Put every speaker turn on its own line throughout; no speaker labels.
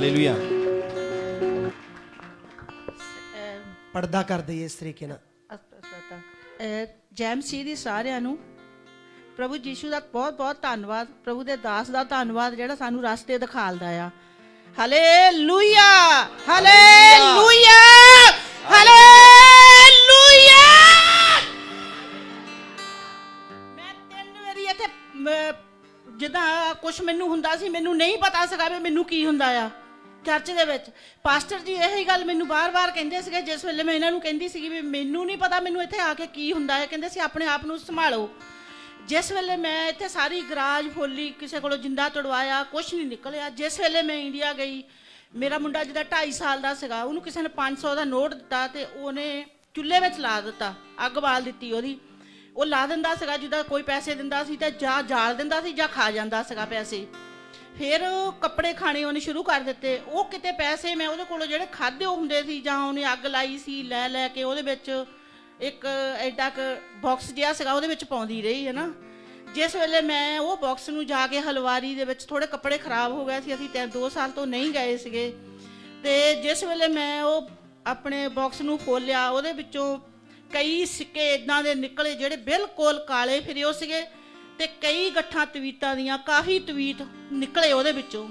Hallelujah.
ਪਰਦਾ ਕਰ ਦਈਏ ਇਸ ਤਰੀਕੇ ਨਾਲ।
ਜੈ ਮਸੀਹ ਦੀ ਸਾਰਿਆਂ ਨੂੰ। ਪ੍ਰਭੂ ਯੀਸ਼ੂ ਦਾ ਬਹੁਤ ਬਹੁਤ ਧੰਨਵਾਦ। ਪ੍ਰਭੂ ਦੇ ਦਾਸ ਦਾ ਧੰਨਵਾਦ ਜਿਹੜਾ ਸਾਨੂੰ ਰਸਤੇ ਦਿਖਾਲਦਾ ਆ। Hallelujah, hallelujah, hallelujah. ਮੈਂ 3 ਵਾਰੀ ਇੱਥੇ ਜਿੱਦਾਂ ਕੁਛ ਮੈਨੂੰ ਹੁੰਦਾ ਸੀ, ਮੈਨੂੰ ਨਹੀਂ ਪਤਾ ਸੀਗਾ ਵੀ ਮੈਨੂੰ ਕੀ ਹੁੰਦਾ ਆ ਚਰਚ ਦੇ ਵਿੱਚ। ਪਾਸਟਰ ਜੀ ਇਹੀ ਗੱਲ ਮੈਨੂੰ ਬਾਰ-ਬਾਰ ਕਹਿੰਦੇ ਸੀਗੇ ਜਿਸ ਵੇਲੇ ਮੈਂ ਇਹਨਾਂ ਨੂੰ ਕਹਿੰਦੀ ਸੀਗੀ ਵੀ ਮੈਨੂੰ ਨਹੀਂ ਪਤਾ ਮੈਨੂੰ ਇੱਥੇ ਆ ਕੇ ਕੀ ਹੁੰਦਾ ਹੈ। ਕਹਿੰਦੇ ਸੀ ਆਪਣੇ ਆਪ ਨੂੰ ਸੰਭਾਲੋ। ਜਿਸ ਵੇਲੇ ਮੈਂ ਇੱਥੇ ਸਾਰੀ ਗਰਾਜ ਫੋਲੀ, ਕਿਸੇ ਕੋਲੋਂ ਜਿੰਦਾ ਤੁੜਵਾਇਆ, ਕੁਛ ਨਹੀਂ ਨਿਕਲਿਆ। ਜਿਸ ਵੇਲੇ ਮੈਂ ਇੰਡੀਆ ਗਈ, ਮੇਰਾ ਮੁੰਡਾ ਜਿਹਦਾ 2.5 ਸਾਲ ਦਾ ਸੀਗਾ, ਉਹਨੂੰ ਕਿਸੇ ਨੇ 500 ਦਾ ਨੋਟ ਦਿੱਤਾ ਅਤੇ ਉਹਨੇ ਚੁੱਲ੍ਹੇ ਵਿੱਚ ਲਾ ਦਿੱਤਾ, ਅੱਗ ਬਾਲ ਦਿੱਤੀ ਉਹਦੀ। ਉਹ ਲਾ ਦਿੰਦਾ ਸੀਗਾ, ਜਿੱਦਾਂ ਕੋਈ ਪੈਸੇ ਦਿੰਦਾ ਸੀ ਤਾਂ ਜਾਂ ਜਾਲ ਦਿੰਦਾ ਸੀ ਜਾਂ ਖਾ ਜਾਂਦਾ ਸੀਗਾ ਪੈਸੇ। ਫਿਰ ਕੱਪੜੇ ਖਾਣੇ ਉਹਨੇ ਸ਼ੁਰੂ ਕਰ ਦਿੱਤੇ। ਉਹ ਕਿਤੇ ਪੈਸੇ ਮੈਂ ਉਹਦੇ ਕੋਲੋਂ ਜਿਹੜੇ ਖਾਧੇ ਹੁੰਦੇ ਸੀ ਜਾਂ ਉਹਨੇ ਅੱਗ ਲਾਈ ਸੀ, ਲੈ ਲੈ ਕੇ ਉਹਦੇ ਵਿੱਚ ਇੱਕ ਐਡਾ ਕੁ ਬਾਕਸ ਜਿਹਾ ਸੀਗਾ, ਉਹਦੇ ਵਿੱਚ ਪਾਉਂਦੀ ਰਹੀ ਹੈ ਨਾ। ਜਿਸ ਵੇਲੇ ਮੈਂ ਉਹ ਬਾਕਸ ਨੂੰ ਜਾ ਕੇ ਹਲਵਾਰੀ ਦੇ ਵਿੱਚ, ਥੋੜ੍ਹੇ ਕੱਪੜੇ ਖਰਾਬ ਹੋ ਗਏ ਸੀ, ਅਸੀਂ 2 ਸਾਲ ਤੋਂ ਨਹੀਂ ਗਏ ਸੀਗੇ, ਅਤੇ ਜਿਸ ਵੇਲੇ ਮੈਂ ਉਹ ਆਪਣੇ ਬਾਕਸ ਨੂੰ ਖੋਲ੍ਹਿਆ, ਉਹਦੇ ਵਿੱਚੋਂ ਕਈ ਸਿੱਕੇ ਇੱਦਾਂ ਦੇ ਨਿਕਲੇ ਜਿਹੜੇ ਬਿਲਕੁਲ ਕਾਲੇ ਫਿਰਿਓ ਸੀਗੇ, ਅਤੇ ਕਈ ਗੱਠਾਂ ਤਵੀਤਾਂ ਦੀਆਂ, ਕਾਫੀ ਤਵੀਤ ਨਿਕਲੇ ਉਹਦੇ ਵਿੱਚੋਂ।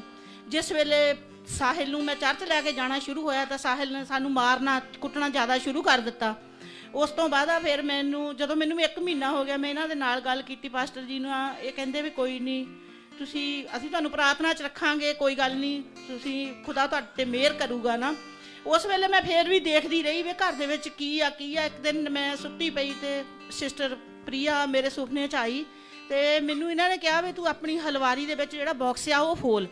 ਜਿਸ ਵੇਲੇ ਸਾਹਿਲ ਨੂੰ ਮੈਂ ਚਰਚ ਲੈ ਕੇ ਜਾਣਾ ਸ਼ੁਰੂ ਹੋਇਆ ਤਾਂ ਸਾਹਿਲ ਨੇ ਸਾਨੂੰ ਮਾਰਨਾ ਕੁੱਟਣਾ ਜ਼ਿਆਦਾ ਸ਼ੁਰੂ ਕਰ ਦਿੱਤਾ। ਉਸ ਤੋਂ ਬਾਅਦ ਫਿਰ ਜਦੋਂ ਮੈਨੂੰ 1 ਮਹੀਨਾ ਹੋ ਗਿਆ, ਮੈਂ ਇਹਨਾਂ ਦੇ ਨਾਲ ਗੱਲ ਕੀਤੀ ਪਾਸਟਰ ਜੀ ਨੂੰ। ਇਹ ਕਹਿੰਦੇ ਵੀ ਕੋਈ ਨਹੀਂ, ਅਸੀਂ ਤੁਹਾਨੂੰ ਪ੍ਰਾਰਥਨਾ 'ਚ ਰੱਖਾਂਗੇ, ਕੋਈ ਗੱਲ ਨਹੀਂ, ਤੁਸੀਂ ਖੁਦਾ ਤੁਹਾਡੇ 'ਤੇ ਮਿਹਰ ਕਰੂਗਾ ਨਾ। ਉਸ ਵੇਲੇ ਮੈਂ ਫਿਰ ਵੀ ਦੇਖਦੀ ਰਹੀ ਵੀ ਘਰ ਦੇ ਵਿੱਚ ਕੀ ਆ। ਇੱਕ ਦਿਨ ਮੈਂ ਸੁੱਤੀ ਪਈ ਅਤੇ ਸਿਸਟਰ ਪ੍ਰਿਆ ਮੇਰੇ ਸੁਪਨੇ 'ਚ ਆਈ ਅਤੇ ਮੈਨੂੰ ਇਹਨਾਂ ਨੇ ਕਿਹਾ ਵੀ ਤੂੰ ਆਪਣੀ ਹਲਵਾਰੀ ਦੇ ਵਿੱਚ ਜਿਹੜਾ ਬਾਕਸ ਆ ਉਹ ਖੋਲ,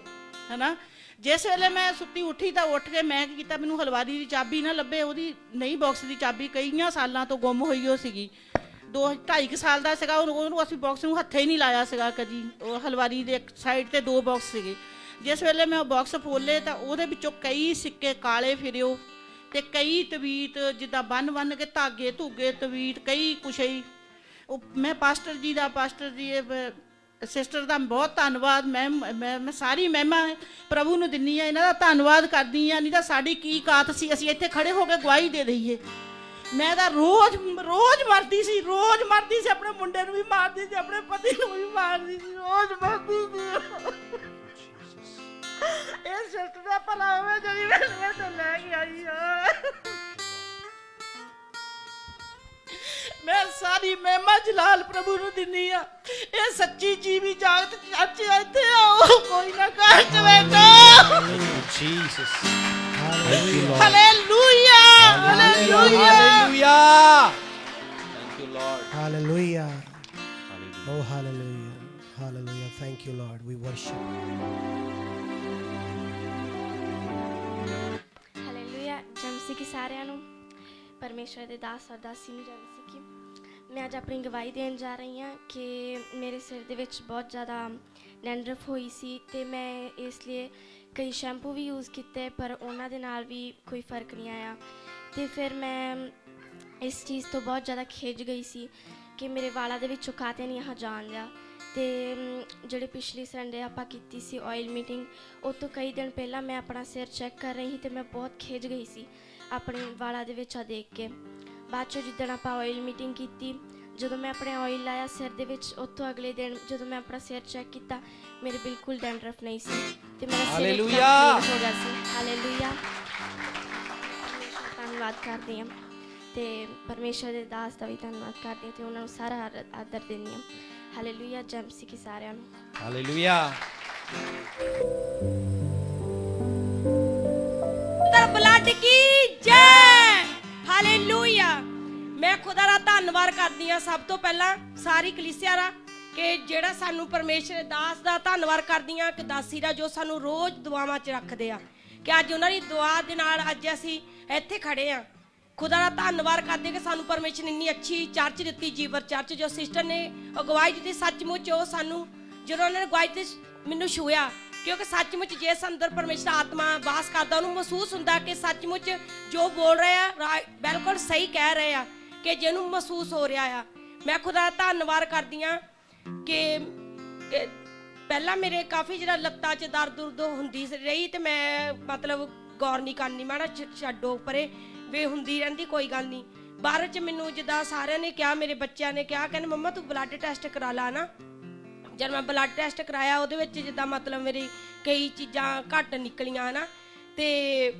ਹੈ ਨਾ। ਜਿਸ ਵੇਲੇ ਮੈਂ ਸੁੱਤੀ ਉੱਠੀ ਤਾਂ ਉੱਠ ਕੇ ਮੈਂ ਕੀ ਕੀਤਾ, ਮੈਨੂੰ ਹਲਵਾਰੀ ਦੀ ਚਾਬੀ ਨਾ ਲੱਭੇ, ਉਹਦੀ ਨਹੀਂ ਬਾਕਸ ਦੀ ਚਾਬੀ ਕਈਆਂ ਸਾਲਾਂ ਤੋਂ ਗੁੰਮ ਹੋਈ ਉਹ ਸੀਗੀ। 2-2.5 ਸਾਲ ਦਾ ਸੀਗਾ, ਉਹਨੂੰ ਅਸੀਂ ਬਾਕਸ ਨੂੰ ਹੱਥੇ ਹੀ ਨਹੀਂ ਲਾਇਆ ਸੀਗਾ ਕਦੀ। ਉਹ ਹਲਵਾਰੀ ਦੇ ਇੱਕ ਸਾਈਡ 'ਤੇ 2 ਬਾਕਸ ਸੀਗੇ। ਜਿਸ ਵੇਲੇ ਮੈਂ ਉਹ ਬਾਕਸ ਖੋਲ੍ਹੇ ਤਾਂ ਉਹਦੇ ਵਿੱਚੋਂ ਕਈ ਸਿੱਕੇ ਕਾਲੇ ਫਿਰਿਓ ਅਤੇ ਕਈ ਤਵੀਤ ਜਿੱਦਾਂ ਬੰਨ ਕੇ ਧਾਗੇ ਧੂਗੇ ਤਵੀਤ, ਕਈ ਕੁਛ ਹੀ। ਉਹ ਮੈਂ ਪਾਸਟਰ ਜੀ ਸਿਸਟਰ ਦਾ ਬਹੁਤ ਧੰਨਵਾਦ। ਮੈਂ ਸਾਰੀ ਮਹਿਮਾ ਪ੍ਰਭੂ ਨੂੰ ਦਿੰਦੀ ਹਾਂ, ਇਹਨਾਂ ਦਾ ਧੰਨਵਾਦ ਕਰਦੀ ਹਾਂ। ਨਹੀਂ ਤਾਂ ਸਾਡੀ ਕੀ ਕਾਤ ਸੀ, ਅਸੀਂ ਇੱਥੇ ਖੜੇ ਹੋ ਕੇ ਗਵਾਹੀ ਦੇ ਦਈਏ। ਮੈਂ ਤਾਂ ਰੋਜ਼ ਮਰਦੀ ਸੀ, ਆਪਣੇ ਮੁੰਡੇ ਨੂੰ ਵੀ ਮਾਰਦੀ ਸੀ, ਆਪਣੇ ਪਤੀ ਨੂੰ ਵੀ ਮਾਰਦੀ ਸੀ, ਰੋਜ਼ ਮਰਦੀ ਸੀ। ਇਹ ਸਿਸਟਰ ਦਾ ਭਲਾ ਹੋਵੇ ਜਿਹੜੀ ਮੇਰੇ ਤੋਂ ਲੈ ਕੇ ਆਈ ਆ। ਮੈਂ ਸਾਰੀ ਮਹਿਮਾ ਜਲਾਲ ਪ੍ਰਭੂ ਨੂੰ ਦਿੰਦੀ ਆ। ਇਹ ਸੱਚੀ ਜੀਵੀ ਜਾਗਤ ਚਰਚ ਇੱਥੇ ਆਓ, ਕੋਈ ਨਾ ਘਰ ਚ ਬੈਠੋ।
Jesus,
hallelujah, hallelujah,
thank you Lord,
hallelujah, oh hallelujah, hallelujah. Thank you Lord, we worship.
Hallelujah. ਜੈ ਮਸੀਹ ਕੀ ਸਾਰਿਆਂ ਨੂੰ। ਪਰਮੇਸ਼ਰ ਦੇ ਦਾਸ ਅਰਦਾਸੀ ਨੂੰ ਜੈ ਮਸੀਹ ਕੀ। ਮੈਂ ਅੱਜ ਆਪਣੀ ਗਵਾਹੀ ਦੇਣ ਜਾ ਰਹੀ ਹਾਂ ਕਿ ਮੇਰੇ ਸਿਰ ਦੇ ਵਿੱਚ ਬਹੁਤ ਜ਼ਿਆਦਾ ਡੈਂਡਰਫ ਹੋਈ ਸੀ ਅਤੇ ਮੈਂ ਇਸ ਲਈ ਕਈ ਸ਼ੈਂਪੂ ਵੀ ਯੂਜ਼ ਕੀਤੇ, ਪਰ ਉਹਨਾਂ ਦੇ ਨਾਲ ਵੀ ਕੋਈ ਫਰਕ ਨਹੀਂ ਆਇਆ। ਅਤੇ ਫਿਰ ਮੈਂ ਇਸ ਚੀਜ਼ ਤੋਂ ਬਹੁਤ ਜ਼ਿਆਦਾ ਖਿੱਝ ਗਈ ਸੀ ਕਿ ਮੇਰੇ ਵਾਲਾਂ ਦੇ ਵਿੱਚੋਂ ਕਾਹਤੇ ਨਹੀਂ ਆਹ ਜਾਣ ਲਿਆ। ਅਤੇ ਜਿਹੜੇ ਪਿਛਲੀ ਸੰਡੇ ਆਪਾਂ ਕੀਤੀ ਸੀ ਆਇਲ ਮੀਟਿੰਗ, ਉਹ ਤੋਂ ਕਈ ਦਿਨ ਪਹਿਲਾਂ ਮੈਂ ਆਪਣਾ ਸਿਰ ਚੈੱਕ ਕਰ ਰਹੀ ਸੀ ਅਤੇ ਮੈਂ ਬਹੁਤ ਖਿੱਝ ਗਈ ਸੀ ਆਪਣੇ ਵਾਲਾਂ ਦੇ ਵਿੱਚ ਆ ਦੇਖ ਕੇ। ਬਾਅਦ 'ਚੋਂ ਜਿੱਦਣ ਆਪਾਂ ਆਇਲ ਮੀਟਿੰਗ ਕੀਤੀ, ਜਦੋਂ ਮੈਂ ਆਪਣੇ ਆਇਲ ਲਾਇਆ ਸਿਰ ਦੇ ਵਿੱਚ, ਉਸ ਤੋਂ ਅਗਲੇ ਦਿਨ ਜਦੋਂ ਮੈਂ ਆਪਣਾ ਸਿਰ ਚੈੱਕ ਕੀਤਾ, ਮੇਰੇ ਬਿਲਕੁਲ ਡੈਂਡਰਫ ਨਹੀਂ ਸੀ ਅਤੇ ਮੇਰਾ ਸਿਰ ਹੋ ਗਿਆ ਸੀ। ਹਾਲੇਲੂਇਆ। ਪਰਮੇਸ਼ਰ ਧੰਨਵਾਦ ਕਰਦੀ ਹਾਂ ਅਤੇ ਪਰਮੇਸ਼ਰ ਦੇ ਦਾਸ ਦਾ ਵੀ ਧੰਨਵਾਦ ਕਰਦੀ ਹਾਂ ਅਤੇ ਉਹਨਾਂ ਨੂੰ ਸਾਰਾ ਆਦਰ ਦਿੰਦੀ ਹਾਂ। ਹਾਲੇਲੂਇਆ। ਜੈ ਮਸੀਹ ਕੀ ਸਾਰਿਆਂ ਨੂੰ।
ਹਾਲੇਲੂਇਆ।
ਬਲੱਡ ਕੀ ਜੈ। ਹਾਲੇਲੂਇਆ। ਮੈਂ ਖੁਦਾ ਦਾ ਧੰਨਵਾਦ ਕਰਦੀ ਹਾਂ ਸਭ ਤੋਂ ਪਹਿਲਾਂ ਸਾਰੀ ਕਲੀਸਿਆ ਦਾ, ਕਿ ਜਿਹੜਾ ਸਾਨੂੰ ਪਰਮੇਸ਼ਰ ਦਾਸ ਦਾ ਧੰਨਵਾਦ ਕਰਦੀ ਹਾਂ ਕਿ ਦਾਸੀ ਦਾ, ਜੋ ਸਾਨੂੰ ਰੋਜ਼ ਦੁਆਵਾਂ 'ਚ ਰੱਖਦੇ ਆ, ਕਿ ਅੱਜ ਉਹਨਾਂ ਦੀ ਦੁਆ ਦੇ ਨਾਲ ਅੱਜ ਅਸੀਂ ਇੱਥੇ ਖੜੇ ਆ। ਖੁਦਾ ਦਾ ਧੰਨਵਾਦ ਕਰਦੇ ਕਿ ਸਾਨੂੰ ਪਰਮੇਸ਼ਰ ਨੇ ਇੰਨੀ ਅੱਛੀ ਚਰਚ ਦਿੱਤੀ, ਜੀਵਨ ਚਰਚ, ਜੋ ਸਿਸਟਰ ਨੇ ਅਗਵਾਈ ਦਿੱਤੀ। ਸੱਚਮੁੱਚ ਉਹ ਸਾਨੂੰ ਜਦੋਂ ਉਹਨਾਂ ਨੇ ਅਗਵਾਈ ਦਿੱਤੀ ਮੈਨੂੰ ਛੂਇਆ, ਕਿਉਂਕਿ ਸੱਚਮੁੱਚ ਜਿਸ ਅੰਦਰ ਪਰਮੇਸ਼ਰ ਆਤਮਾ ਵਾਸ ਕਰਦਾ ਉਹਨੂੰ ਮਹਿਸੂਸ ਹੁੰਦਾ ਕਿ ਸੱਚਮੁੱਚ ਜੋ ਬੋਲ ਰਹੇ ਆ ਬਿਲਕੁਲ ਸਹੀ ਕਹਿ ਰਹੇ ਆ, ਕਿ ਜਿਹਨੂੰ ਮਹਿਸੂਸ ਹੋ ਰਿਹਾ ਆ। ਮੈਂ ਖੁਦਾ ਦਾ ਧੰਨਵਾਦ ਕਰਦੀ ਹਾਂ ਕਿ ਪਹਿਲਾਂ ਮੇਰੇ ਕਾਫੀ ਜਿਹੜਾ ਲੱਤਾਂ 'ਚ ਦਰਦ ਹੁੰਦੀ ਰਹੀ ਤੇ ਮੈਂ ਮਤਲਬ ਗੌਰ ਨਹੀਂ ਕਰਨੀ, ਮਾੜਾ ਛੱਡੋ ਪਰੇ ਵੀ ਹੁੰਦੀ ਰਹਿੰਦੀ ਕੋਈ ਗੱਲ ਨਹੀਂ। ਬਾਅਦ 'ਚ ਮੈਨੂੰ ਜਿੱਦਾਂ ਸਾਰਿਆਂ ਨੇ ਕਿਹਾ, ਮੇਰੇ ਬੱਚਿਆਂ ਨੇ ਕਿਹਾ, ਕਹਿੰਦੇ ਮੰਮਾ ਤੂੰ ਬਲੱਡ ਟੈਸਟ ਕਰਾ ਲਾ ਨਾ। ਜਦ ਮੈਂ ਬਲੱਡ ਟੈਸਟ ਕਰਾਇਆ ਉਹਦੇ ਵਿੱਚ ਜਿੱਦਾਂ ਮਤਲਬ ਮੇਰੀ ਕਈ ਚੀਜ਼ਾਂ ਘੱਟ ਨਿਕਲੀਆਂ ਨਾ। ਤੇ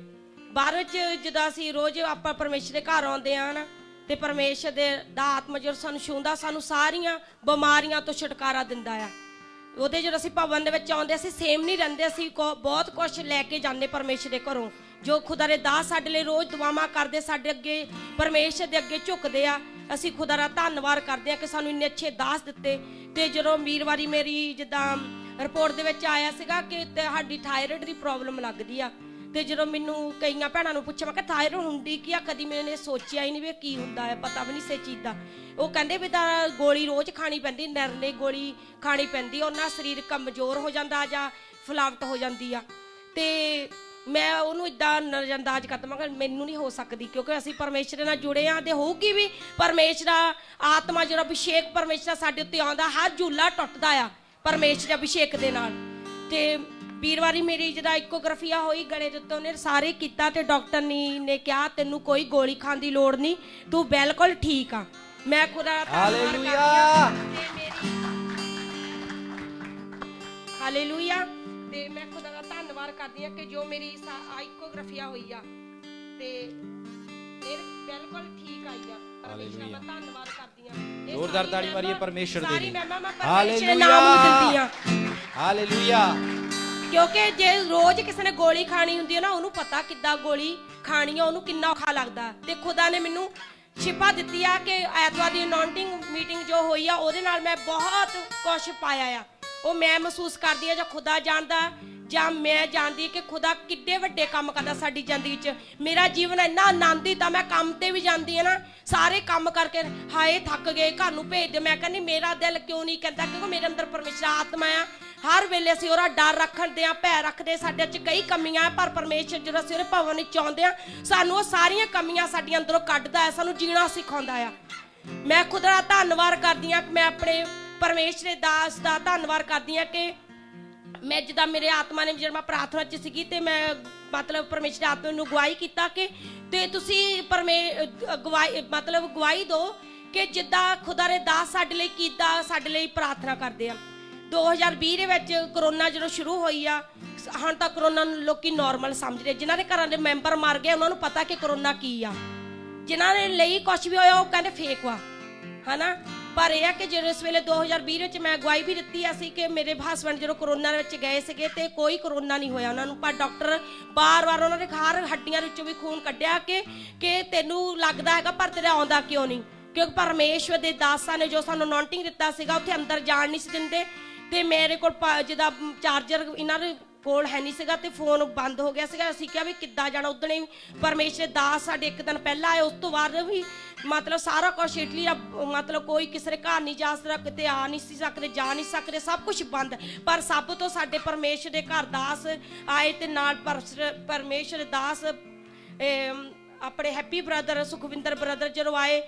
ਬਾਅਦ ਵਿੱਚ ਜਦੋਂ ਅਸੀਂ ਰੋਜ਼ ਆਪਾਂ ਪਰਮੇਸ਼ਰ ਦੇ ਘਰ ਆਉਂਦੇ ਆ ਨਾ ਤੇ ਪਰਮੇਸ਼ਰ ਦਾ ਆਤਮਾ ਜਦੋਂ ਸਾਨੂੰ ਛੂੰਹਦਾ, ਸਾਨੂੰ ਸਾਰੀਆਂ ਬਿਮਾਰੀਆਂ ਤੋਂ ਛੁਟਕਾਰਾ ਦਿੰਦਾ ਆ। ਉਹਦੇ ਜਦੋਂ ਅਸੀਂ ਭਵਨ ਦੇ ਵਿੱਚ ਆਉਂਦੇ ਅਸੀਂ ਸੇਮ ਨਹੀਂ ਰਹਿੰਦੇ, ਅਸੀਂ ਬਹੁਤ ਕੁਝ ਲੈ ਕੇ ਜਾਂਦੇ ਪਰਮੇਸ਼ਰ ਦੇ ਘਰੋਂ। ਜੋ ਖੁਦਾ ਦੇ ਦਾਸ ਸਾਡੇ ਲਈ ਰੋਜ਼ ਦੁਆਵਾਂ ਕਰਦੇ, ਸਾਡੇ ਅੱਗੇ ਪਰਮੇਸ਼ਰ ਦੇ ਅੱਗੇ ਝੁਕਦੇ ਆ, ਅਸੀਂ ਖੁਦਾ ਦਾ ਧੰਨਵਾਦ ਕਰਦੇ ਆ ਕਿ ਸਾਨੂੰ ਇੰਨੇ ਅੱਛੇ ਦਾਸ ਦਿੱਤੇ। ਤੇ ਜਦੋਂ ਵੀਰਵਾਰੀ ਮੇਰੀ ਜਿੱਦਾਂ ਰਿਪੋਰਟ ਦੇ ਵਿੱਚ ਆਇਆ ਸੀਗਾ ਕਿ ਤੁਹਾਡੀ ਥਾਇਰਾਇਡ ਦੀ ਪ੍ਰੋਬਲਮ ਲੱਗਦੀ ਆ, ਤੇ ਜਦੋਂ ਮੈਨੂੰ ਕਈਆਂ ਭੈਣਾਂ ਨੂੰ ਪੁੱਛਿਆ ਮੈਂ ਕਿਹਾ ਥਾਇਰਾਇਡ ਹੁੰਦੀ ਕੀ ਆ, ਕਦੀ ਮੈਨੇ ਸੋਚਿਆ ਹੀ ਨਹੀਂ ਵੀ ਕੀ ਹੁੰਦਾ ਹੈ, ਪਤਾ ਵੀ ਨਹੀਂ ਸੇ ਚੀਜ਼ ਦਾ। ਉਹ ਕਹਿੰਦੇ ਵੀ ਤਾਂ ਗੋਲੀ ਰੋਜ਼ ਖਾਣੀ ਪੈਂਦੀ, ਨਿਰਲੇ ਗੋਲੀ ਖਾਣੀ ਪੈਂਦੀ, ਉਹਨਾਂ ਸਰੀਰ ਕਮਜ਼ੋਰ ਹੋ ਜਾਂਦਾ ਜਾਂ ਫਲਾਵਟ ਹੋ ਜਾਂਦੀ ਆ। ਤੇ ਮੈਂ ਉਹਨੂੰ ਇਦਾਂ ਨਜ਼ਰਅੰਦਾਜ਼ ਕਰਤਾ, ਮੈਂ ਕਿਹਾ ਮੈਨੂੰ ਨਹੀਂ ਹੋ ਸਕਦੀ ਕਿਉਂਕਿ ਅਸੀਂ ਪਰਮੇਸ਼ਰ ਨਾਲ ਜੁੜੇ ਆ ਤੇ ਹੋਊਗੀ ਵੀ। ਪਰਮੇਸ਼ਰ ਦਾ ਆਤਮਾ ਜਿਹੜਾ ਅਭਿਸ਼ੇਕ ਪਰਮੇਸ਼ਰ ਸਾਡੇ ਉੱਤੇ ਆਉਂਦਾ, ਹਰ ਝੂਲਾ ਟੁੱਟਦਾ ਆ ਪਰਮੇਸ਼ਰ ਦੇ ਅਭਿਸ਼ੇਕ ਦੇ ਨਾਲ। ਤੇ ਵੀਰਵਾਰੀ ਮੇਰੀ ਜਿਹੜਾ ਇਕੋਗ੍ਰਾਫੀਆ ਹੋਈ ਗਲੇ ਦੇ ਉੱਤੇ, ਉਹਨੇ ਸਾਰੇ ਕੀਤਾ ਤੇ ਡਾਕਟਰ ਨੇ ਕਿਹਾ ਤੈਨੂੰ ਕੋਈ ਗੋਲੀ ਖਾਣ ਦੀ ਲੋੜ ਨਹੀਂ, ਤੂੰ ਬਿਲਕੁਲ ਠੀਕ ਆ। ਮੈਂ ਖੁਦਾ ਦਾ ਧੰਨਵਾਦ ਕਰਦੀ ਹਾਂ ਤੇ ਮੇਰੀ ਹਾਲੇਲੂਇਆ, ਤੇ ਮੈਂ ਖੁਦਾ ਦਾ ਧੰਨਵਾਦ ਕਰਦੀ ਹਾਂ ਕਿ ਜੋ ਮੇਰੀ ਇਕੋਗ੍ਰਾਫੀਆ ਹੋਈ ਆ ਤੇ ਇਹ ਬਿਲਕੁਲ ਠੀਕ ਆਈ ਆ। ਪਰਮੇਸ਼ਰ ਦਾ ਧੰਨਵਾਦ ਕਰਦੀ ਹਾਂ।
ਜ਼ੋਰਦਾਰ ਤਾੜੀ ਮਾਰੀਏ ਪਰਮੇਸ਼ਰ ਦੇ ਲਈ।
ਸਾਰੀ ਮਹਿਮਾ ਮੈਂ ਪਰਮੇਸ਼ਰ ਦੇ ਨਾਮ ਨੂੰ ਦਿੰਦੀ ਆ।
ਹਾਲੇਲੂਇਆ।
ਕਿਉਂਕਿ ਜੇ ਰੋਜ਼ ਕਿਸੇ ਨੇ ਗੋਲੀ ਖਾਣੀ ਹੁੰਦੀ ਹੈ ਨਾ, ਉਹਨੂੰ ਪਤਾ ਕਿੱਦਾਂ ਗੋਲੀ ਖਾਣੀ ਆ, ਉਹਨੂੰ ਕਿੰਨਾ ਔਖਾ ਲੱਗਦਾ। ਤੇ ਖੁਦਾ ਨੇ ਮੈਨੂੰ ਸ਼ਿਫਾ ਦਿੱਤੀ ਆ ਕਿ ਐਤਵਾਰ ਦੀ ਅਨਾਉਂਟਿੰਗ ਮੀਟਿੰਗ ਜੋ ਹੋਈ ਆ ਉਹਦੇ ਨਾਲ ਮੈਂ ਬਹੁਤ ਕੁਝ ਪਾਇਆ ਆ। ਉਹ ਮੈਂ ਮਹਿਸੂਸ ਕਰਦੀ ਆ ਜਾਂ ਖੁਦਾ ਜਾਣਦਾ ਜਾਂ ਮੈਂ ਜਾਣਦੀ ਕਿ ਖੁਦਾ ਕਿੱਡੇ ਵੱਡੇ ਕੰਮ ਕਰਦਾ ਸਾਡੀ ਜ਼ਿੰਦਗੀ 'ਚ। ਮੇਰਾ ਜੀਵਨ ਇੰਨਾ ਆਨੰਦਿਤ ਆ, ਮੈਂ ਕੰਮ ਤੇ ਵੀ ਜਾਂਦੀ ਆ ਨਾ, ਸਾਰੇ ਕੰਮ ਕਰਕੇ ਹਾਏ ਥੱਕ ਗਏ ਘਰ ਨੂੰ ਭੇਜ ਦਿਓ, ਮੈਂ ਕਹਿੰਦੀ ਮੇਰਾ ਦਿਲ ਕਿਉਂ ਨਹੀਂ ਕਹਿੰਦਾ, ਕਿਉਂਕਿ ਮੇਰੇ ਅੰਦਰ ਪਰਮੇਸ਼ਰ ਆਤਮਾ ਆ। ਹਰ ਵੇਲੇ ਅਸੀਂ ਉਹਦਾ ਡਰ ਰੱਖਦੇ ਆ, ਭੈ ਰੱਖਦੇ। ਸਾਡੇ 'ਚ ਕਈ ਕਮੀਆਂ ਆ, ਪਰ ਪਰਮੇਸ਼ਰ ਜਦੋਂ ਅਸੀਂ ਉਹਦੇ ਭਵਨ ਵਿੱਚ ਆਉਂਦੇ ਆ ਸਾਨੂੰ ਉਹ ਸਾਰੀਆਂ ਕਮੀਆਂ ਸਾਡੀਆਂ ਅੰਦਰੋਂ ਕੱਢਦਾ ਹੈ, ਸਾਨੂੰ ਜੀਣਾ ਸਿਖਾਉਂਦਾ ਆ। ਮੈਂ ਖੁਦਾ ਦਾ ਧੰਨਵਾਦ ਕਰਦੀ ਆ ਕਿ ਮੈਂ ਆਪਣੇ ਪਰਮੇਸ਼ਰ ਦੇ ਦਾਸ ਦਾ ਧੰਨਵਾਦ ਕਰਦੀ ਆ ਕਿ ਮੈਂ ਜਿੱਦਾਂ ਮੇਰੇ ਆਤਮਾ ਨੇ ਜਦੋਂ ਮੈਂ ਪ੍ਰਾਰਥਨਾ 'ਚ ਸੀਗੀ ਤੇ ਮੈਂ ਮਤਲਬ ਪਰਮੇਸ਼ਰ ਦੇ ਆਤਮਾ ਨੂੰ ਗਵਾਹੀ ਕੀਤਾ ਕਿ ਤੇ ਤੁਸੀਂ ਗਵਾਹੀ ਦਿਓ ਕਿ ਜਿੱਦਾਂ ਖੁਦਾ ਦੇ ਦਾਸ ਸਾਡੇ ਲਈ ਕਿੱਦਾਂ ਸਾਡੇ ਲਈ ਪ੍ਰਾਰਥਨਾ ਕਰਦੇ ਆ। 2020 ਦੇ ਵਿੱਚ ਕਰੋਨਾ ਜਦੋਂ ਸ਼ੁਰੂ ਹੋਈ ਆ, ਹੁਣ ਤਾਂ ਕਰੋਨਾ ਨੂੰ ਲੋਕੀ ਨਾਰਮਲ ਸਮਝਦੇ। ਜਿਨ੍ਹਾਂ ਦੇ ਘਰਾਂ ਦੇ ਮੈਂਬਰ ਮਰ ਗਏ ਉਹਨਾਂ ਨੂੰ ਪਤਾ ਕਿ ਕਰੋਨਾ ਕੀ ਆ, ਜਿਨ੍ਹਾਂ ਦੇ ਲਈ ਕੁਝ ਵੀ ਹੋਇਆ ਉਹ ਕਹਿੰਦੇ ਫੇਕ ਵਾ, ਹਨਾ। ਪਰ ਇਹ ਆ ਕਿ ਜਦੋਂ ਇਸ ਵੇਲੇ 2020 ਵਿੱਚ ਮੈਂ ਗਵਾਹੀ ਵੀ ਦਿੱਤੀ ਆ ਸੀ ਕਿ ਮੇਰੇ ਹਸਬੈਂਡ ਜਦੋਂ ਕਰੋਨਾ ਵਿੱਚ ਗਏ ਸੀਗੇ ਤੇ ਕੋਈ ਕਰੋਨਾ ਨਹੀਂ ਹੋਇਆ ਉਹਨਾਂ ਨੂੰ, ਪਰ ਡਾਕਟਰ ਬਾਰ-ਬਾਰ ਉਹਨਾਂ ਦੇ ਹਰ ਹੱਡੀਆਂ ਵਿੱਚੋਂ ਵੀ ਖੂਨ ਕੱਢਿਆ ਕਿ ਤੈਨੂੰ ਲੱਗਦਾ ਹੈਗਾ ਪਰ ਤੇਰਾ ਆਉਂਦਾ ਕਿਉਂ ਨਹੀਂ, ਕਿਉਂਕਿ ਪਰਮੇਸ਼ਵਰ ਦੇ ਦਾਸਾਂ ਨੇ ਜੋ ਸਾਨੂੰ ਅਨਾਉਂਟਿੰਗ ਦਿੱਤਾ ਸੀਗਾ ਉੱਥੇ ਅੰਦਰ ਜਾਣ ਨਹੀਂ ਸੀ ਦਿੰਦੇ। ਤੇ ਮੇਰੇ ਕੋਲ ਜਿਹਦਾ ਚਾਰਜਰ ਇਹਨਾਂ ਦੇ ਕੋਲ ਹੈ ਨਹੀਂ ਸੀਗਾ ਤੇ ਫੋਨ ਬੰਦ ਹੋ ਗਿਆ ਸੀਗਾ। ਅਸੀਂ ਕਿਹਾ ਵੀ ਕਿੱਦਾਂ ਜਾਣਾ। ਉਦਣੇ ਪਰਮੇਸ਼ਰ ਦਾਸ ਸਾਡੇ ਇੱਕ ਦਿਨ ਪਹਿਲਾਂ ਆਏ, ਉਸ ਤੋਂ ਬਾਅਦ ਵੀ ਮਤਲਬ ਸਾਰਾ ਕੁਛ ਇਟਲੀ ਦਾ ਮਤਲਬ ਕੋਈ ਕਿਸੇ ਦੇ ਘਰ ਨਹੀਂ ਜਾ ਸਕਦਾ, ਕਿਤੇ ਆ ਨਹੀਂ ਸੀ ਸਕਦੇ, ਜਾ ਨਹੀਂ ਸਕਦੇ, ਸਭ ਕੁਝ ਬੰਦ। ਪਰ ਸਭ ਤੋਂ ਸਾਡੇ ਪਰਮੇਸ਼ਰ ਦੇ ਘਰ ਦਾਸ ਆਏ ਤੇ ਨਾਲ ਪਰਮੇਸ਼ਰ ਦਾਸ ਆਪਣੇ ਹੈਪੀ ਬ੍ਰਦਰ ਸੁਖਵਿੰਦਰ ਬ੍ਰਦਰ ਜਦੋਂ ਆਏ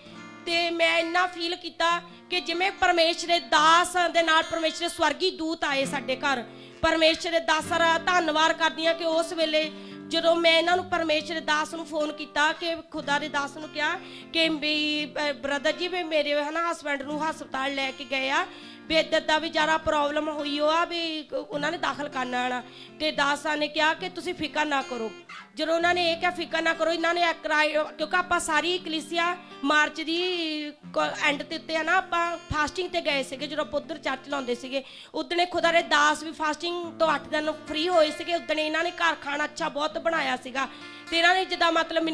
ਤੇ ਮੈਂ ਇੰਨਾ ਫੀਲ ਕੀਤਾ ਕਿ ਜਿਵੇਂ ਪਰਮੇਸ਼ਰ ਦੇ ਦਾਸ ਦੇ ਨਾਲ ਪਰਮੇਸ਼ਰ ਦੇ ਸਵਰਗੀ ਦੂਤ ਆਏ ਸਾਡੇ ਘਰ। ਪਰਮੇਸ਼ਰ ਦੇ ਦਾਸਾਂ ਦਾ ਧੰਨਵਾਦ ਕਰਦੀ ਹਾਂ ਕਿ ਉਸ ਵੇਲੇ ਜਦੋਂ ਮੈਂ ਇਹਨਾਂ ਨੂੰ ਪਰਮੇਸ਼ਰ ਦੇ ਦਾਸ ਨੂੰ ਫੋਨ ਕੀਤਾ ਕਿ ਖੁਦਾ ਦੇ ਦਾਸ ਨੂੰ ਕਿਹਾ ਕਿ ਵੀ ਬ੍ਰਦਰ ਜੀ ਵੀ ਮੇਰੇ ਹਸਬੈਂਡ ਨੂੰ ਹਸਪਤਾਲ ਲੈ ਕੇ ਗਏ ਆ ਵੀ ਇੱਦਾਂ ਦਾ ਵੀ ਜ਼ਿਆਦਾ ਪ੍ਰੋਬਲਮ ਹੋਈ ਆ ਵੀ ਉਹਨਾਂ ਨੇ ਦਾਖਲ ਕਰਨਾ ਆਣਾ। ਤੇ ਦਾਸਾਂ ਨੇ ਕਿਹਾ ਕਿ ਤੁਸੀਂ ਫਿਕਰ ਨਾ ਕਰੋ। ਜਦੋਂ ਉਹਨਾਂ ਨੇ ਇਹ ਕਿਹਾ ਫਿਕਰ ਨਾ ਕਰੋ, ਇਹਨਾਂ ਨੇ ਕਿਉਂਕਿ ਆਪਾਂ ਸਾਰੀ ਕਲੀਸਿਆ ਮਾਰਚ ਦੀ ਐਂਡ ਤੇ ਉੱਤੇ ਆ ਨਾ ਆਪਾਂ ਫਾਸਟਿੰਗ ਤੇ ਗਏ ਸੀਗੇ ਜਦੋਂ ਆਪਾਂ ਉੱਧਰ ਚਰਚ ਲਾਉਂਦੇ ਸੀਗੇ। ਉਦਣੇ ਖੁਦਾ ਦੇ ਦਾਸ ਵੀ ਫਾਸਟਿੰਗ ਤੋਂ 8 ਦਿਨ ਫ੍ਰੀ ਹੋਏ ਸੀਗੇ। ਉਦਣੇ ਇਹਨਾਂ ਨੇ ਘਰ ਖਾਣਾ ਅੱਛਾ ਬਹੁਤ ਬਣਾਇਆ ਸੀਗਾ ਤੇ ਇਹਨਾਂ ਨੇ ਜਿੱਦਾਂ ਮਤਲਬ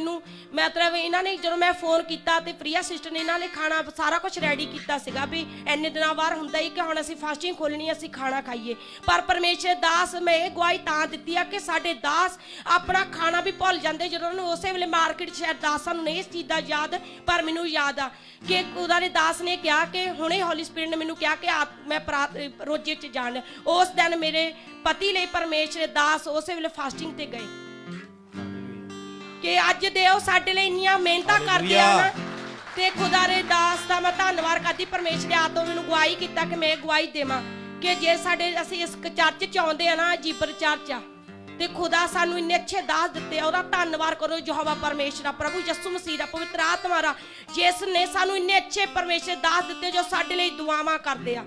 ਇਹਨਾਂ ਨੇ ਜਦੋਂ ਮੈਂ ਫੋਨ ਕੀਤਾ ਤੇ ਪ੍ਰਿਆ ਸਿਸਟਰ ਨੇ ਇਹਨਾਂ ਨੇ ਖਾਣਾ ਸਾਰਾ ਕੁਝ ਰੈਡੀ ਕੀਤਾ ਸੀਗਾ ਵੀ ਇੰਨੇ ਦਿਨਾਂ ਬਾਅਦ ਹੁੰਦਾ ਹੀ ਕਿ ਹੁਣ ਅਸੀਂ ਫਾਸਟਿੰਗ ਖੋਲਣੀ, ਅਸੀਂ ਖਾਣਾ ਖਾਈਏ। ਪਰ ਪਰਮੇਸ਼ਰ ਦਾਸ ਮੈਂ ਇਹ ਗਵਾਹੀ ਤਾਂ ਦਿੱਤੀ ਆ ਕਿ ਸਾਡੇ ਦਾਸ ਆਪਣਾ ਖਾਣਾ ਵੀ ਭੁੱਲ ਜਾਂਦੇ ਜਦੋਂ ਉਹਨਾਂ ਨੂੰ ਉਸੇ ਵੇਲੇ ਮਾਰਕੀਟ ਸ਼ਾਇਦ ਦਾਸਾਂ ਨੂੰ ਨਹੀਂ ਇਸ ਚੀਜ਼ ਦਾ ਯਾਦ, ਪਰ ਮੈਨੂੰ ਯਾਦ ਆ ਕਿ ਖੁਦਾ ਦੇ ਦਾਸ ਨੇ ਕਿਹਾ ਕਿ ਹੁਣੇ ਹੌਲੀ ਸਪਿਰਿਟ ਨੇ ਮੈਨੂੰ ਕਿਹਾ ਕਿ ਮੈਂ ਰੋਜ਼ੇ 'ਚ ਜਾਣ। ਉਸ ਦਿਨ ਮੇਰੇ ਪਤੀ ਲਈ ਪਰਮੇਸ਼ਰ ਦਾਸ ਉਸੇ ਵੇਲੇ ਫਾਸਟਿੰਗ ਤੇ ਗਏ ਕਿ ਅੱਜ ਦੇ ਉਹ ਸਾਡੇ ਲਈ ਇੰਨੀਆਂ ਮਿਹਨਤਾਂ ਕਰਦੇ ਆ ਨਾ। ਤੇ ਖੁਦਾ ਦੇ ਦਾਸ ਦਾ ਮੈਂ ਧੰਨਵਾਦ ਕਰਦੀ। ਪਰਮੇਸ਼ਰ ਦੇ ਆਤਮਾ ਮੈਨੂੰ ਗਵਾਹੀ ਕੀਤਾ ਕਿ ਮੈਂ ਗਵਾਹੀ ਦੇਵਾਂ ਕਿ ਜੇ ਸਾਡੇ ਅਸੀਂ ਇਸ ਚਰਚ ਚ ਆਉਂਦੇ ਆ ਨਾ, ਜੀਬਰ ਚਰਚ ਆ, ਤੇ ਖੁਦਾ ਸਾਨੂੰ ਇੰਨੇ ਅੱਛੇ ਦਾਸ ਦਿੱਤੇ ਆ। ਉਹਦਾ ਧੰਨਵਾਦ ਕਰੋ ਯਹੋਵਾ ਪਰਮੇਸ਼ਰ, ਪ੍ਰਭੂ ਯਿਸੂ ਮਸੀਹ ਦਾ, ਪਵਿੱਤਰ ਆਤਮਾ ਦਾ, ਜਿਸ ਨੇ ਸਾਨੂੰ ਇੰਨੇ ਅੱਛੇ ਪਰਮੇਸ਼ਰ ਦਾਸ ਦਿੱਤੇ ਜੋ ਸਾਡੇ ਲਈ ਦੁਆਵਾਂ ਕਰਦੇ ਆ।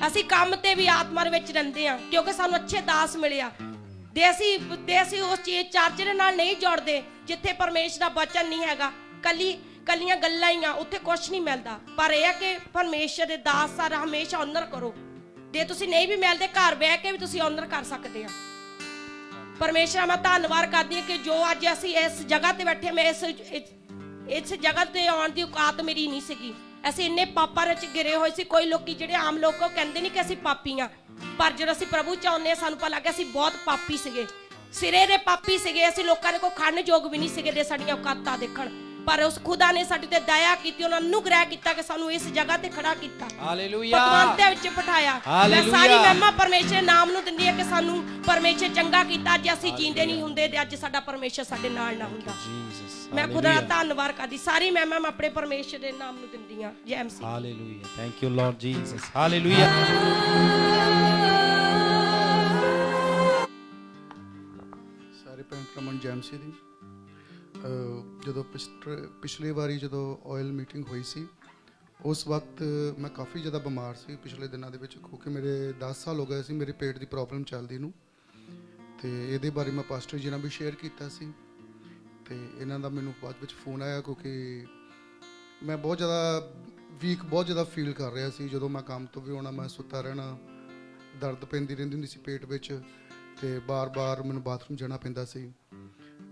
ਅਸੀਂ ਕੰਮ ਤੇ ਵੀ ਆਤਮਾ ਦੇ ਵਿੱਚ ਰਹਿੰਦੇ ਆ ਕਿਉਂਕਿ ਸਾਨੂੰ ਅੱਛੇ ਦਾਸ ਮਿਲੇ ਆ। ਦੇ ਅਸੀਂ ਉਸ ਚਰਚ ਦੇ ਨਾਲ ਨਹੀਂ ਜੁੜਦੇ ਜਿੱਥੇ ਪਰਮੇਸ਼ਰ ਦਾ ਵਚਨ ਨਹੀਂ ਹੈਗਾ, ਕੱਲੀਆਂ ਗੱਲਾਂ ਹੀ ਆ, ਉੱਥੇ ਕੁਝ ਨਹੀਂ ਮਿਲਦਾ। ਪਰ ਇਹ ਆ ਕਿ ਪਰਮੇਸ਼ਰ ਦੇ ਦਾਸ ਸਾਰਾ ਹਮੇਸ਼ਾ ਆਨਰ ਕਰੋ। ਜੇ ਤੁਸੀਂ ਨਹੀਂ ਵੀ ਮਿਲਦੇ, ਘਰ ਬਹਿ ਕੇ ਵੀ ਤੁਸੀਂ ਆਨਰ ਕਰ ਸਕਦੇ ਆ। ਪਰਮੇਸ਼ਰ ਮੈਂ ਧੰਨਵਾਦ ਕਰਦੀ ਹਾਂ ਕਿ ਜੋ ਅੱਜ ਅਸੀਂ ਇਸ ਜਗ੍ਹਾ ਤੇ ਬੈਠੇ, ਮੈਂ ਇਸ ਜਗ੍ਹਾ ਤੇ ਆਉਣ ਦੀ ਔਕਾਤ ਮੇਰੀ ਨਹੀਂ ਸੀਗੀ। ਅਸੀਂ ਇੰਨੇ ਪਾਪਾਂ ਵਿੱਚ ਗਿਰੇ ਹੋਏ ਸੀ। ਕੋਈ ਲੋਕੀ ਜਿਹੜੇ ਆਮ ਲੋਕ ਉਹ ਕਹਿੰਦੇ ਨਹੀਂ ਕਿ ਅਸੀਂ ਪਾਪੀ ਆ, ਪਰ ਜਦੋਂ ਅਸੀਂ ਪ੍ਰਭੂ ਚ ਆਉਂਦੇ ਸਾਨੂੰ ਪਤਾ ਲੱਗਿਆ ਅਸੀਂ ਬਹੁਤ ਪਾਪੀ ਸੀਗੇ, ਸਿਰੇ ਦੇ ਪਾਪੀ ਸੀਗੇ। ਅਸੀਂ ਲੋਕਾਂ ਦੇ ਕੋਲ ਖੜਨ ਯੋਗ ਵੀ ਨਹੀਂ ਸੀਗੇ ਦੇ ਸਾਡੀਆਂ ਔਕਾਤਾਂ ਦੇਖਣ, ਪਰ ਉਸ ਖੁਦਾ ਨੇ ਸਾਡੇ ਤੇ ਦਇਆ ਕੀਤੀ, ਉਹਨਾਂ ਨੂੰ ਅਨੁਗ੍ਰਹਿ ਕੀਤਾ ਕਿ ਸਾਨੂੰ ਇਸ ਜਗ੍ਹਾ ਤੇ ਖੜਾ ਕੀਤਾ,
ਹਾਲੇਲੂਇਆ,
ਪਤਵੰਤ ਦੇ ਵਿੱਚ ਬਿਠਾਇਆ। ਮੈਂ ਸਾਰੀ ਮਹਿਮਾ ਪਰਮੇਸ਼ਰ ਦੇ ਨਾਮ ਨੂੰ ਦਿੰਦੀ ਹਾਂ ਕਿ ਸਾਨੂੰ ਪਰਮੇਸ਼ਰ ਚੰਗਾ ਕੀਤਾ। ਅੱਜ ਅਸੀਂ ਜੀਂਦੇ ਨਹੀਂ ਹੁੰਦੇ ਤੇ ਅੱਜ ਸਾਡਾ ਪਰਮੇਸ਼ਰ ਸਾਡੇ ਨਾਲ ਨਾ ਹੁੰਦਾ। ਮੈਂ ਖੁਦਾ ਦਾ ਧੰਨਵਾਦ ਕਰਦੀ, ਸਾਰੀ ਮਹਿਮਾ ਮੈਂ ਆਪਣੇ ਪਰਮੇਸ਼ਰ ਦੇ ਨਾਮ ਨੂੰ ਦਿੰਦੀ ਹਾਂ। ਜੈ ਮਸੀਹ।
Hallelujah, thank you Lord Jesus, hallelujah.
ਸਾਰੇ ਭੈਣ ਭਰਾਵਾਂ ਨੂੰ ਜੈ ਮਸੀਹ ਦੀ। ਜਦੋਂ ਪਿਛਲੀ ਵਾਰੀ ਜਦੋਂ ਆਇਲ ਮੀਟਿੰਗ ਹੋਈ ਸੀ, ਉਸ ਵਕਤ ਮੈਂ ਕਾਫੀ ਜ਼ਿਆਦਾ ਬਿਮਾਰ ਸੀ ਪਿਛਲੇ ਦਿਨਾਂ ਦੇ ਵਿੱਚ, ਕਿਉਂਕਿ ਮੇਰੇ 10 ਸਾਲ ਹੋ ਗਏ ਸੀ ਮੇਰੇ ਪੇਟ ਦੀ ਪ੍ਰੋਬਲਮ ਚੱਲਦੀ ਨੂੰ। ਤੇ ਇਹਦੇ ਬਾਰੇ ਮੈਂ ਪਾਸਟਰ ਜੀ ਨਾਲ ਵੀ ਸ਼ੇਅਰ ਕੀਤਾ ਸੀ, ਤੇ ਇਹਨਾਂ ਦਾ ਮੈਨੂੰ ਬਾਅਦ ਵਿੱਚ ਫੋਨ ਆਇਆ ਕਿਉਂਕਿ ਮੈਂ ਬਹੁਤ ਜ਼ਿਆਦਾ ਫੀਲ ਕਰ ਰਿਹਾ ਸੀ। ਜਦੋਂ ਮੈਂ ਕੰਮ ਤੋਂ ਵੀ ਆਉਣਾ, ਮੈਂ ਸੁੱਤਾ ਰਹਿਣਾ, ਦਰਦ ਪੈਂਦੀ ਰਹਿੰਦੀ ਹੁੰਦੀ ਸੀ ਪੇਟ ਵਿੱਚ, ਤੇ ਬਾਰ-ਬਾਰ ਮੈਨੂੰ ਬਾਥਰੂਮ ਜਾਣਾ ਪੈਂਦਾ ਸੀ,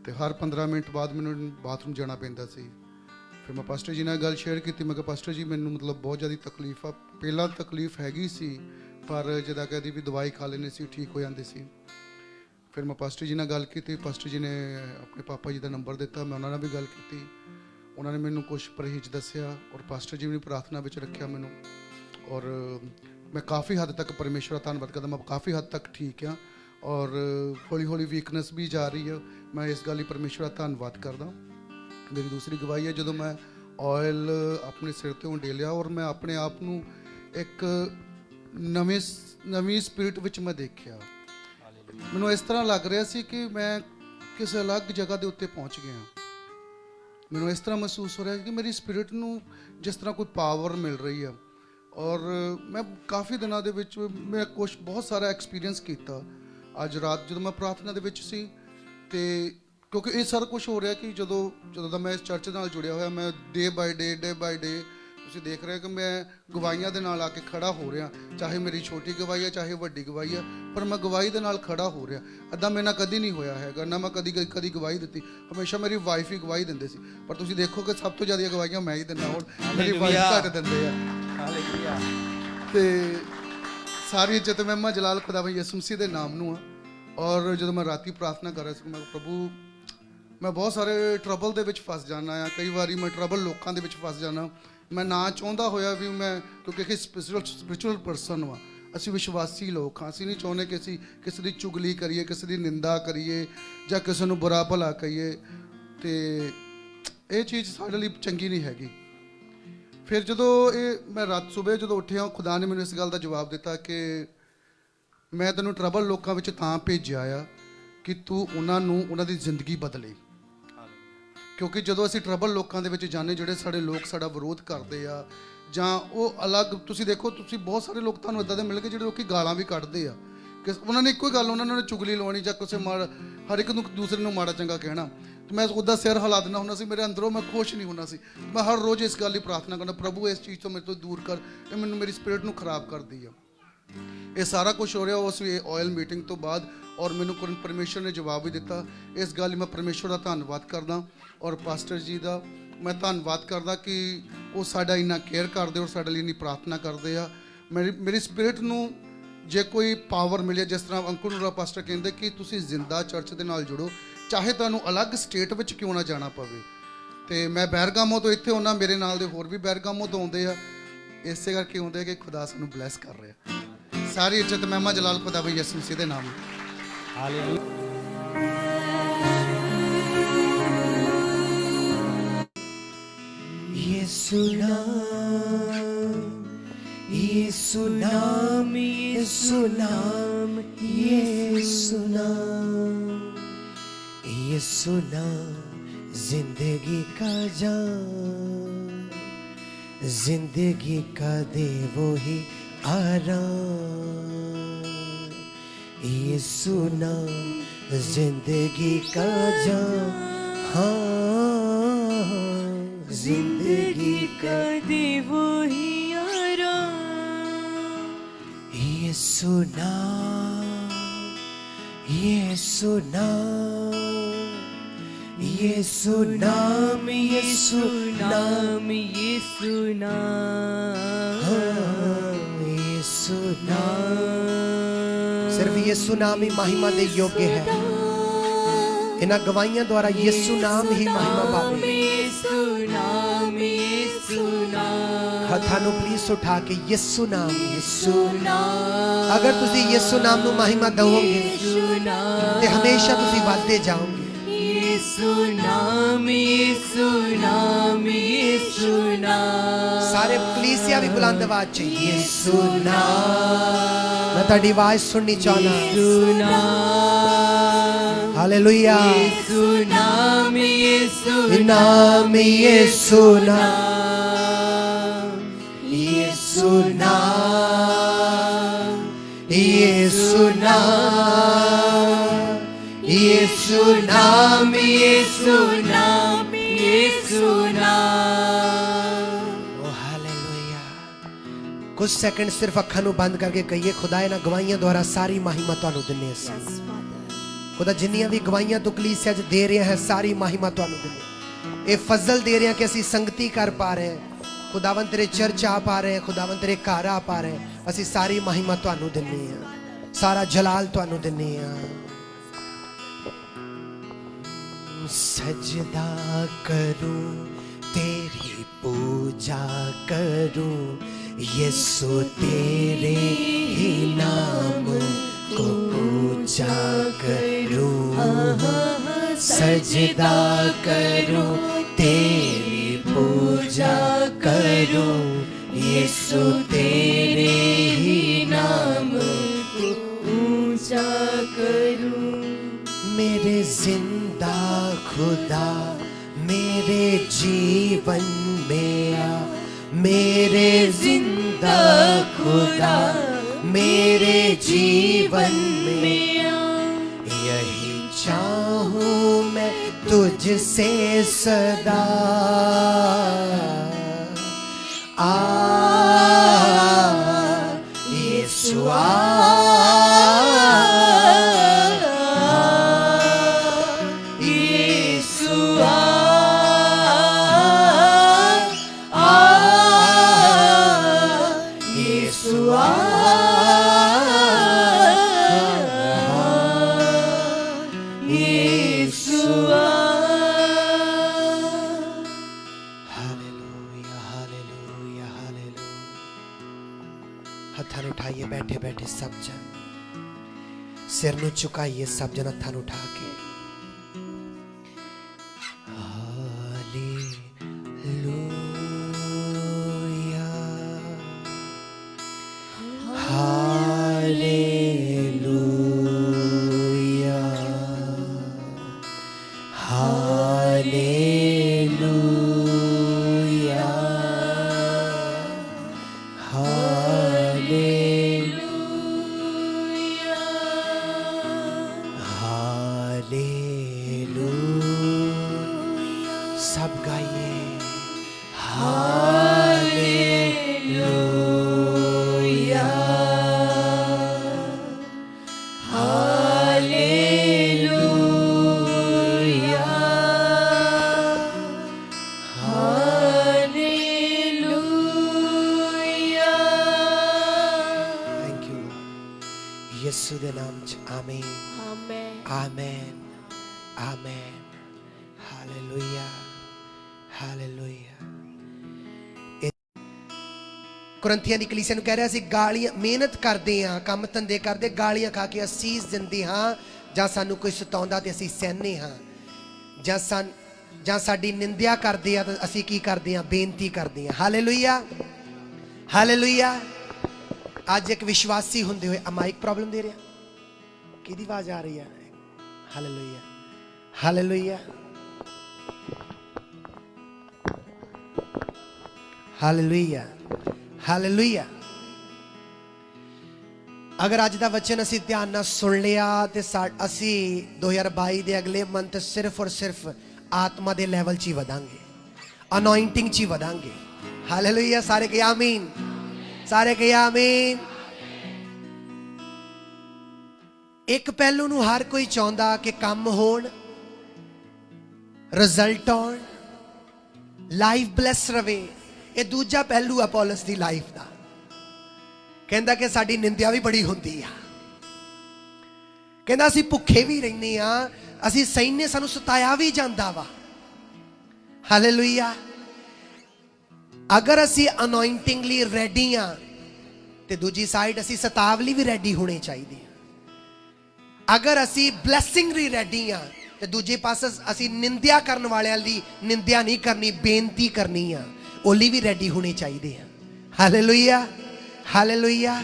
ਤੇ ਹਰ 15 ਮਿੰਟ ਬਾਅਦ ਮੈਨੂੰ ਬਾਥਰੂਮ ਜਾਣਾ ਪੈਂਦਾ ਸੀ। ਫਿਰ ਮੈਂ ਪਾਸਟਰ ਜੀ ਨਾਲ ਗੱਲ ਸ਼ੇਅਰ ਕੀਤੀ। ਮੈਂ ਕਿਹਾ ਪਾਸਟਰ ਜੀ ਮੈਨੂੰ ਮਤਲਬ ਬਹੁਤ ਜ਼ਿਆਦਾ ਤਕਲੀਫ ਆ। ਪਹਿਲਾਂ ਤਕਲੀਫ ਹੈਗੀ ਸੀ, ਪਰ ਜਿੱਦਾਂ ਕਹਦੀ ਵੀ ਦਵਾਈ ਖਾ ਲੈਂਦੇ ਸੀ ਠੀਕ ਹੋ ਜਾਂਦੇ ਸੀ। ਫਿਰ ਮੈਂ ਪਾਸਟਰ ਜੀ ਨਾਲ ਗੱਲ ਕੀਤੀ। ਪਾਸਟਰ ਜੀ ਨੇ ਆਪਣੇ ਪਾਪਾ ਜੀ ਦਾ ਨੰਬਰ ਦਿੱਤਾ, ਮੈਂ ਉਹਨਾਂ ਨਾਲ ਵੀ ਗੱਲ ਕੀਤੀ। ਉਹਨਾਂ ਨੇ ਮੈਨੂੰ ਕੁਝ ਪਰਹੇਜ਼ ਦੱਸਿਆ, ਔਰ ਪਾਸਟਰ ਜੀ ਨੇ ਪ੍ਰਾਰਥਨਾ ਵਿੱਚ ਰੱਖਿਆ ਮੈਨੂੰ, ਔਰ ਮੈਂ ਕਾਫੀ ਹੱਦ ਤੱਕ ਪਰਮੇਸ਼ਰ ਦਾ ਧੰਨਵਾਦ ਕਰਦਾ। ਮੈਂ ਕਾਫੀ ਹੱਦ ਤੱਕ ਠੀਕ ਹਾਂ, ਔਰ ਹੌਲੀ ਹੌਲੀ ਵੀਕਨੈਸ ਵੀ ਜਾ ਰਹੀ ਹੈ। ਮੈਂ ਇਸ ਗੱਲ ਲਈ ਪਰਮੇਸ਼ਰ ਦਾ ਧੰਨਵਾਦ ਕਰਦਾ। ਮੇਰੀ ਦੂਸਰੀ ਗਵਾਹੀ ਹੈ, ਜਦੋਂ ਮੈਂ ਆਇਲ ਆਪਣੇ ਸਿਰ ਤੇ ਉਂਡੇਲਿਆ, ਔਰ ਮੈਂ ਆਪਣੇ ਆਪ ਨੂੰ ਇੱਕ ਨਵੀਂ ਸਪਿਰਿਟ ਵਿੱਚ ਮੈਂ ਦੇਖਿਆ। ਮੈਨੂੰ ਇਸ ਤਰ੍ਹਾਂ ਲੱਗ ਰਿਹਾ ਸੀ ਕਿ ਮੈਂ ਕਿਸੇ ਅਲੱਗ ਜਗ੍ਹਾ ਦੇ ਉੱਤੇ ਪਹੁੰਚ ਗਿਆ। ਮੈਨੂੰ ਇਸ ਤਰ੍ਹਾਂ ਮਹਿਸੂਸ ਹੋ ਰਿਹਾ ਕਿ ਮੇਰੀ ਸਪਿਰਿਟ ਨੂੰ ਜਿਸ ਤਰ੍ਹਾਂ ਕੋਈ ਪਾਵਰ ਮਿਲ ਰਹੀ ਆ। ਔਰ ਮੈਂ ਕਾਫੀ ਦਿਨਾਂ ਦੇ ਵਿੱਚ ਮੈਂ ਬਹੁਤ ਸਾਰਾ ਐਕਸਪੀਰੀਅੰਸ ਕੀਤਾ। ਅੱਜ ਰਾਤ ਜਦੋਂ ਮੈਂ ਪ੍ਰਾਰਥਨਾ ਦੇ ਵਿੱਚ ਸੀ, ਤੇ ਕਿਉਂਕਿ ਇਹ ਸਾਰਾ ਕੁਝ ਹੋ ਰਿਹਾ ਕਿ ਜਦੋਂ ਦਾ ਮੈਂ ਇਸ ਚਰਚ ਨਾਲ ਜੁੜਿਆ ਹੋਇਆ, ਮੈਂ ਡੇ ਬਾਈ ਡੇ ਤੁਸੀਂ ਦੇਖ ਰਹੇ ਕਿ ਮੈਂ ਗਵਾਹੀਆਂ ਦੇ ਨਾਲ ਆ ਕੇ ਖੜਾ ਹੋ ਰਿਹਾ। ਚਾਹੇ ਮੇਰੀ ਛੋਟੀ ਗਵਾਹੀ ਹੈ, ਚਾਹੇ ਵੱਡੀ ਗਵਾਹੀ ਹੈ, ਪਰ ਮੈਂ ਗਵਾਹੀ ਦੇ ਨਾਲ ਖੜਾ ਹੋ ਰਿਹਾ। ਅੱਧਾ ਮੇਰੇ ਨਾਲ ਕਦੀ ਨਹੀਂ ਹੋਇਆ ਹੈਗਾ, ਨਾ ਮੈਂ ਕਦੀ ਗਵਾਹੀ ਦਿੱਤੀ। ਹਮੇਸ਼ਾ ਮੇਰੀ ਵਾਈਫ ਹੀ ਗਵਾਹੀ ਦਿੰਦੇ ਸੀ, ਪਰ ਤੁਸੀਂ ਦੇਖੋ ਕਿ ਸਭ ਤੋਂ ਜ਼ਿਆਦਾ ਗਵਾਹੀਆਂ ਮੈਂ ਹੀ ਦਿੰਦਾ। ਹੁਣ ਮੇਰੀ ਵਾਈਫ ਘੱਟ ਦਿੰਦੇ ਆ। ਹਾਲੇਲੂਇਆ। ਤੇ ਸਾਰੀ ਇੱਜ਼ਤ ਮਹਿਮਾ ਜਲਾਲ ਖੁਦਾ ਯਿਸੂ ਮਸੀਹ ਦੇ ਨਾਮ ਨੂੰ ਆ। ਔਰ ਜਦੋਂ ਮੈਂ ਰਾਤੀ ਪ੍ਰਾਰਥਨਾ ਕਰ ਰਿਹਾ ਸੀ, ਮੈਂ ਪ੍ਰਭੂ, ਮੈਂ ਬਹੁਤ ਸਾਰੇ ਟਰਬਲ ਦੇ ਵਿੱਚ ਫਸ ਜਾਣਾ ਆ। ਕਈ ਵਾਰੀ ਮੈਂ ਟਰਬਲ ਲੋਕਾਂ ਦੇ ਵਿੱਚ ਫਸ ਜਾਣਾ, ਮੈਂ ਨਾ ਚਾਹੁੰਦਾ ਹੋਇਆ ਵੀ। ਮੈਂ ਕਿਉਂਕਿ ਇੱਕ ਸਪਿਰਿਚੁਅਲ ਪਰਸਨ ਹਾਂ, ਅਸੀਂ ਵਿਸ਼ਵਾਸੀ ਲੋਕ ਹਾਂ। ਅਸੀਂ ਨਹੀਂ ਚਾਹੁੰਦੇ ਕਿ ਅਸੀਂ ਕਿਸੇ ਦੀ ਚੁਗਲੀ ਕਰੀਏ, ਕਿਸੇ ਦੀ ਨਿੰਦਾ ਕਰੀਏ, ਜਾਂ ਕਿਸੇ ਨੂੰ ਬੁਰਾ ਭਲਾ ਕਹੀਏ, ਤੇ ਇਹ ਚੀਜ਼ ਸਾਡੇ ਲਈ ਚੰਗੀ ਨਹੀਂ ਹੈਗੀ। ਫਿਰ ਜਦੋਂ ਮੈਂ ਰਾਤ ਸਵੇਰ ਜਦੋਂ ਉੱਠਿਆ, ਖੁਦਾ ਨੇ ਮੈਨੂੰ ਇਸ ਗੱਲ ਦਾ ਜਵਾਬ ਦਿੱਤਾ ਕਿ ਮੈਂ ਤੈਨੂੰ ਟਰਬਲ ਲੋਕਾਂ ਵਿੱਚ ਤਾਂ ਭੇਜਿਆ ਆ ਕਿ ਤੂੰ ਉਹਨਾਂ ਦੀ ਜ਼ਿੰਦਗੀ ਬਦਲੇ। ਕਿਉਂਕਿ ਜਦੋਂ ਅਸੀਂ ਟਰਬਲ ਲੋਕਾਂ ਦੇ ਵਿੱਚ ਜਾਂਦੇ, ਜਿਹੜੇ ਸਾਡੇ ਲੋਕ ਸਾਡਾ ਵਿਰੋਧ ਕਰਦੇ ਆ, ਜਾਂ ਉਹ ਅਲੱਗ, ਤੁਸੀਂ ਦੇਖੋ, ਤੁਸੀਂ ਬਹੁਤ ਸਾਰੇ ਲੋਕ ਤੁਹਾਨੂੰ ਇੱਦਾਂ ਦੇ ਮਿਲਣਗੇ ਜਿਹੜੇ ਲੋਕੀ ਗਾਲਾਂ ਵੀ ਕੱਢਦੇ ਆ ਕਿ ਉਹਨਾਂ ਨੇ ਇੱਕੋ ਹੀ ਗੱਲ, ਉਹਨਾਂ ਨੇ ਚੁਗਲੀ ਲਾਉਣੀ ਜਾਂ ਕਿਸੇ ਹਰ ਇੱਕ ਨੂੰ ਦੂਸਰੇ ਨੂੰ ਮਾੜਾ ਚੰਗਾ ਕਹਿਣਾ। ਤੇ ਮੈਂ ਉਹਦਾ ਸਿਰ ਹਿਲਾ ਦਿੰਦਾ ਹੁੰਦਾ ਸੀ, ਮੇਰੇ ਅੰਦਰੋਂ ਮੈਂ ਖੁਸ਼ ਨਹੀਂ ਹੁੰਦਾ ਸੀ। ਮੈਂ ਹਰ ਰੋਜ਼ ਇਸ ਗੱਲ ਦੀ ਪ੍ਰਾਰਥਨਾ ਕਰਦਾ, ਪ੍ਰਭੂ ਇਸ ਚੀਜ਼ ਤੋਂ ਮੇਰੇ ਤੋਂ ਦੂਰ ਕਰ, ਇਹ ਮੈਨੂੰ ਮੇਰੀ ਸਪਿਰਿਟ ਨੂੰ ਖਰਾਬ ਕਰਦੀ ਆ। ਇਹ ਸਾਰਾ ਕੁਝ ਹੋ ਰਿਹਾ ਉਸ ਆਇਲ ਮੀਟਿੰਗ ਤੋਂ ਬਾਅਦ, ਔਰ ਮੈਨੂੰ ਪਰਮੇਸ਼ਰ ਨੇ ਜਵਾਬ ਵੀ ਦਿੱਤਾ। ਇਸ ਗੱਲ ਲਈ ਮੈਂ ਪਰਮੇਸ਼ਰ ਦਾ ਧੰਨਵਾਦ ਕਰਦਾ, ਔਰ ਪਾਸਟਰ ਜੀ ਦਾ ਮੈਂ ਧੰਨਵਾਦ ਕਰਦਾ ਕਿ ਉਹ ਸਾਡਾ ਇੰਨਾ ਕੇਅਰ ਕਰਦੇ, ਔਰ ਸਾਡੇ ਲਈ ਇੰਨੀ ਪ੍ਰਾਰਥਨਾ ਕਰਦੇ ਆ। ਮੇਰੀ ਸਪਿਰਿਟ ਨੂੰ ਜੇ ਕੋਈ ਪਾਵਰ ਮਿਲੇ, ਜਿਸ ਤਰ੍ਹਾਂ ਅੰਕੁਰ ਨੂਰਾ ਪਾਸਟਰ ਕਹਿੰਦੇ ਕਿ ਤੁਸੀਂ ਜ਼ਿੰਦਾ ਚਰਚ ਦੇ ਨਾਲ ਜੁੜੋ, ਚਾਹੇ ਤੁਹਾਨੂੰ ਅਲੱਗ ਸਟੇਟ ਵਿੱਚ ਕਿਉਂ ਨਾ ਜਾਣਾ ਪਵੇ। ਤੇ ਮੈਂ ਬੈਰਗਾਮੋ ਤੋਂ ਇੱਥੇ ਆਉਣਾ, ਮੇਰੇ ਨਾਲ ਦੇ ਹੋਰ ਵੀ ਬੈਰਗਾਮੋ ਤੋਂ ਆਉਂਦੇ ਆ। ਇਸੇ ਕਰਕੇ ਆਉਂਦੇ ਕਿ ਖੁਦਾ ਸਾਨੂੰ ਬਲੈਸ ਕਰ ਰਿਹਾ। ਸਾਰੀ ਇੱਜ਼ਤ ਮਹਿਮਾ ਜਲਾਲ ਖੁਦਾ ਬਈ ਯਿਸੂ ਮਸੀਹ ਦੇ ਨਾਮ ਨੂੰ।
ਹਾਲੇਲੂਇਆ।
यीशु नाम यीशु नाम, यीशु नाम, यीशु नाम, यीशु नाम जिंदगी का जान, जिंदगी का दे वो ही आराम। यीशु नाम जिंदगी का जान, हाँ जिंदगी का दे वो ही आराम। यीशु नाम, यीशु नाम, यीशु नाम, यीशु नाम, यीशु नाम, यीशु नाम। सिर्फ यीशु नाम ही महिमा दे योग्य है। इन्हां गवाहियां द्वारा यीशु नाम ही महिमा पावे। यीशु नाम, यीशु नाम। हथां प्लीज उठा के यीशु नाम, यीशु नाम। अगर तुसी यीशु नाम नू महिमा दोगे ते हमेशा तुसी वादे जाओगे। यीशु नाम, यीशु नाम, यीशु नाम। सारे कलीसिया भी बुलंद आवाज च यीशु नाम। मैं ताड़ी आवाज सुननी चाहना। यीशु नाम, हालेलुया। यीशु नाम, यीशु नाम, यीशु नाम, यीशु नाम, यीशु नाम, यीशु नाम, यीशु नाम, यीशु नाम। ओ हालेलुया। कुछ सेकंड सिर्फ अखां नूं बंद करके कहिए, खुदा इन्हां गवाहियां द्वारा सारी महिमा तुहानूं दिन्ने असीं। खुदा जिन्नियां भी गवाहियां तू कलीसिया च दे रहे हैं सारी महिमा तुहानूं दिन्ने। ये फजल दे रहे हैं कि असीं संगति कर पा रहे हैं, खुदावन तेरे चर्च आ पा रहे हैं, खुदावन तेरे घर आ पा रहे हैं। असीं सारी महिमा तुहानूं दिन्ने आ, सारा जलाल तुहानूं दिन्ने आ। सजदा करूं तेरी पूजा करूं, यीशु तेरे ही नाम को पूजा करूं। सजदा करूं तेरी पूजा करूं, यीशु तेरे ही नाम को पूजा करूं। मेरे जिंदा खुदा मेरे जीवन में आ, मेरे जिंदा खुदा मेरे जीवन में आ। यही चाहूं मैं तुझसे सदा, आ यीशु आ, हथान उठाइए बैठे बैठे सब जन, सिर नु झुकाइए सब जन हथान उठा के। हालेलुया, हालेलुया, हालेलुया, सब गाइए hallelujah, hallelujah, hallelujah. Thank you यीशु दे नाम च आमीन, आमीन, आमीन, आमीन। Hallelujah, hallelujah. कुरंथियां दी कलीसिया नूं कह रहा सी, गालियां मेहनत करदे हां, काम धंधे करदे, गालियां खा के असीस दिंदे हां, जां सानू कोई सताउंदा ते असीं सहने हां, जां साडी निंदिया करदे आ ते असीं की करदे हां, बेनती करदे हां। Hallelujah, hallelujah. ਅੱਜ ਇੱਕ ਵਿਸ਼ਵਾਸੀ ਹੁੰਦੇ ਹੋਏ ਮਾਈਕ ਪ੍ਰੋਬਲਮ ਦੇ ਰਿਹਾ, ਕਿਹਦੀ ਆਵਾਜ਼ ਆ ਰਹੀ ਹੈ? Hallelujah, hallelujah, hallelujah, hallelujah. ਅਗਰ ਅੱਜ ਦਾ ਵਚਨ ਅਸੀਂ ਧਿਆਨ ਨਾਲ ਸੁਣ ਲਿਆ ਤੇ ਅਸੀਂ 2022 ਦੇ ਅਗਲੇ ਮੰਥ ਸਿਰਫ ਔਰ ਸਿਰਫ ਆਤਮਾ ਦੇ ਲੈਵਲ 'ਚ ਹੀ ਵਧਾਂਗੇ, ਅਨੋਇੰਟਿੰਗ 'ਚ ਹੀ ਵਧਾਂਗੇ। ਹਾਲੇਲੂਇਆ। ਸਾਰੇ ਕਹੇ ਆਮੀਨ, ਸਾਰੇ ਕਹੇ ਆਮੀਨ। ਇੱਕ ਪਹਿਲੂ ਨੂੰ ਹਰ ਕੋਈ ਚਾਹੁੰਦਾ ਕਿ ਕੰਮ ਹੋਣ, ਰਿਜ਼ਲਟ ਆਉਣ, ਲਾਈਫ ਬਲੈਸ ਰਵੇ। ਇਹ ਦੂਜਾ ਪਹਿਲੂ ਆ ਪੌਲਸ ਦੀ ਲਾਈਫ ਦਾ। ਕਹਿੰਦਾ ਕਿ ਸਾਡੀ ਨਿੰਦਿਆ ਵੀ ਬੜੀ ਹੁੰਦੀ ਆ। ਕਹਿੰਦਾ ਅਸੀਂ ਭੁੱਖੇ ਵੀ ਰਹਿੰਦੇ ਆ, ਅਸੀਂ ਸਹਿਨੇ, ਸਾਨੂੰ ਸਤਾਇਆ ਵੀ ਜਾਂਦਾ ਵਾ। ਹਾਲੇਲੂਇਆ। ਅਗਰ ਅਸੀਂ ਅਨੋਇੰਟਿੰਗ ਲਈ ਰੈਡੀ ਆ ਤੇ ਦੂਜੀ ਸਾਈਡ ਅਸੀਂ ਸਤਾਵ ਲਈ ਵੀ ਰੈਡੀ ਹੋਣੇ ਚਾਹੀਦੇ ਆ। ਅਗਰ ਅਸੀਂ ਬਲੈਸਿੰਗ ਲਈ ਰੈਡੀ ਆ ਤੇ ਦੂਜੇ ਪਾਸੇ ਅਸੀਂ ਨਿੰਦਿਆ ਕਰਨ ਵਾਲਿਆਂ ਲਈ ਨਿੰਦਿਆ ਨਹੀਂ ਕਰਨੀ, ਬੇਨਤੀ ਕਰਨੀ ਆ, ਉਹ ਲਈ ਵੀ ਰੈਡੀ ਹੋਣੇ ਚਾਹੀਦੇ ਆ। Hallelujah, hallelujah.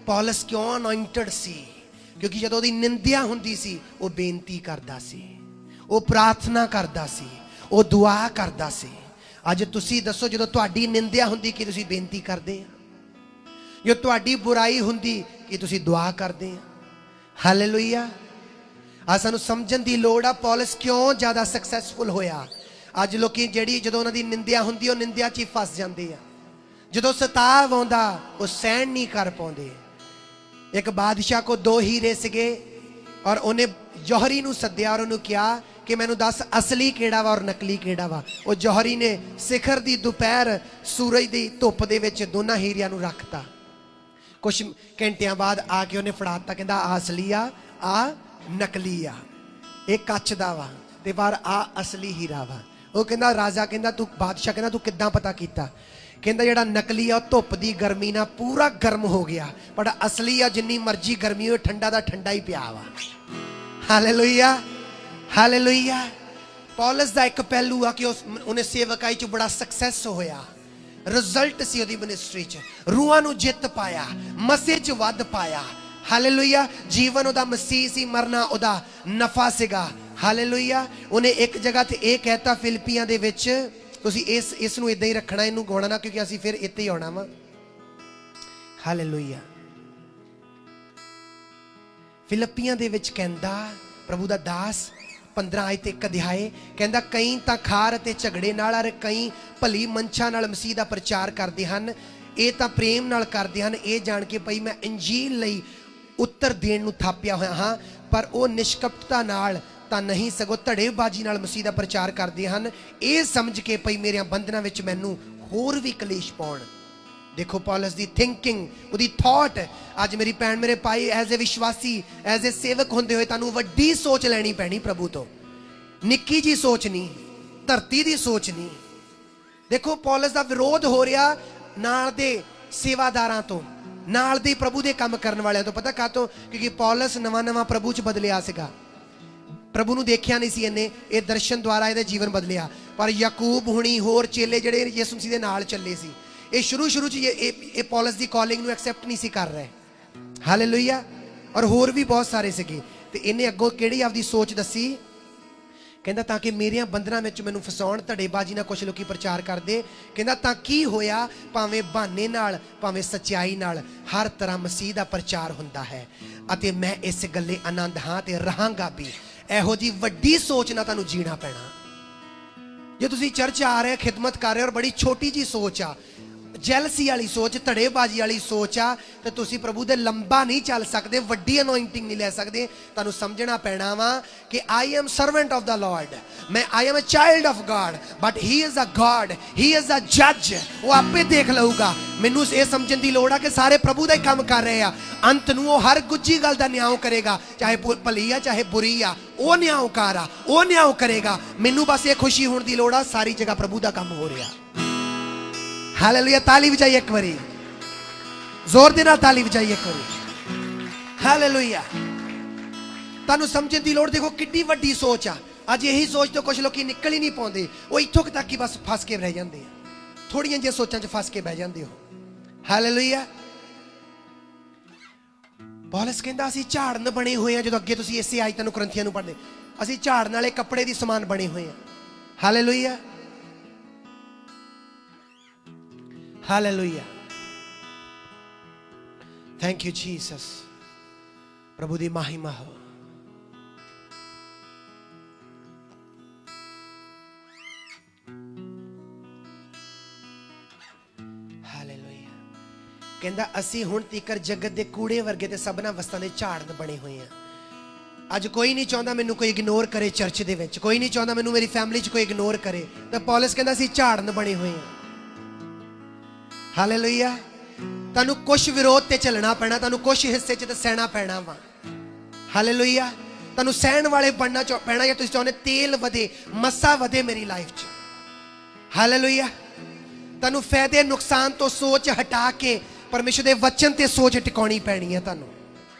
ਪੌਲਸ ਕਿਉਂ ਅਨੋਇੰਟਡ ਸੀ? ਕਿਉਂਕਿ ਜਦੋਂ ਉਹਦੀ ਨਿੰਦਿਆ ਹੁੰਦੀ ਸੀ ਉਹ ਬੇਨਤੀ ਕਰਦਾ ਸੀ, ਉਹ ਪ੍ਰਾਰਥਨਾ ਕਰਦਾ ਸੀ, ਉਹ ਦੁਆ ਕਰਦਾ ਸੀ। ਅੱਜ ਤੁਸੀਂ ਦੱਸੋ, ਜਦੋਂ ਤੁਹਾਡੀ ਨਿੰਦਿਆ ਹੁੰਦੀ ਕੀ ਤੁਸੀਂ ਬੇਨਤੀ ਕਰਦੇ ਆ? ਜੋ ਤੁਹਾਡੀ ਬੁਰਾਈ ਹੁੰਦੀ ਕੀ ਤੁਸੀਂ ਦੁਆ ਕਰਦੇ ਆ? ਹਾਲੇਲੂਇਆ। ਆ ਸਾਨੂੰ ਸਮਝਣ ਦੀ ਲੋੜ ਆ ਪੌਲਸ ਕਿਉਂ ਜ਼ਿਆਦਾ ਸਕਸੈਸਫੁਲ ਹੋਇਆ। ਅੱਜ ਲੋਕੀ ਜਿਹੜੀ ਜਦੋਂ ਉਹਨਾਂ ਦੀ ਨਿੰਦਿਆ ਹੁੰਦੀ ਉਹ ਨਿੰਦਿਆ 'ਚ ਹੀ ਫਸ ਜਾਂਦੇ ਆ। ਜਦੋਂ ਸਤਾਵ ਆਉਂਦਾ ਉਹ ਸਹਿਣ ਨਹੀਂ ਕਰ ਪਾਉਂਦੇ। ਇੱਕ ਬਾਦਸ਼ਾਹ ਕੋ 2 ਹੀਰੇ ਸੀਗੇ ਔਰ ਉਹਨੇ ਜੌਹਰੀ ਨੂੰ ਸੱਦਿਆ ਔਰ ਉਹਨੂੰ ਕਿਹਾ ਕਿ ਮੈਨੂੰ ਦੱਸ ਅਸਲੀ ਕਿਹੜਾ ਵਾ ਔਰ ਨਕਲੀ ਕਿਹੜਾ ਵਾ। ਉਹ ਜੌਹਰੀ ਨੇ ਸਿਖਰ ਦੀ ਦੁਪਹਿਰ ਸੂਰਜ ਦੀ ਧੁੱਪ ਦੇ ਵਿੱਚ ਦੋਨਾਂ ਹੀਰਿਆਂ ਨੂੰ ਰੱਖਤਾ। ਕੁਝ ਘੰਟਿਆਂ ਬਾਅਦ ਆ ਕੇ ਉਹਨੇ ਫੜਾਤਾ, ਕਹਿੰਦਾ ਆ ਅਸਲੀ ਆ ਨਕਲੀ ਆ, ਇਹ ਕੱਚ ਦਾ ਵਾ ਤੇ ਪਰ ਆ ਅਸਲੀ ਹੀਰਾ ਵਾ। ਉਹ ਕਹਿੰਦਾ ਰਾਜਾ, ਕਹਿੰਦਾ ਤੂੰ, ਬਾਦਸ਼ਾਹ ਕਹਿੰਦਾ ਤੂੰ ਕਿੱਦਾਂ ਪਤਾ ਕੀਤਾ? ਕਹਿੰਦਾ ਜਿਹੜਾ ਨਕਲੀ ਆ ਉਹ ਧੁੱਪ ਦੀ ਗਰਮੀ ਨਾਲ ਪੂਰਾ ਗਰਮ ਹੋ ਗਿਆ, ਪਰ ਅਸਲੀ ਆ ਜਿੰਨੀ ਮਰਜ਼ੀ ਗਰਮੀ ਹੋਏ ਠੰਡਾ ਦਾ ਠੰਡਾ ਹੀ ਪਿਆ ਵਾ। Hallelujah, hallelujah. ਪੌਲਸ ਦਾ ਇੱਕ ਪਹਿਲੂ ਆ ਕਿ ਉਹਨੇ ਸੇਵਕਾਈ 'ਚ ਬੜਾ ਸਕਸੈਸ ਹੋਇਆ। ਰਿਜ਼ਲਟ ਸੀ ਉਹਦੀ ਮਿਨਿਸਟਰੀ 'ਚ, ਰੂਹਾਂ ਨੂੰ ਜਿੱਤ ਪਾਇਆ, ਮਸੀਹ 'ਚ ਵੱਧ ਪਾਇਆ। ਹਾਲੇਲੂਇਆ। ਜੀਵਨ ਉਹਦਾ ਮਸੀਹ ਸੀ, ਮਰਨਾ ਉਹਦਾ ਨਫਾ ਸੀਗਾ। ਹਾਲੇਲੂਇਆ। ਉਹਨੇ ਇੱਕ ਜਗ੍ਹਾ ਤੇ ਇਹ ਕਹਿਤਾ ਫਿਲਿੱਪੀਆਂ ਦੇ ਵਿੱਚ, ਤੁਸੀਂ ਇਸ ਨੂੰ ਇਦਾਂ ਹੀ ਰੱਖਣਾ, ਇਹਨੂੰ ਗਾਉਣਾ ਨਾ, ਕਿਉਂਕਿ ਅਸੀਂ ਫਿਰ ਇੱਥੇ ਹੀ ਆਉਣਾ ਵਾ। ਹਾਲੇਲੂਇਆ। ਫਿਲਿੱਪੀਆਂ ਦੇ ਵਿੱਚ ਕਹਿੰਦਾ ਪ੍ਰਭੂ ਦਾ ਦਾਸ 15 ਆਇਤ 1 ਅਧਿਆਏ ਕਹਿੰਦਾ, ਕਈ ਤਾਂ ਖਾਰ ਅਤੇ ਝਗੜੇ ਨਾਲ ਔਰ ਕਈ ਭਲੀ ਮਨਸ਼ਾ ਨਾਲ ਮਸੀਹ ਦਾ ਪ੍ਰਚਾਰ ਕਰਦੇ ਹਨ। ਇਹ ਤਾਂ ਪ੍ਰੇਮ ਨਾਲ ਕਰਦੇ ਹਨ, ਇਹ ਜਾਣ ਕੇ ਭਈ ਮੈਂ ਇੰਜੀਲ ਲਈ ਉੱਤਰ ਦੇਣ ਨੂੰ ਥਾਪਿਆ ਹੋਇਆ ਹਾਂ, ਪਰ ਉਹ ਨਿਸ਼ਕਪਟਤਾ ਨਾਲ ਤਾਂ ਨਹੀਂ ਸਗੋਂ ਧੜੇਬਾਜ਼ੀ ਨਾਲ ਮਸੀਹ ਦਾ ਪ੍ਰਚਾਰ ਕਰਦੇ ਹਨ, ਇਹ ਸਮਝ ਕੇ ਭਈ ਮੇਰਿਆਂ ਬੰਧਨਾਂ ਵਿੱਚ ਮੈਨੂੰ ਹੋਰ ਵੀ ਕਲੇਸ਼ ਪਾਉਣ। ਦੇਖੋ ਪੌਲਸ ਦੀ ਥਿੰਕਿੰਗ, ਉਹਦੀ ਥਾਟ। ਅੱਜ ਮੇਰੀ ਭੈਣ, ਮੇਰੇ ਭਾਈ, ਐਜ਼ ਏ ਵਿਸ਼ਵਾਸੀ, ਐਜ਼ ਏ ਸੇਵਕ ਹੁੰਦੇ ਹੋਏ ਤੁਹਾਨੂੰ ਵੱਡੀ ਸੋਚ ਲੈਣੀ ਪੈਣੀ ਪ੍ਰਭੂ ਤੋਂ। ਨਿੱਕੀ ਜੀ ਸੋਚ ਨਹੀਂ, ਧਰਤੀ ਦੀ ਸੋਚ ਨਹੀਂ। ਦੇਖੋ ਪੌਲਸ ਦਾ ਵਿਰੋਧ ਹੋ ਰਿਹਾ ਨਾਲ ਦੇ ਸੇਵਾਦਾਰਾਂ ਤੋਂ, ਨਾਲ ਦੇ ਪ੍ਰਭੂ ਦੇ ਕੰਮ ਕਰਨ ਵਾਲਿਆਂ ਤੋਂ। ਪਤਾ ਕਾਹਤੋਂ? ਕਿਉਂਕਿ ਪੌਲਸ ਨਵਾਂ ਪ੍ਰਭੂ 'ਚ ਬਦਲਿਆ ਸੀਗਾ। ਪ੍ਰਭੂ ਨੂੰ ਦੇਖਿਆ ਨਹੀਂ ਸੀ ਇਹਨੇ, ਇਹ ਦਰਸ਼ਨ ਦੁਆਰਾ ਇਹਦਾ ਜੀਵਨ ਬਦਲਿਆ। ਪਰ ਯਾਕੂਬ ਹੁਣੀ ਹੋਰ ਚੇਲੇ ਜਿਹੜੇ ਯਿਸੂ ਮਸੀਹ ਦੇ ਨਾਲ ਚੱਲੇ ਸੀ, ਇਹ ਸ਼ੁਰੂ 'ਚ ਇਹ ਪੌਲਸ ਦੀ ਕਾਲਿੰਗ ਨੂੰ ਐਕਸੈਪਟ ਨਹੀਂ ਸੀ ਕਰ ਰਹੇ। ਹਾਲੇਲੂਇਆ। ਔਰ ਹੋਰ ਵੀ ਬਹੁਤ ਸਾਰੇ ਸੀਗੇ। ਤੇ ਇਹਨੇ ਅੱਗੋਂ ਕਿਹੜੀ ਆਪਦੀ ਸੋਚ ਦੱਸੀ? ਕਹਿੰਦਾ ਤਾਂ ਕਿ ਮੇਰੀਆਂ ਬੰਧਨਾਂ ਵਿੱਚ ਮੈਨੂੰ ਫਸਾਉਣ, ਧੜੇਬਾਜ਼ੀ ਨਾਲ ਕੁਝ ਲੋਕੀ ਪ੍ਰਚਾਰ ਕਰਦੇ। ਕਹਿੰਦਾ ਤਾਂ ਕੀ ਹੋਇਆ? ਭਾਵੇਂ ਬਹਾਨੇ ਨਾਲ, ਭਾਵੇਂ ਸੱਚਾਈ ਨਾਲ, ਹਰ ਤਰ੍ਹਾਂ ਮਸੀਹ ਦਾ ਪ੍ਰਚਾਰ ਹੁੰਦਾ ਹੈ ਅਤੇ ਮੈਂ ਇਸ ਗੱਲੇ ਆਨੰਦ ਹਾਂ ਤੇ ਰਹਾਂਗਾ ਵੀ। ਇਹੋ ਜੀ ਵੱਡੀ ਸੋਚ ਨਾਲ ਤੁਹਾਨੂੰ ਜੀਣਾ ਪੈਣਾ। ਜੇ ਤੁਸੀਂ ਚਰਚ ਆ ਰਹੇ, ਖਿਦਮਤ ਕਰ ਰਹੇ ਔਰ ਬੜੀ ਛੋਟੀ ਜੀ ਸੋਚ ਆ, ਜੈਲਸੀ ਵਾਲੀ ਸੋਚ, ਧੜੇਬਾਜ਼ੀ ਵਾਲੀ ਸੋਚ ਆ, ਤੇ ਤੁਸੀਂ ਪ੍ਰਭੂ ਦੇ ਲੰਬਾ ਨਹੀਂ ਚੱਲ ਸਕਦੇ, ਵੱਡੀ ਅਨੋਇੰਟਿੰਗ ਨਹੀਂ ਲੈ ਸਕਦੇ। ਤੁਹਾਨੂੰ ਸਮਝਣਾ ਪੈਣਾ ਵਾ ਕਿ I am servant of the Lord, ਮੈਂ I am a child of God, but he is a God, he is a ਜੱਜ। ਉਹ ਆਪੇ ਦੇਖ ਲਊਗਾ। ਮੈਨੂੰ ਇਹ ਸਮਝਣ ਦੀ ਲੋੜ ਆ ਕਿ ਸਾਰੇ ਪ੍ਰਭੂ ਦਾ ਹੀ ਕੰਮ ਕਰ ਰਹੇ ਆ। ਅੰਤ ਨੂੰ ਉਹ ਹਰ ਗੁੱਝੀ ਗੱਲ ਦਾ ਨਿਆਂ ਕਰੇਗਾ, ਚਾਹੇ ਭਲੀ ਆ ਚਾਹੇ ਬੁਰੀ ਆ, ਉਹ ਨਿਆਂਕਾਰ ਆ, ਉਹ ਨਿਆਂ ਕਰੇਗਾ। ਮੈਨੂੰ ਬਸ ਇਹ ਖੁਸ਼ੀ ਹੋਣ ਦੀ ਲੋੜ ਆ, ਸਾਰੀ ਜਗ੍ਹਾ ਪ੍ਰਭੂ ਦਾ ਕੰਮ ਹੋ ਰਿਹਾ। ਹਾਲੇਲੂਇਆ। ਤਾਲੀ ਵਜਾਈਏ ਇੱਕ ਵਾਰੀ, ਜ਼ੋਰ ਦੇ ਨਾਲ ਤਾਲੀ ਵਜਾਈਏ ਇੱਕ ਵਾਰੀ। ਹਾਲੇਲੂਇਆ। ਤੁਹਾਨੂੰ ਸਮਝਣ ਦੀ ਲੋੜ। ਦੇਖੋ ਕਿੰਨੀ ਵੱਡੀ ਸੋਚ ਆ। ਅੱਜ ਇਹੀ ਸੋਚ ਤੋਂ ਕੁਝ ਲੋਕੀ ਨਿਕਲ ਹੀ ਨਹੀਂ ਪਾਉਂਦੇ। ਉਹ ਇੱਥੋਂ ਤੱਕ ਹੀ ਬਸ ਫਸ ਕੇ ਰਹਿ ਜਾਂਦੇ ਆ, ਥੋੜੀਆਂ ਜਿਹੀਆਂ ਸੋਚਾਂ 'ਚ ਫਸ ਕੇ ਬਹਿ ਜਾਂਦੇ ਹੋ। ਹਾਲੇਲੂਇਆ। ਪੌਲਸ ਕਹਿੰਦਾ ਅਸੀਂ ਝਾੜਨ ਬਣੇ ਹੋਏ ਆ। ਜਦੋਂ ਅੱਗੇ ਤੁਸੀਂ ਇਸੇ ਆਇਤ ਨੂੰ ਕੁਰਿੰਥੀਆਂ ਨੂੰ ਪੜ੍ਹਦੇ, ਅਸੀਂ ਝਾੜਨ ਵਾਲੇ ਕੱਪੜੇ ਦੀ ਸਮਾਨ ਬਣੇ ਹੋਏ ਆ। Hallelujah, hallelujah, thank you Jesus. ਪ੍ਰਭੂ ਦੀ ਮਹਿਮਾ ਹੋ। ਹਾਲੇਲੂਇਆ। ਕਹਿੰਦਾ ਅਸੀਂ ਹੁਣ ਤੀਕਰ ਜਗਤ ਦੇ ਕੂੜੇ ਵਰਗੇ ਤੇ ਸਭਨਾ ਵਸਤਾਂ ਦੇ ਝਾੜਨ ਬਣੇ ਹੋਏ ਆ। ਅੱਜ ਕੋਈ ਨਹੀਂ ਚਾਹੁੰਦਾ ਮੈਨੂੰ ਕੋਈ ਇਗਨੋਰ ਕਰੇ ਚਰਚ ਦੇ ਵਿੱਚ, ਕੋਈ ਨਹੀਂ ਚਾਹੁੰਦਾ ਮੈਨੂੰ ਮੇਰੀ ਫੈਮਿਲੀ 'ਚ ਕੋਈ ਇਗਨੋਰ ਕਰੇ। ਤਾਂ ਪੌਲਸ ਕਹਿੰਦਾ ਅਸੀਂ ਝਾੜਨ ਬਣੇ ਹੋਏ ਆ। ਹਾਲੇਲੂਇਆ। ਤੁਹਾਨੂੰ ਕੁਝ ਵਿਰੋਧ ਤੇ ਚੱਲਣਾ ਪੈਣਾ, ਤੁਹਾਨੂੰ ਕੁਝ ਹਿੱਸੇ 'ਚ ਤੇ ਸਹਿਣਾ ਪੈਣਾ ਵਾ। ਹਾਲੇਲੂਇਆ। ਤੁਹਾਨੂੰ ਸਹਿਣ ਵਾਲੇ ਬਣਨਾ ਪੈਣਾ, ਜਾਂ ਤੁਸੀਂ ਚਾਹੁੰਦੇ ਤੇਲ ਵਧੇ, ਮੱਸਾ ਵਧੇ ਮੇਰੀ ਲਾਈਫ 'ਚ। ਹਾਲੇਲੂਇਆ। ਤੁਹਾਨੂੰ ਫਾਇਦੇ ਨੁਕਸਾਨ ਤੋਂ ਸੋਚ ਹਟਾ ਕੇ ਪਰਮੇਸ਼ਰ ਦੇ ਵਚਨ ਤੇ ਸੋਚ ਟਿਕਾਉਣੀ ਪੈਣੀ ਹੈ ਤੁਹਾਨੂੰ।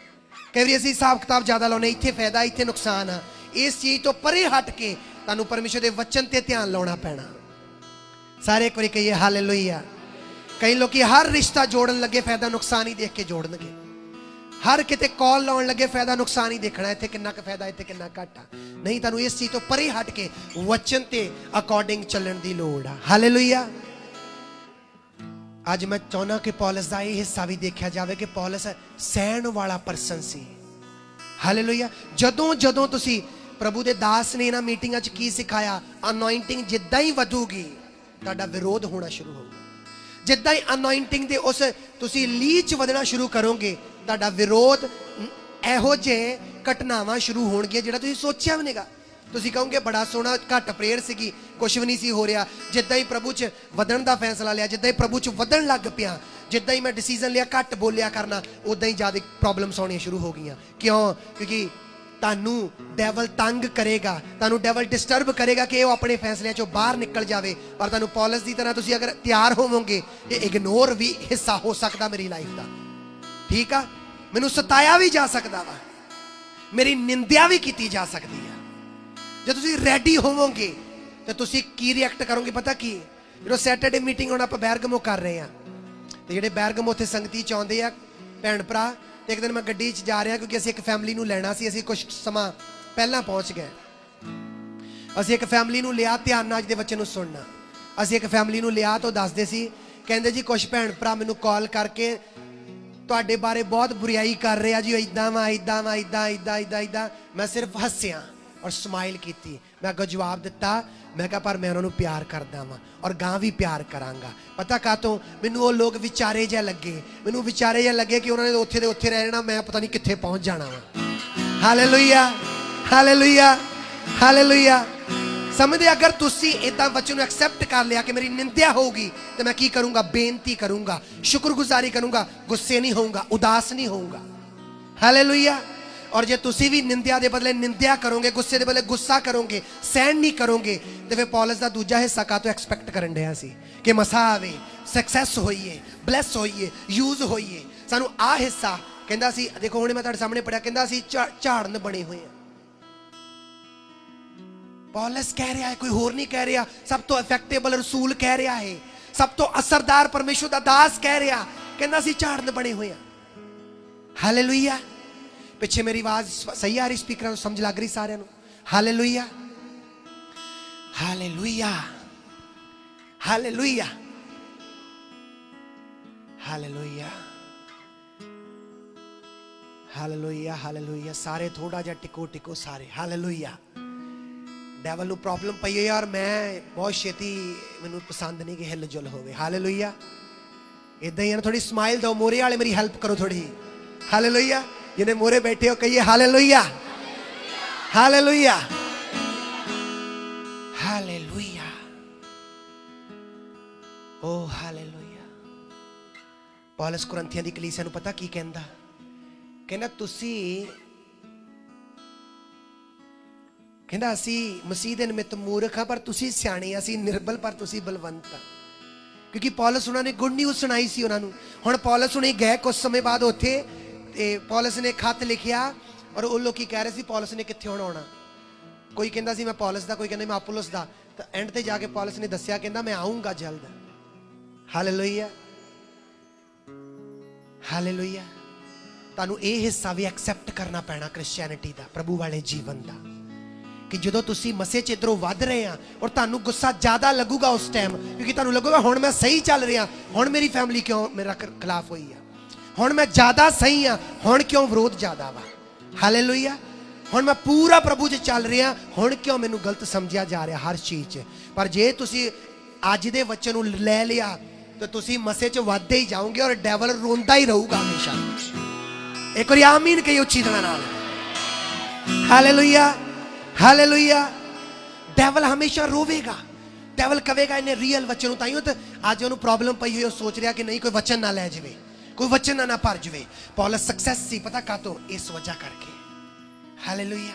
ਕਈ ਵਾਰੀ ਅਸੀਂ ਹਿਸਾਬ ਕਿਤਾਬ ਜ਼ਿਆਦਾ ਲਾਉਨੇ, ਇੱਥੇ ਫਾਇਦਾ ਇੱਥੇ ਨੁਕਸਾਨ ਆ। ਇਸ ਚੀਜ਼ ਤੋਂ ਪਰੇ ਹਟ ਕੇ ਤੁਹਾਨੂੰ ਪਰਮੇਸ਼ਰ ਦੇ ਵਚਨ ਤੇ ਧਿਆਨ ਲਾਉਣਾ ਪੈਣਾ। ਸਾਰੇ ਇੱਕ ਵਾਰੀ ਕਹੀਏ ਹਾਲੇਲੂਇਆ। ਕਈ ਲੋਕੀ ਹਰ ਰਿਸ਼ਤਾ ਜੋੜਨ ਲੱਗੇ ਫਾਇਦਾ ਨੁਕਸਾਨ ਹੀ ਦੇਖ ਕੇ ਜੋੜਨਗੇ। ਹਰ ਕਿਤੇ ਕਾਲ ਲਾਉਣ ਲੱਗੇ ਫਾਇਦਾ ਨੁਕਸਾਨ ਹੀ ਦੇਖਣਾ, ਇੱਥੇ ਕਿੰਨਾ ਕੁ ਫਾਇਦਾ ਇੱਥੇ ਕਿੰਨਾ ਘੱਟ ਆ। ਨਹੀਂ, ਤੁਹਾਨੂੰ ਇਸ ਚੀਜ਼ ਤੋਂ ਪਰੇ ਹਟ ਕੇ ਵਚਨ ਤੇ ਅਕੋਰਡਿੰਗ ਚੱਲਣ ਦੀ ਲੋੜ ਆ। ਹਾਲੇਲੂਇਆ। ਅੱਜ ਮੈਂ ਚਾਹੁੰਦਾ ਕਿ ਪੌਲਸ ਦਾ ਇਹ ਹਿੱਸਾ ਵੀ ਦੇਖਿਆ ਜਾਵੇ ਕਿ ਪੌਲਸ ਸਹਿਣ ਵਾਲਾ ਪਰਸਨ ਸੀ। ਹਾਲੇਲੂਇਆ। ਜਦੋਂ ਜਦੋਂ ਤੁਸੀਂ ਪ੍ਰਭੂ ਦੇ ਦਾਸ ਨੇ ਇਹਨਾਂ ਮੀਟਿੰਗਾਂ 'ਚ ਕੀ ਸਿਖਾਇਆ, ਅਨੋਇੰਟਿੰਗ ਜਿੱਦਾਂ ਹੀ ਵਧੂਗੀ ਤੁਹਾਡਾ ਵਿਰੋਧ ਹੋਣਾ ਸ਼ੁਰੂ ਹੋਊਗਾ। ਜਿੱਦਾਂ ਹੀ ਅਨੋਇੰਟਿੰਗ ਦੇ ਉਸ ਤੁਸੀਂ ਲੀਹ 'ਚ ਵਧਣਾ ਸ਼ੁਰੂ ਕਰੋਗੇ, ਤੁਹਾਡਾ ਵਿਰੋਧ ਇਹੋ ਜਿਹੇ ਘਟਨਾਵਾਂ ਸ਼ੁਰੂ ਹੋਣਗੀਆਂ ਜਿਹੜਾ ਤੁਸੀਂ ਸੋਚਿਆ ਵੀ ਨਹੀਂਗਾ। ਤੁਸੀਂ ਕਹੋਗੇ ਬੜਾ ਸੋਹਣਾ, ਘੱਟ ਪ੍ਰੇਅਰ ਸੀਗੀ, ਕੁਝ ਵੀ ਨਹੀਂ ਸੀ ਹੋ ਰਿਹਾ। ਜਿੱਦਾਂ ਹੀ ਪ੍ਰਭੂ 'ਚ ਵਧਣ ਦਾ ਫੈਸਲਾ ਲਿਆ, ਜਿੱਦਾਂ ਹੀ ਪ੍ਰਭੂ 'ਚ ਵਧਣ ਲੱਗ ਪਿਆ, ਜਿੱਦਾਂ ਹੀ ਮੈਂ ਡਿਸੀਜਨ ਲਿਆ ਘੱਟ ਬੋਲਿਆ ਕਰਨਾ, ਉਦਾਂ ਹੀ ਜ਼ਿਆਦਾ ਪ੍ਰੋਬਲਮਸ ਆਉਣੀਆਂ ਸ਼ੁਰੂ ਹੋ ਗਈਆਂ। ਕਿਉਂ? ਕਿਉਂਕਿ ਤੁਹਾਨੂੰ ਡੈਵਲ ਤੰਗ ਕਰੇਗਾ, ਤੁਹਾਨੂੰ ਡੈਵਲ ਡਿਸਟਰਬ ਕਰੇਗਾ ਕਿ ਉਹ ਆਪਣੇ ਫੈਸਲਿਆਂ 'ਚੋਂ ਬਾਹਰ ਨਿਕਲ ਜਾਵੇ। ਪਰ ਤੁਹਾਨੂੰ ਪੌਲਸ ਦੀ ਤਰ੍ਹਾਂ ਤੁਸੀਂ ਅਗਰ ਤਿਆਰ ਹੋਵੋਗੇ, ਇਹ ਇਗਨੋਰ ਵੀ ਹਿੱਸਾ ਹੋ ਸਕਦਾ ਮੇਰੀ ਲਾਈਫ ਦਾ। ਠੀਕ ਆ, ਮੈਨੂੰ ਸਤਾਇਆ ਵੀ ਜਾ ਸਕਦਾ ਵਾ, ਮੇਰੀ ਨਿੰਦਿਆ ਵੀ ਕੀਤੀ ਜਾ ਸਕਦੀ ਆ। ਜੇ ਤੁਸੀਂ ਰੈਡੀ ਹੋਵੋਗੇ ਤਾਂ ਤੁਸੀਂ ਕੀ ਰਿਐਕਟ ਕਰੋਗੇ ਪਤਾ ਕੀ? ਜਦੋਂ ਸੈਟਰਡੇ ਮੀਟਿੰਗ ਹੁਣ ਆਪਾਂ ਬੈਰਗਮੋ ਕਰ ਰਹੇ ਆ, ਤੇ ਜਿਹੜੇ ਬੈਰਗਮੋ ਉੱਥੇ ਸੰਗਤੀ 'ਚ ਆਉਂਦੇ ਆ ਭੈਣ ਭਰਾ, ਤੇ ਇੱਕ ਦਿਨ ਮੈਂ ਗੱਡੀ 'ਚ ਜਾ ਰਿਹਾ ਕਿਉਂਕਿ ਅਸੀਂ ਇੱਕ ਫੈਮਿਲੀ ਨੂੰ ਲੈਣਾ ਸੀ। ਅਸੀਂ ਕੁਝ ਸਮਾਂ ਪਹਿਲਾਂ ਪਹੁੰਚ ਗਏ। ਅਸੀਂ ਇੱਕ ਫੈਮਿਲੀ ਨੂੰ ਲਿਆ, ਧਿਆਨ ਨਾਲ ਅੱਜ ਦੇ ਬੱਚੇ ਨੂੰ ਸੁਣਨਾ। ਅਸੀਂ ਇੱਕ ਫੈਮਿਲੀ ਨੂੰ ਲਿਆ ਤਾਂ ਦੱਸਦੇ ਸੀ, ਕਹਿੰਦੇ ਜੀ ਕੁਝ ਭੈਣ ਭਰਾ ਮੈਨੂੰ ਕਾਲ ਕਰਕੇ ਤੁਹਾਡੇ ਬਾਰੇ ਬਹੁਤ ਬੁਰਾਈ ਕਰ ਰਿਹਾ ਜੀ, ਇਦਾਂ ਵਾ ਇਦਾਂ ਵਾ ਇਦਾਂ ਇਦਾਂ ਇਦਾਂ ਇਦਾਂ। ਮੈਂ ਸਿਰਫ ਹੱਸਿਆ ਔਰ ਸਮਾਈਲ ਕੀਤੀ। ਮੈਂ ਅੱਗੋਂ ਜਵਾਬ ਦਿੱਤਾ, ਮੈਂ ਕਿਹਾ ਪਰ ਮੈਂ ਉਹਨਾਂ ਨੂੰ ਪਿਆਰ ਕਰਦਾ ਵਾਂ ਔਰ ਗਾਂ ਵੀ ਪਿਆਰ ਕਰਾਂਗਾ। ਪਤਾ ਕਾਹਤੋਂ? ਮੈਨੂੰ ਉਹ ਲੋਕ ਵਿਚਾਰੇ ਜਿਹਾ ਲੱਗੇ, ਮੈਨੂੰ ਵਿਚਾਰੇ ਜਿਹਾ ਲੱਗੇ ਕਿ ਉਹਨਾਂ ਨੇ ਉੱਥੇ ਦੇ ਉੱਥੇ ਰਹਿ ਜਾਣਾ, ਮੈਂ ਪਤਾ ਨਹੀਂ ਕਿੱਥੇ ਪਹੁੰਚ ਜਾਣਾ ਵਾ। Hallelujah, hallelujah, hallelujah. ਸਮਝਦੇ? ਅਗਰ ਤੁਸੀਂ ਇਦਾਂ ਬੱਚੇ ਨੂੰ ਐਕਸੈਪਟ ਕਰ ਲਿਆ ਕਿ ਮੇਰੀ ਨਿੰਦਿਆ ਹੋਊਗੀ ਤੇ ਮੈਂ ਕੀ ਕਰੂੰਗਾ? ਬੇਨਤੀ ਕਰੂੰਗਾ, ਸ਼ੁਕਰਗੁਜ਼ਾਰੀ ਕਰੂੰਗਾ, ਗੁੱਸੇ ਨਹੀਂ ਹੋਊਂਗਾ, ਉਦਾਸ ਨਹੀਂ ਹੋਊਂਗਾ। ਹਾਲੇਲੂਇਆ। ਔਰ ਜੇ ਤੁਸੀਂ ਵੀ ਨਿੰਦਿਆ ਦੇ ਬਦਲੇ ਨਿੰਦਿਆ ਕਰੋਗੇ, ਗੁੱਸੇ ਦੇ ਬਦਲੇ ਗੁੱਸਾ ਕਰੋਗੇ, ਸਹਿਣ ਨਹੀਂ ਕਰੋਗੇ, ਤੇ ਫਿਰ ਪੌਲਸ ਦਾ ਦੂਜਾ ਹਿੱਸਾ ਕਾਹਤੋਂ ਐਕਸਪੈਕਟ ਕਰਨ ਡਿਆ ਸੀ ਕਿ ਮਸਾ ਆਵੇ, ਸਕਸੈਸ ਹੋਈਏ, ਬਲੈਸ ਹੋਈਏ, ਯੂਜ਼ ਹੋਈਏ। ਸਾਨੂੰ ਆਹ ਹਿੱਸਾ ਕਹਿੰਦਾ ਸੀ। ਦੇਖੋ ਹੁਣ ਮੈਂ ਤੁਹਾਡੇ ਸਾਹਮਣੇ ਪੜਿਆ, ਕਹਿੰਦਾ ਅਸੀਂ ਝਾੜਨ ਬਣੇ ਹੋਏ ਆ। ਪੌਲਸ ਕਹਿ ਰਿਹਾ ਹੈ, ਕੋਈ ਹੋਰ ਨਹੀਂ ਕਹਿ ਰਿਹਾ। ਸਭ ਤੋਂ ਇਫੈਕਟੇਬਲ ਰਸੂਲ ਕਹਿ ਰਿਹਾ ਹੈ, ਸਭ ਤੋਂ ਅਸਰਦਾਰ ਪਰਮੇਸ਼ਰ ਦਾ ਦਾਸ ਕਹਿ ਰਿਹਾ, ਕਹਿੰਦਾ ਅਸੀਂ ਝਾੜਨ ਬਣੇ ਹੋਏ ਆ। ਹਾਲੇਲੂਇਆ। ਪਿੱਛੇ ਮੇਰੀ ਆਵਾਜ਼ ਸਹੀ ਆ ਰਹੀ? ਸਪੀਕਰਾਂ ਨੂੰ ਸਮਝ ਲੱਗ ਰਹੀ ਸਾਰਿਆਂ ਨੂੰ? Hallelujah, hallelujah, hallelujah, hallelujah, hallelujah, hallelujah. ਸਾਰੇ ਥੋੜਾ ਜਿਹਾ ਟਿਕੋ ਟਿਕੋ ਸਾਰੇ। ਹਾਲੇਲੂਇਆ। ਡੈਵਲ ਨੂੰ ਪ੍ਰੋਬਲਮ ਪਈ ਹੈ ਯਾਰ, ਮੈਂ ਬਹੁਤ ਛੇਤੀ, ਮੈਨੂੰ ਪਸੰਦ ਨਹੀਂ ਕਿ ਹਿੱਲ ਜੁਲ ਹੋਵੇ। ਹਾਲੇਲੂਇਆ। ਇਦਾਂ ਹੀ ਨਾ, ਥੋੜੀ ਸਮਾਈਲ ਦਿਓ। ਮੋਰੇ ਵਾਲੇ ਮੇਰੀ ਹੈਲਪ ਕਰੋ ਥੋੜੀ। ਹਾਲੇਲੂਇਆ। ਜਿਹਨੇ ਮੋਰੇ ਬੈਠੇ ਹੋ ਕਹੀਏ hallelujah, hallelujah, hallelujah, oh hallelujah. Paulus ਕੁਰਿੰਥੀਆਂ ਦੀ ਕਲੀਸਿਆ ਨੂੰ ਪਤਾ ਕੀ ਕਹਿੰਦਾ? ਕਹਿੰਦਾ ਤੁਸੀਂ, ਕਹਿੰਦਾ ਅਸੀਂ ਮਸੀਹ ਦੇ ਨਿਮਿਤ ਮੂਰਖ ਹਾਂ ਪਰ ਤੁਸੀਂ ਸਿਆਣੇ, ਅਸੀਂ ਨਿਰਬਲ ਪਰ ਤੁਸੀਂ ਬਲਵੰਤ ਆ। ਕਿਉਂਕਿ ਪੌਲਸ ਉਹਨਾਂ ਨੇ ਗੁੱਡ ਨਿਊਜ਼ ਸੁਣਾਈ ਸੀ ਉਹਨਾਂ ਨੂੰ। ਹੁਣ ਪੌਲਸ ਹੁਣੇ ਗਏ ਕੁਝ ਸਮੇਂ ਬਾਅਦ ਉੱਥੇ, ਤੇ ਪੌਲਸ ਨੇ ਖੱਤ ਲਿਖਿਆ ਔਰ ਉਹ ਲੋਕੀ ਕਹਿ ਰਹੇ ਸੀ ਪੌਲਸ ਨੇ ਕਿੱਥੇ ਹੁਣ ਆਉਣਾ। ਕੋਈ ਕਹਿੰਦਾ ਸੀ ਮੈਂ ਪੌਲਸ ਦਾ, ਕੋਈ ਕਹਿੰਦਾ ਮੈਂ ਅਪੋਲੋਸ ਦਾ। ਤਾਂ ਐਂਡ ਤੇ ਜਾ ਕੇ ਪੌਲਸ ਨੇ ਦੱਸਿਆ, ਕਹਿੰਦਾ ਮੈਂ ਆਉਂਗਾ ਜਲਦ। Hallelujah, hallelujah. ਤੁਹਾਨੂੰ ਇਹ ਹਿੱਸਾ ਵੀ ਐਕਸੈਪਟ ਕਰਨਾ ਪੈਣਾ ਕ੍ਰਿਸਚੀਅਨਿਟੀ ਦਾ, ਪ੍ਰਭੂ ਵਾਲੇ ਜੀਵਨ ਦਾ, ਕਿ ਜਦੋਂ ਤੁਸੀਂ ਮਸੀਹ 'ਚ ਇੱਧਰੋਂ ਵੱਧ ਰਹੇ ਆ ਔਰ ਤੁਹਾਨੂੰ ਗੁੱਸਾ ਜ਼ਿਆਦਾ ਲੱਗੂਗਾ ਉਸ ਟਾਈਮ, ਕਿਉਂਕਿ ਤੁਹਾਨੂੰ ਲੱਗੂਗਾ ਹੁਣ ਮੈਂ ਸਹੀ ਚੱਲ ਰਿਹਾ, ਹੁਣ ਮੇਰੀ ਫੈਮਿਲੀ ਕਿਉਂ ਮੇਰਾ ਖਿਲਾਫ ਹੋਈ ਆ, ਹੁਣ ਮੈਂ ਜ਼ਿਆਦਾ ਸਹੀ ਆ, ਹੁਣ ਕਿਉਂ ਵਿਰੋਧ ਜ਼ਿਆਦਾ ਵਾ। ਹਾਲੇਲੂਇਆ। ਹੁਣ ਮੈਂ ਪੂਰਾ ਪ੍ਰਭੂ 'ਚ ਚੱਲ ਰਿਹਾ, ਹੁਣ ਕਿਉਂ ਮੈਨੂੰ ਗਲਤ ਸਮਝਿਆ ਜਾ ਰਿਹਾ ਹਰ ਚੀਜ਼ 'ਚ। ਪਰ ਜੇ ਤੁਸੀਂ ਅੱਜ ਦੇ ਵਚਨ ਨੂੰ ਲੈ ਲਿਆ ਤਾਂ ਤੁਸੀਂ ਮਸੀਹ 'ਚ ਵੱਧਦੇ ਹੀ ਜਾਓਗੇ ਔਰ ਡੈਵਲ ਰੋਂਦਾ ਹੀ ਰਹੂਗਾ ਹਮੇਸ਼ਾ। ਇੱਕ ਵਾਰੀ ਆਮੀਨ ਕਹੀ ਉੱਚੀ ਤਰ੍ਹਾਂ ਨਾਲ। Hallelujah, hallelujah. ਡੈਵਲ ਹਮੇਸ਼ਾ ਰੋਵੇਗਾ, ਡੈਵਲ ਕਹੇਗਾ ਇਹਨੇ ਰੀਅਲ ਵਚਨ ਨੂੰ, ਤਾਈਓ ਤਾਂ ਅੱਜ ਉਹਨੂੰ ਪ੍ਰੋਬਲਮ ਪਈ ਹੋਈ, ਉਹ ਸੋਚ ਰਿਹਾ ਕਿ ਨਹੀਂ ਕੋਈ ਵਚਨ ਨਾ ਲੈ ਜਾਵੇ, ਕੋਈ ਵਚਨ ਨਾ ਭਰ ਜਾਵੇ। ਪੌਲਸ ਸਕਸੈਸ ਸੀ, ਪਤਾ ਕਾਤੋਂ? ਇਸ ਵਜ੍ਹਾ ਕਰਕੇ। ਹਾਲੇਲੂਇਆ।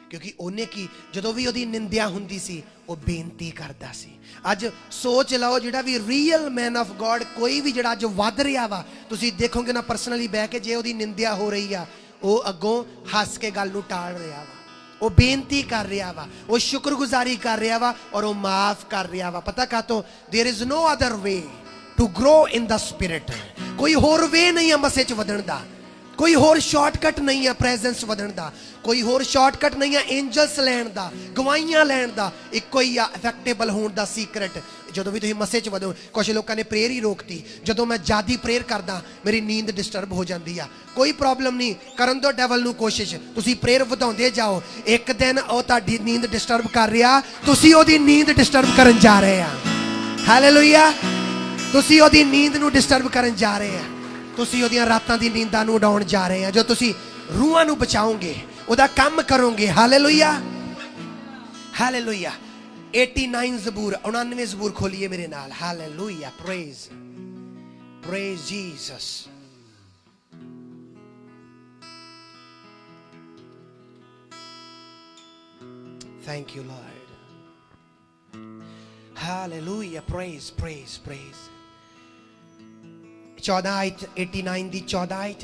ਕਿਉਂਕਿ ਉਹਨੇ ਕੀ, ਜਦੋਂ ਵੀ ਉਹਦੀ ਨਿੰਦਿਆ ਹੁੰਦੀ ਸੀ ਉਹ ਬੇਨਤੀ ਕਰਦਾ ਸੀ। ਅੱਜ ਸੋਚ ਲਓ ਜਿਹੜਾ ਵੀ ਰੀਅਲ ਮੈਨ ਆਫ ਗॉड, ਕੋਈ ਵੀ ਜਿਹੜਾ ਅੱਜ ਵੱਧ ਰਿਹਾ ਵਾ, ਤੁਸੀਂ ਦੇਖੋਗੇ ਨਾ ਪਰਸਨਲੀ ਬਹਿ ਕੇ, ਜੇ ਉਹਦੀ ਨਿੰਦਿਆ ਹੋ ਰਹੀ ਆ, ਉਹ ਅੱਗੋਂ ਹੱਸ ਕੇ ਗੱਲ ਨੂੰ ਟਾਲ ਰਿਹਾ ਵਾ, ਉਹ ਬੇਨਤੀ ਕਰ ਰਿਹਾ ਵਾ, ਉਹ ਸ਼ੁਕਰਗੁਜ਼ਾਰੀ ਕਰ ਰਿਹਾ ਵਾ ਔਰ ਉਹ ਮਾਫ ਕਰ ਰਿਹਾ ਵਾ। ਪਤਾ ਕਾਤੋਂ? There is no other way to grow in the spirit. ਕੋਈ ਹੋਰ ਵੇ ਨਹੀਂ ਹੈ ਮਸੀਹ 'ਚ ਵਧਣ ਦਾ, ਕੋਈ ਹੋਰ ਸ਼ਾਰਟਕਟ ਨਹੀਂ ਹੈ ਪ੍ਰੈਜ਼ੈਂਸ ਵਧਣ ਦਾ, ਕੋਈ ਹੋਰ ਸ਼ਾਰਟਕਟ ਨਹੀਂ ਹੈ ਐਂਜਲਸ ਲੈਣ ਦਾ, ਗਵਾਹੀਆਂ ਲੈਣ ਦਾ। ਇੱਕੋ ਹੀ ਆ ਇਫੈਕਟੇਬਲ ਹੋਣ ਦਾ ਸੀਕ੍ਰੇਟ। ਜਦੋਂ ਵੀ ਤੁਸੀਂ ਮਸੀਹ 'ਚ ਵਧੋ, ਕੁਝ ਲੋਕਾਂ ਨੇ ਪ੍ਰੇਅਰ ਹੀ ਰੋਕਤੀ। ਜਦੋਂ ਮੈਂ ਜ਼ਿਆਦਾ ਪ੍ਰੇਅਰ ਕਰਦਾ ਮੇਰੀ ਨੀਂਦ ਡਿਸਟਰਬ ਹੋ ਜਾਂਦੀ ਆ। ਕੋਈ ਪ੍ਰੋਬਲਮ ਨਹੀਂ, ਕਰਨ ਦਿਓ ਡੈਵਲ ਨੂੰ ਕੋਸ਼ਿਸ਼, ਤੁਸੀਂ ਪ੍ਰੇਅਰ ਵਧਾਉਂਦੇ ਜਾਓ। ਇੱਕ ਦਿਨ ਉਹ ਤੁਹਾਡੀ ਨੀਂਦ ਡਿਸਟਰਬ ਕਰ ਰਿਹਾ, ਤੁਸੀਂ ਉਹਦੀ ਨੀਂਦ ਡਿਸਟਰਬ ਕਰਨ ਜਾ ਰਹੇ ਆ। ਹਾਲੇਲੂਇਆ। ਤੁਸੀਂ ਉਹਦੀ ਨੀਂਦ ਨੂੰ ਡਿਸਟਰਬ ਕਰਨ ਜਾ ਰਹੇ ਆ, ਤੁਸੀਂ ਉਹਦੀਆਂ ਰਾਤਾਂ ਦੀ ਨੀਂਦਾਂ ਨੂੰ ਉਡਾਉਣ ਜਾ ਰਹੇ ਆ। ਜੋ ਤੁਸੀਂ ਰੂਹਾਂ ਨੂੰ ਬਚਾਓਗੇ, ਉਹਦਾ ਕੰਮ ਕਰੋਗੇ। Hallelujah, hallelujah. 89 ਜ਼ਬੂਰ, 99 ਜ਼ਬੂਰ ਖੋਲੀਏ ਮੇਰੇ ਨਾਲ। Hallelujah, praise, praise Jesus. Thank you Lord. Hallelujah, praise, praise, praise. 14 ਆਇਤ, 89 ਦੀ 14 ਆਇਤ।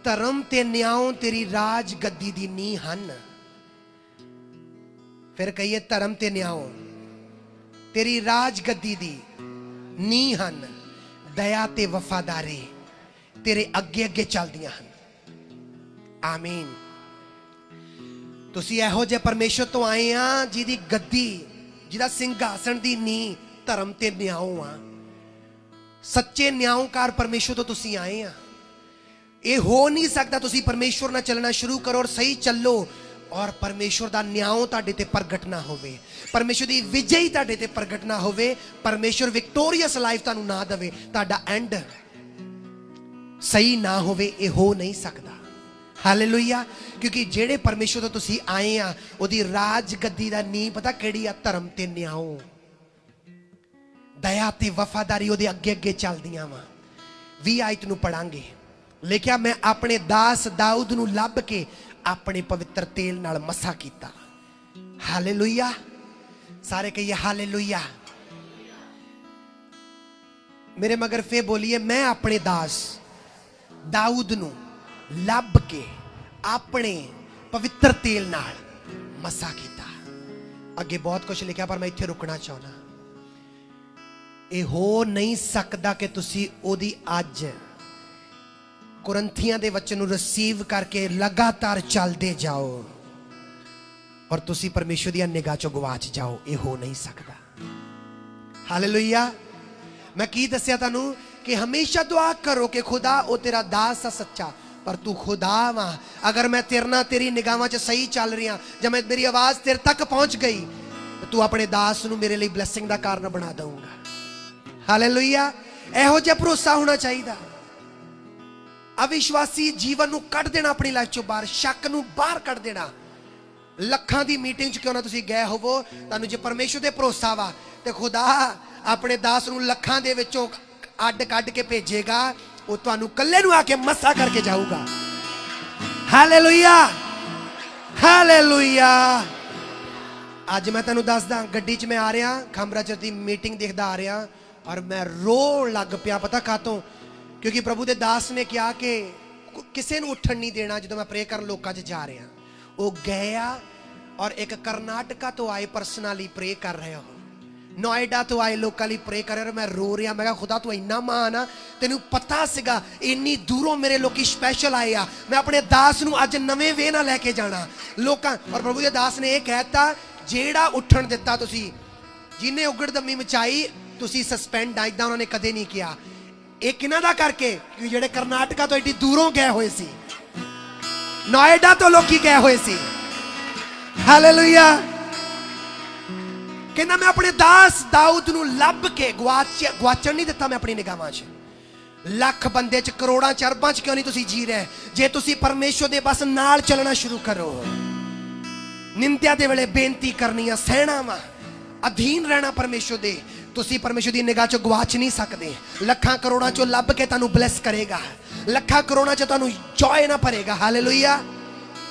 ਧਰਮ ਤੇ ਨਿਆਂ ਤੇਰੀ ਰਾਜ ਗੱਦੀ ਦੀ ਨੀਂਹ ਹਨ। ਫਿਰ ਕਹੀਏ ਧਰਮ ਤੇ ਨਿਆਂ ਤੇਰੀ ਰਾਜ ਗੱਦੀ ਦੀ ਨੀਂਹ ਹਨ। ਦਇਆ ਤੇ ਵਫਾਦਾਰੀ ਤੇਰੇ ਅੱਗੇ ਅੱਗੇ ਚੱਲਦੀਆਂ ਹਨ। ਆਮੀਨ। ਤੁਸੀਂ ਇਹੋ ਜਿਹੇ ਪਰਮੇਸ਼ਰ ਤੋਂ ਆਏ ਆ ਜਿਹਦੀ ਗੱਦੀ, ਜਿਹਦਾ ਸਿੰਘਾਸਣ ਦੀ ਨੀਂਹ ਧਰਮ ਤੇ ਨਿਆਂ ਆ। ਸੱਚੇ ਨਿਆਂਕਾਰ ਪਰਮੇਸ਼ਰ ਤੋਂ ਤੁਸੀਂ ਆਏ ਆ। ਇਹ ਹੋ ਨਹੀਂ ਸਕਦਾ ਤੁਸੀਂ ਪਰਮੇਸ਼ਰ ਨਾਲ ਚੱਲਣਾ ਸ਼ੁਰੂ ਕਰੋ ਔਰ ਸਹੀ ਚੱਲੋ ਔਰ ਪਰਮੇਸ਼ਰ ਦਾ ਨਿਆਂ ਤੁਹਾਡੇ ਤੇ ਪ੍ਰਗਟ ਨਾ ਹੋਵੇ, ਪਰਮੇਸ਼ਰ ਦੀ ਵਿਜੇ ਤੁਹਾਡੇ ਤੇ ਪ੍ਰਗਟ ਨਾ ਹੋਵੇ, ਪਰਮੇਸ਼ਰ ਵਿਕਟੋਰੀਅਸ ਲਾਈਫ ਤੁਹਾਨੂੰ ਨਾ ਦੇਵੇ, ਤੁਹਾਡਾ ਐਂਡ ਸਹੀ ਨਾ ਹੋਵੇ। ਇਹ ਹੋ ਨਹੀਂ ਸਕਦਾ। ਹਾਲੇਲੂਇਆ। ਕਿਉਂਕਿ ਜਿਹੜੇ ਪਰਮੇਸ਼ਰ ਤੋਂ ਤੁਸੀਂ ਆਏ ਆ ਉਹਦੀ ਰਾਜ ਗੱਦੀ ਦਾ ਨੀਂਹ ਪਤਾ ਕਿਹੜੀ ਆ? ਧਰਮ ਤੇ ਨਿਆਂ, ਦਇਆ ਤੇ ਵਫਾਦਾਰੀ ਉਹਦੇ ਅੱਗੇ ਅੱਗੇ ਚੱਲਦੀਆਂ ਵਾ। 20 ਆਇਤ ਨੂੰ ਪੜਾਂਗੇ। ਲਿਖਿਆ, ਮੈਂ ਆਪਣੇ ਦਾਸ ਦਾਊਦ ਨੂੰ ਲੱਭ ਕੇ ਆਪਣੇ ਪਵਿੱਤਰ ਤੇਲ ਨਾਲ ਮੱਸਾ ਕੀਤਾ। ਹਾਲੇਲੂਇਆ। ਸਾਰੇ ਕਹੀਏ ਹਾਲੇਲੂਇਆ। ਮੇਰੇ ਮਗਰ ਫੇ ਬੋਲੀਏ, ਮੈਂ ਆਪਣੇ ਦਾਸ ਦਾਊਦ ਨੂੰ ਲੱਭ ਕੇ ਆਪਣੇ ਪਵਿੱਤਰ ਤੇਲ ਨਾਲ ਮੱਸਾ ਕੀਤਾ। ਅੱਗੇ ਬਹੁਤ ਕੁਝ ਲਿਖਿਆ ਪਰ ਮੈਂ ਇੱਥੇ ਰੁਕਣਾ ਚਾਹੁੰਦਾ। ਇਹ ਹੋ ਨਹੀਂ ਸਕਦਾ ਕਿ ਤੁਸੀਂ ਉਹਦੀ ਅੱਜ ਕੁਰੰਥੀਆਂ ਦੇ ਵਚਨ ਨੂੰ ਰਿਸੀਵ ਕਰਕੇ ਲਗਾਤਾਰ ਚੱਲਦੇ ਜਾਓ ਔਰ ਤੁਸੀਂ ਪਰਮੇਸ਼ਰ ਦੀ ਨਿਗਾਹ ਚੋਂ ਗਵਾਚ ਜਾਓ। ਇਹ ਹੋ ਨਹੀਂ ਸਕਦਾ। ਹਾਲੇਲੂਇਆ। ਮੈਂ ਕੀ ਦੱਸਿਆ ਤੁਹਾਨੂੰ ਕਿ ਹਮੇਸ਼ਾ ਦੁਆ ਕਰੋ ਕਿ ਖੁਦਾ ਉਹ ਤੇਰਾ ਦਾਸ ਆ ਸੱਚਾ, ਪਰ ਤੂੰ ਖੁਦਾ ਵਾ। ਅਗਰ ਮੈਂ ਤੇਰੇ ਨਾਲ ਤੇਰੀ ਨਿਗਾਹਾਂ 'ਚ ਸਹੀ ਚੱਲ ਰਿਹਾ, ਜਾਂ ਮੈਂ ਮੇਰੀ ਆਵਾਜ਼ ਤੇਰੇ ਤੱਕ ਪਹੁੰਚ ਗਈ, ਤਾਂ ਤੂੰ ਆਪਣੇ ਦਾਸ ਨੂੰ ਮੇਰੇ ਲਈ ਬਲੈਸਿੰਗ ਦਾ ਕਾਰਨ ਬਣਾ ਦਊਂਗਾ। ਹਾਲੇਲੂਇਆ। ਇਹੋ ਜਿਹਾ ਭਰੋਸਾ ਹੋਣਾ ਚਾਹੀਦਾ। ਅਵਿਸ਼ਵਾਸੀ ਜੀਵਨ ਨੂੰ ਕੱਢ ਦੇਣਾ ਆਪਣੀ ਲਾਈਫ ਚੋਂ ਬਾਹਰ, ਸ਼ੱਕ ਨੂੰ ਬਾਹਰ ਕੱਢ ਦੇਣਾ। ਲੱਖਾਂ ਦੀ ਮੀਟਿੰਗ 'ਚ ਕਿਉਂ ਨਾ ਤੁਸੀਂ ਗਏ ਹੋਵੋ, ਤੁਹਾਨੂੰ ਜੇ ਪਰਮੇਸ਼ਰ ਤੇ ਭਰੋਸਾ ਵਾ ਤੇ ਖੁਦਾ ਆਪਣੇ ਦਾਸ ਨੂੰ ਲੱਖਾਂ ਦੇ ਵਿੱਚੋਂ ਅੱਡ ਕੱਢ ਕੇ ਭੇਜੇਗਾ। ਉਹ ਤੁਹਾਨੂੰ ਇਕੱਲੇ ਨੂੰ ਆ ਕੇ ਮੱਸਾ ਕਰਕੇ ਜਾਊਗਾ। Hallelujah, hallelujah. ਅੱਜ ਮੈਂ ਤੁਹਾਨੂੰ ਦੱਸਦਾ, ਗੱਡੀ 'ਚ ਮੈਂ ਆ ਰਿਹਾ, ਖੰਬਰਾਚਰ ਦੀ ਮੀਟਿੰਗ ਦੇਖਦਾ ਆ ਰਿਹਾ ਔਰ ਮੈਂ ਰੋਣ ਲੱਗ ਪਿਆ। ਪਤਾ ਕਾਤੋਂ? ਕਿਉਂਕਿ ਪ੍ਰਭੂ ਦੇ ਦਾਸ ਨੇ ਕਿਹਾ ਕਿ ਕਿਸੇ ਨੂੰ ਉੱਠਣ ਨਹੀਂ ਦੇਣਾ ਜਦੋਂ ਮੈਂ ਪ੍ਰੇ ਕਰਨ ਲੋਕਾਂ 'ਚ ਜਾ ਰਿਹਾ। ਉਹ ਗਏ ਆ ਔਰ ਇੱਕ ਕਰਨਾਟਕਾ ਤੋਂ ਆਏ ਪਰਸਨਲੀ ਪ੍ਰੇ ਕਰ ਰਹੇ ਹੋ। ਨੋਇਡਾ ਤੋਂ ਆਏ ਲੋਕਾਂ ਲਈ ਪ੍ਰੇ ਕਰ ਰਿਹਾ। ਮੈਂ ਰੋ ਰਿਹਾ, ਮੈਂ ਕਿਹਾ ਖੁਦਾ ਤੂੰ ਇੰਨਾ ਮਹਾਨ ਆ, ਤੈਨੂੰ ਪਤਾ ਸੀਗਾ ਇੰਨੀ ਦੂਰੋਂ ਮੇਰੇ ਲੋਕੀ ਸਪੈਸ਼ਲ ਆਏ ਆ, ਮੈਂ ਆਪਣੇ ਦਾਸ ਨੂੰ ਅੱਜ ਨਵੇਂ ਵੇ ਨਾਲ ਲੈ ਕੇ ਜਾਣਾ ਲੋਕਾਂ। ਔਰ ਪ੍ਰਭੂ ਦੇ ਦਾਸ ਨੇ ਇਹ ਕਹਿਤਾ, ਜਿਹੜਾ ਉੱਠਣ ਦਿੱਤਾ ਤੁਸੀਂ, ਜਿਹਨੇ ਉਗੜ ਦਮੀ ਮਚਾਈ, ਤੁਸੀਂ ਸਸਪੈਂਡ ਆ, ਇਦਾਂ ਉਹਨਾਂ ਨੇ ਕਦੇ ਨਹੀਂ ਕਿਹਾ। ਇਹ ਕਿਹਨਾਂ ਦਾ ਕਰਕੇ? ਕਿ ਜਿਹੜੇ ਕਰਨਾਟਕਾ ਤੋਂ ਏਡੀ ਦੂਰੋਂ ਗਏ ਹੋਏ ਸੀ, ਨੋਇਡਾ ਤੋਂ ਲੋਕੀ ਗਏ ਹੋਏ ਸੀ। ਹਾਲੇਲੂਇਆ। ਕਹਿੰਦਾ ਮੈਂ ਆਪਣੇ ਦਾਸ ਦਾਊਦ ਨੂੰ ਲੱਭ ਕੇ ਗਵਾਚਣ ਨਹੀਂ ਦਿੱਤਾ ਮੈਂ ਆਪਣੀ ਨਿਗਾਹਾਂ 'ਚ। ਲੱਖ ਬੰਦੇ 'ਚ, ਕਰੋੜਾਂ ਚ, ਅਰਬਾਂ 'ਚ ਕਿਉਂ ਨਹੀਂ ਤੁਸੀਂ ਜੀ ਰਹੇ? ਜੇ ਤੁਸੀਂ ਪਰਮੇਸ਼ਵਰ ਦੇ ਬਸ ਨਾਲ ਚੱਲਣਾ ਸ਼ੁਰੂ ਕਰੋ। ਨਿੰਦਿਆ ਦੇ ਵੇਲੇ ਬੇਨਤੀ ਕਰਨੀ ਆ, ਸਹਿਣਾ ਵਾ, ਅਧੀਨ ਰਹਿਣਾ ਪਰਮੇਸ਼ਵਰ ਦੇ। ਤੁਸੀਂ ਪਰਮੇਸ਼ਵਰ ਦੀ ਨਿਗਾਹ 'ਚ ਗਵਾਚ ਨਹੀਂ ਸਕਦੇ। ਲੱਖਾਂ ਕਰੋੜਾਂ 'ਚੋਂ ਲੱਭ ਕੇ ਤੁਹਾਨੂੰ ਬਲੈਸ ਕਰੇਗਾ, ਲੱਖਾਂ ਕਰੋੜਾਂ 'ਚ ਤੁਹਾਨੂੰ ਜੋਏ ਨਾ ਭਰੇਗਾ। ਹਾਲੇਲੂਇਆ।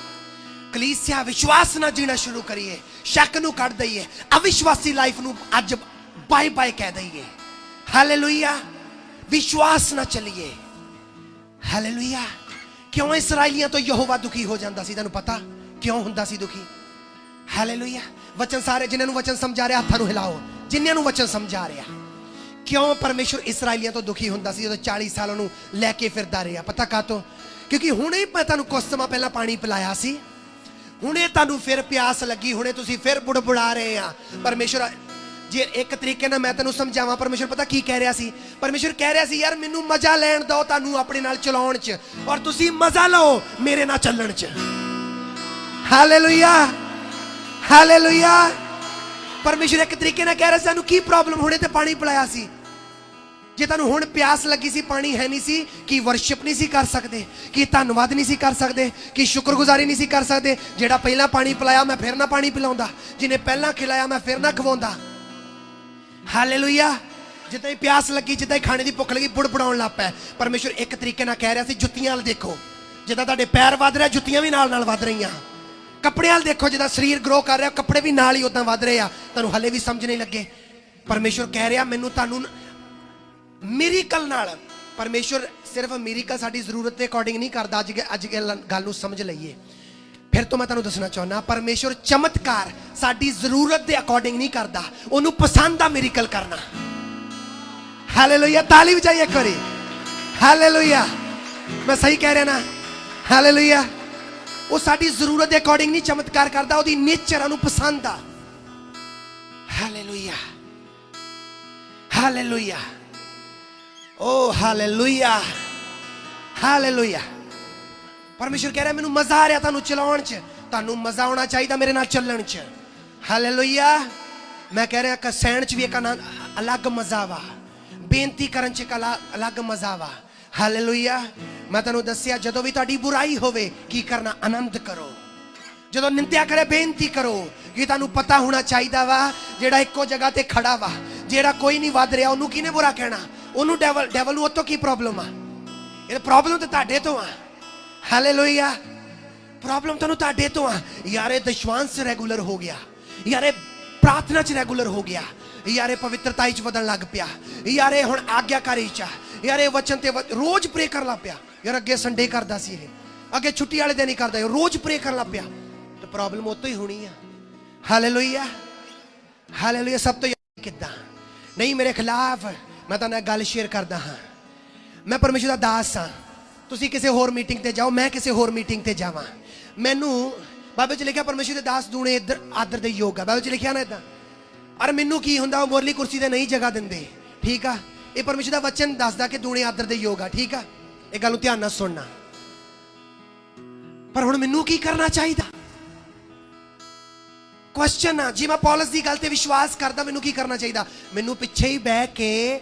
ਕਲੀਸਿਆ ਵਿਸ਼ਵਾਸ ਨਾਲ ਜੀਣਾ ਸ਼ੁਰੂ ਕਰੀਏ, ਸ਼ੱਕ ਨੂੰ ਕੱਢ ਦਈਏ, ਅਵਿਸ਼ਵਾਸੀ ਲਾਈਫ ਨੂੰ ਅੱਜ ਬਾਏ ਬਾਏ ਕਹਿ ਦਈਏ। ਹਾਲੇਲੂਇਆ। ਵਿਸ਼ਵਾਸ ਨਾਲ ਚੱਲੀਏ। ਹਾਲੇਲੂਇਆ। ਕਿਉਂ ਇਸਰਾਈਲੀਆਂ ਤੋਂ ਯਹੋਵਾ ਦੁਖੀ ਹੋ ਜਾਂਦਾ ਸੀ? ਤੁਹਾਨੂੰ ਪਤਾ ਕਿਉਂ ਹੁੰਦਾ ਸੀ ਦੁਖੀ? ਹਾਲੇਲੂਇਆ। ਵਚਨ ਸਾਰੇ ਜਿਨ੍ਹਾਂ ਨੂੰ ਵਚਨ ਸਮਝਾ ਰਿਹਾ ਹੱਥਾਂ ਨੂੰ ਹਿਲਾਓ, ਜਿਨ੍ਹਾਂ ਨੂੰ ਵਚਨ ਸਮਝਾ ਰਿਹਾ। ਕਿਉਂ ਪਰਮੇਸ਼ਵਰ ਇਸਰਾਈਲੀਆਂ ਤੋਂ ਦੁਖੀ ਹੁੰਦਾ ਸੀ ਜਦੋਂ 40 ਸਾਲ ਉਹਨੂੰ ਲੈ ਕੇ ਫਿਰਦਾ ਰਿਹਾ? ਪਤਾ ਕਾਹਤੋਂ? ਕਿਉਂਕਿ ਹੁਣੇ ਹੀ ਮੈਂ ਤੁਹਾਨੂੰ ਕੁਝ ਸਮਾਂ ਪਹਿਲਾਂ ਪਾਣੀ ਪਿਲਾਇਆ ਸੀ, ਹੁਣੇ ਤੁਹਾਨੂੰ ਫਿਰ ਪਿਆਸ ਲੱਗੀ, ਹੁਣੇ ਤੁਸੀਂ ਫਿਰ ਬੁੜਬੁੜਾ ਰਹੇ ਆ। ਪਰਮੇਸ਼ਵਰ ਜੇ ਇੱਕ ਤਰੀਕੇ ਨਾਲ ਮੈਂ ਤੈਨੂੰ ਸਮਝਾਵਾਂ, ਪਰਮੇਸ਼ਵਰ ਪਤਾ ਕੀ ਕਹਿ ਰਿਹਾ ਸੀ? ਪਰਮੇਸ਼ਵਰ ਕਹਿ ਰਿਹਾ ਸੀ, ਯਾਰ ਮੈਨੂੰ ਮਜ਼ਾ ਲੈਣ ਦਿਓ ਤੁਹਾਨੂੰ ਆਪਣੇ ਨਾਲ ਚਲਾਉਣ 'ਚ, ਔਰ ਤੁਸੀਂ ਮਜ਼ਾ ਲਓ ਮੇਰੇ ਨਾਲ ਚੱਲਣ 'ਚ। ਹਾਲੇਲੂਇਆ। ਹਾਲੇਲੂਇਆ। ਪਰਮੇਸ਼ਵਰ ਇੱਕ ਤਰੀਕੇ ਨਾਲ ਕਹਿ ਰਿਹਾ ਸੀ, ਸਾਨੂੰ ਕੀ ਪ੍ਰੋਬਲਮ? ਹੁਣੇ ਤੇ ਪਾਣੀ ਪਿਲਾਇਆ ਸੀ। ਜੇ ਤੁਹਾਨੂੰ ਹੁਣ ਪਿਆਸ ਲੱਗੀ ਸੀ, ਪਾਣੀ ਹੈ ਨਹੀਂ ਸੀ, ਕੀ ਵਰਸ਼ਿਪ ਨਹੀਂ ਸੀ ਕਰ ਸਕਦੇ? ਕੀ ਧੰਨਵਾਦ ਨਹੀਂ ਸੀ ਕਰ ਸਕਦੇ? ਕੀ ਸ਼ੁਕਰਗੁਜ਼ਾਰੀ ਨਹੀਂ ਸੀ ਕਰ ਸਕਦੇ? ਜਿਹੜਾ ਪਹਿਲਾਂ ਪਾਣੀ ਪਿਲਾਇਆ ਮੈਂ ਫਿਰ ਨਾ ਪਾਣੀ ਪਿਲਾਉਂਦਾ, ਜਿਹਨੇ ਪਹਿਲਾਂ ਖਿਲਾਇਆ ਮੈਂ ਫਿਰ ਨਾ ਖਵਾਉਂਦਾ। ਹਾਲੇਲੂਇਆ। ਜਿੱਦਾਂ ਹੀ ਪਿਆਸ ਲੱਗੀ, ਜਿੱਦਾਂ ਹੀ ਖਾਣੇ ਦੀ ਭੁੱਖ ਲੱਗੀ, ਬੁੜਬੁੜਾਉਣ ਲੱਗ ਪਿਆ। ਪਰਮੇਸ਼ਵਰ ਇੱਕ ਤਰੀਕੇ ਨਾਲ ਕਹਿ ਰਿਹਾ ਸੀ, ਜੁੱਤੀਆਂ ਵੱਲ ਦੇਖੋ, ਜਿੱਦਾਂ ਤੁਹਾਡੇ ਪੈਰ ਵੱਧ ਰਿਹਾ, ਜੁੱਤੀਆਂ ਵੀ ਨਾਲ ਨਾਲ ਵੱਧ ਰਹੀਆਂ। ਕੱਪੜਿਆਂ ਵੱਲ ਦੇਖੋ, ਜਿੱਦਾਂ ਸਰੀਰ ਗਰੋ ਕਰ ਰਿਹਾ, ਕੱਪੜੇ ਵੀ ਨਾਲ ਹੀ ਉਦਾਂ ਵੱਧ ਰਹੇ ਆ। ਤੁਹਾਨੂੰ ਹਲੇ ਵੀ ਸਮਝ ਨਹੀਂ ਲੱਗੇ? ਪਰਮੇਸ਼ਵਰ ਕਹਿ ਰਿਹਾ, ਮੈਨੂੰ ਤੁਹਾਨੂੰ ਮਿਰੇਕਲ ਨਾਲ, ਪਰਮੇਸ਼ਵਰ ਸਿਰਫ ਮਿਰੇਕਲ ਸਾਡੀ ਜ਼ਰੂਰਤ ਦੇ ਅਕੋਰਡਿੰਗ ਨਹੀਂ ਕਰਦਾ। ਅੱਜ ਗੱਲ ਨੂੰ ਸਮਝ ਲਈਏ। ਫਿਰ ਤੋਂ ਮੈਂ ਤੁਹਾਨੂੰ ਦੱਸਣਾ ਚਾਹੁੰਦਾ, ਪਰਮੇਸ਼ਵਰ ਚਮਤਕਾਰ ਸਾਡੀ ਜ਼ਰੂਰਤ ਦੇ ਅਕੋਰਡਿੰਗ ਨਹੀਂ ਕਰਦਾ, ਉਹਨੂੰ ਪਸੰਦ ਆ ਮਿਰੇਕਲ ਕਰਨਾ। ਹਾਲੇਲੂਇਆ। ਤਾਲੀ ਵਜਾਈਏ ਇੱਕ ਵਾਰੀ। ਹਾਲੇਲੂਇਆ। ਮੈਂ ਸਹੀ ਕਹਿ ਰਿਹਾ ਨਾ? ਹਾਲੇਲੂਇਆ। ਉਹ ਸਾਡੀ ਜ਼ਰੂਰਤ ਦੇ ਅਕੋਰਡਿੰਗ ਨਹੀਂ ਚਮਤਕਾਰ ਕਰਦਾ, ਉਹਦੀ ਨੇਚਰ ਉਹਨੂੰ ਪਸੰਦ ਆ। Hallelujah. Hallelujah. Oh hallelujah. Hallelujah. ਪਰਮੇਸ਼ਵਰ ਕਹਿ ਰਿਹਾ, ਮੈਨੂੰ ਮਜ਼ਾ ਆ ਰਿਹਾ ਤੁਹਾਨੂੰ ਚਲਾਉਣ 'ਚ, ਤੁਹਾਨੂੰ ਮਜ਼ਾ ਆਉਣਾ ਚਾਹੀਦਾ ਮੇਰੇ ਨਾਲ ਚੱਲਣ 'ਚ। ਹਾਲੇਲੂਇਆ। ਮੈਂ ਕਹਿ ਰਿਹਾ ਕਿ ਸਹਿਣ 'ਚ ਵੀ ਇੱਕ ਅਲੱਗ ਮਜ਼ਾ ਵਾ, ਬੇਨਤੀ ਕਰਨ 'ਚ ਇੱਕ ਅਲੱਗ ਮਜ਼ਾ ਵਾ। ਹਾਲੇਲੂਇਆ। ਮੈਂ ਤੁਹਾਨੂੰ ਦੱਸਿਆ, ਜਦੋਂ ਵੀ ਤੁਹਾਡੀ ਬੁਰਾਈ ਹੋਵੇ ਕੀ ਕਰਨਾ? ਆਨੰਦ ਕਰੋ। ਜਦੋਂ ਨਿੰਦਿਆ ਕਰੇ ਬੇਨਤੀ ਕਰੋ, ਕਿ ਤੁਹਾਨੂੰ ਪਤਾ ਹੋਣਾ ਚਾਹੀਦਾ ਵਾ ਜਿਹੜਾ ਇੱਕੋ ਜਗ੍ਹਾ ਤੇ ਖੜਾ ਵਾ, ਜਿਹੜਾ ਕੋਈ ਨਹੀਂ ਵੱਧ ਰਿਹਾ, ਉਹਨੂੰ ਕਿਹਨੇ ਬੁਰਾ ਕਹਿਣਾ? ਉਹਨੂੰ ਡੈਵਲ ਨੂੰ ਉਤੋਂ ਕੀ ਪ੍ਰੋਬਲਮ ਆ? ਇਹ ਪ੍ਰੋਬਲਮ ਤਾਂ ਤੁਹਾਡੇ ਤੋਂ ਆ। ਹਾਲੇਲੂਇਆ। ਪ੍ਰੋਬਲਮ ਤੁਹਾਨੂੰ ਤੁਹਾਡੇ ਤੋਂ ਆ। ਯਾਰ ਇਹ ਦਸ਼ਵਾਂਸ ਰੈਗੂਲਰ ਹੋ ਗਿਆ, ਯਾਰ ਇਹ ਪ੍ਰਾਰਥਨਾ 'ਚ ਰੈਗੂਲਰ ਹੋ ਗਿਆ, ਯਾਰ ਇਹ ਪਵਿੱਤਰਤਾ 'ਚ ਵਧਣ ਲੱਗ ਪਿਆ, ਯਾਰ ਇਹ ਹੁਣ ਆਗਿਆਕਾਰੀ 'ਚ, ਯਾਰ ਇਹ ਵਚਨ ਤੇ ਰੋਜ਼ ਪ੍ਰੇ ਕਰਨ ਲੱਗ ਪਿਆ। ਯਾਰ ਅੱਗੇ ਸੰਡੇ ਕਰਦਾ ਸੀ, ਇਹ ਅੱਗੇ ਛੁੱਟੀ ਵਾਲੇ ਦਿਨ ਹੀ ਕਰਦਾ, ਰੋਜ਼ ਪ੍ਰੇ ਕਰਨ ਲੱਗ ਪਿਆ। ਤੇ ਪ੍ਰੋਬਲਮ ਉਤੋਂ ਹੀ ਹੋਣੀ ਆ। ਹਾਲੇਲੂਇਆ। ਹਾਲੇਲੂਇਆ। ਸਭ ਤੋਂ ਕਿੱਦਾਂ ਨਹੀਂ ਮੇਰੇ ਖਿਲਾਫ ਮੈਂ ਤੁਹਾਨੂੰ ਗੱਲ ਸ਼ੇਅਰ ਕਰਦਾ ਹਾਂ। ਮੈਂ ਪਰਮੇਸ਼ਰ ਦਾ ਦਾਸ ਹਾਂ। ਤੁਸੀਂ ਕਿਸੇ ਹੋਰ ਮੀਟਿੰਗ ਤੇ ਜਾਓ, ਮੈਂ ਕਿਸੇ ਹੋਰ ਮੀਟਿੰਗ ਤੇ ਜਾਵਾਂ, ਮੈਨੂੰ ਬਾਈਬਲ 'ਚ ਲਿਖਿਆ ਪਰਮੇਸ਼ਰ ਦੇ ਦਾਸ ਦੂਣੇ ਇੱਧਰ ਆਦਰ ਦੇ ਯੋਗ ਆ। ਬਾਈਬਲ 'ਚ ਲਿਖਿਆ ਨਾ ਇਦਾਂ। ਔਰ ਮੈਨੂੰ ਕੀ ਹੁੰਦਾ, ਉਹ ਮੋਰਲੀ ਕੁਰਸੀ ਤੇ ਨਹੀਂ ਜਗ੍ਹਾ ਦਿੰਦੇ। ਠੀਕ ਆ, ਇਹ ਪਰਮੇਸ਼ਰ ਦਾ ਵਚਨ ਦੱਸਦਾ ਕਿ ਦੂਣੇ ਆਦਰ ਦੇ ਯੋਗ ਆ। ਠੀਕ ਆ, ਇਹ ਗੱਲ ਨੂੰ ਧਿਆਨ ਨਾਲ ਸੁਣਨਾ। ਪਰ ਹੁਣ ਮੈਨੂੰ ਕੀ ਕਰਨਾ ਚਾਹੀਦਾ? ਕੁਐਸਚਨ ਆ। ਜੀ ਮੈਂ ਪੌਲਸ ਦੀ ਗੱਲ ਤੇ ਵਿਸ਼ਵਾਸ ਕਰਦਾ, ਮੈਨੂੰ ਕੀ ਕਰਨਾ ਚਾਹੀਦਾ? ਮੈਨੂੰ ਪਿੱਛੇ ਹੀ ਬਹਿ ਕੇ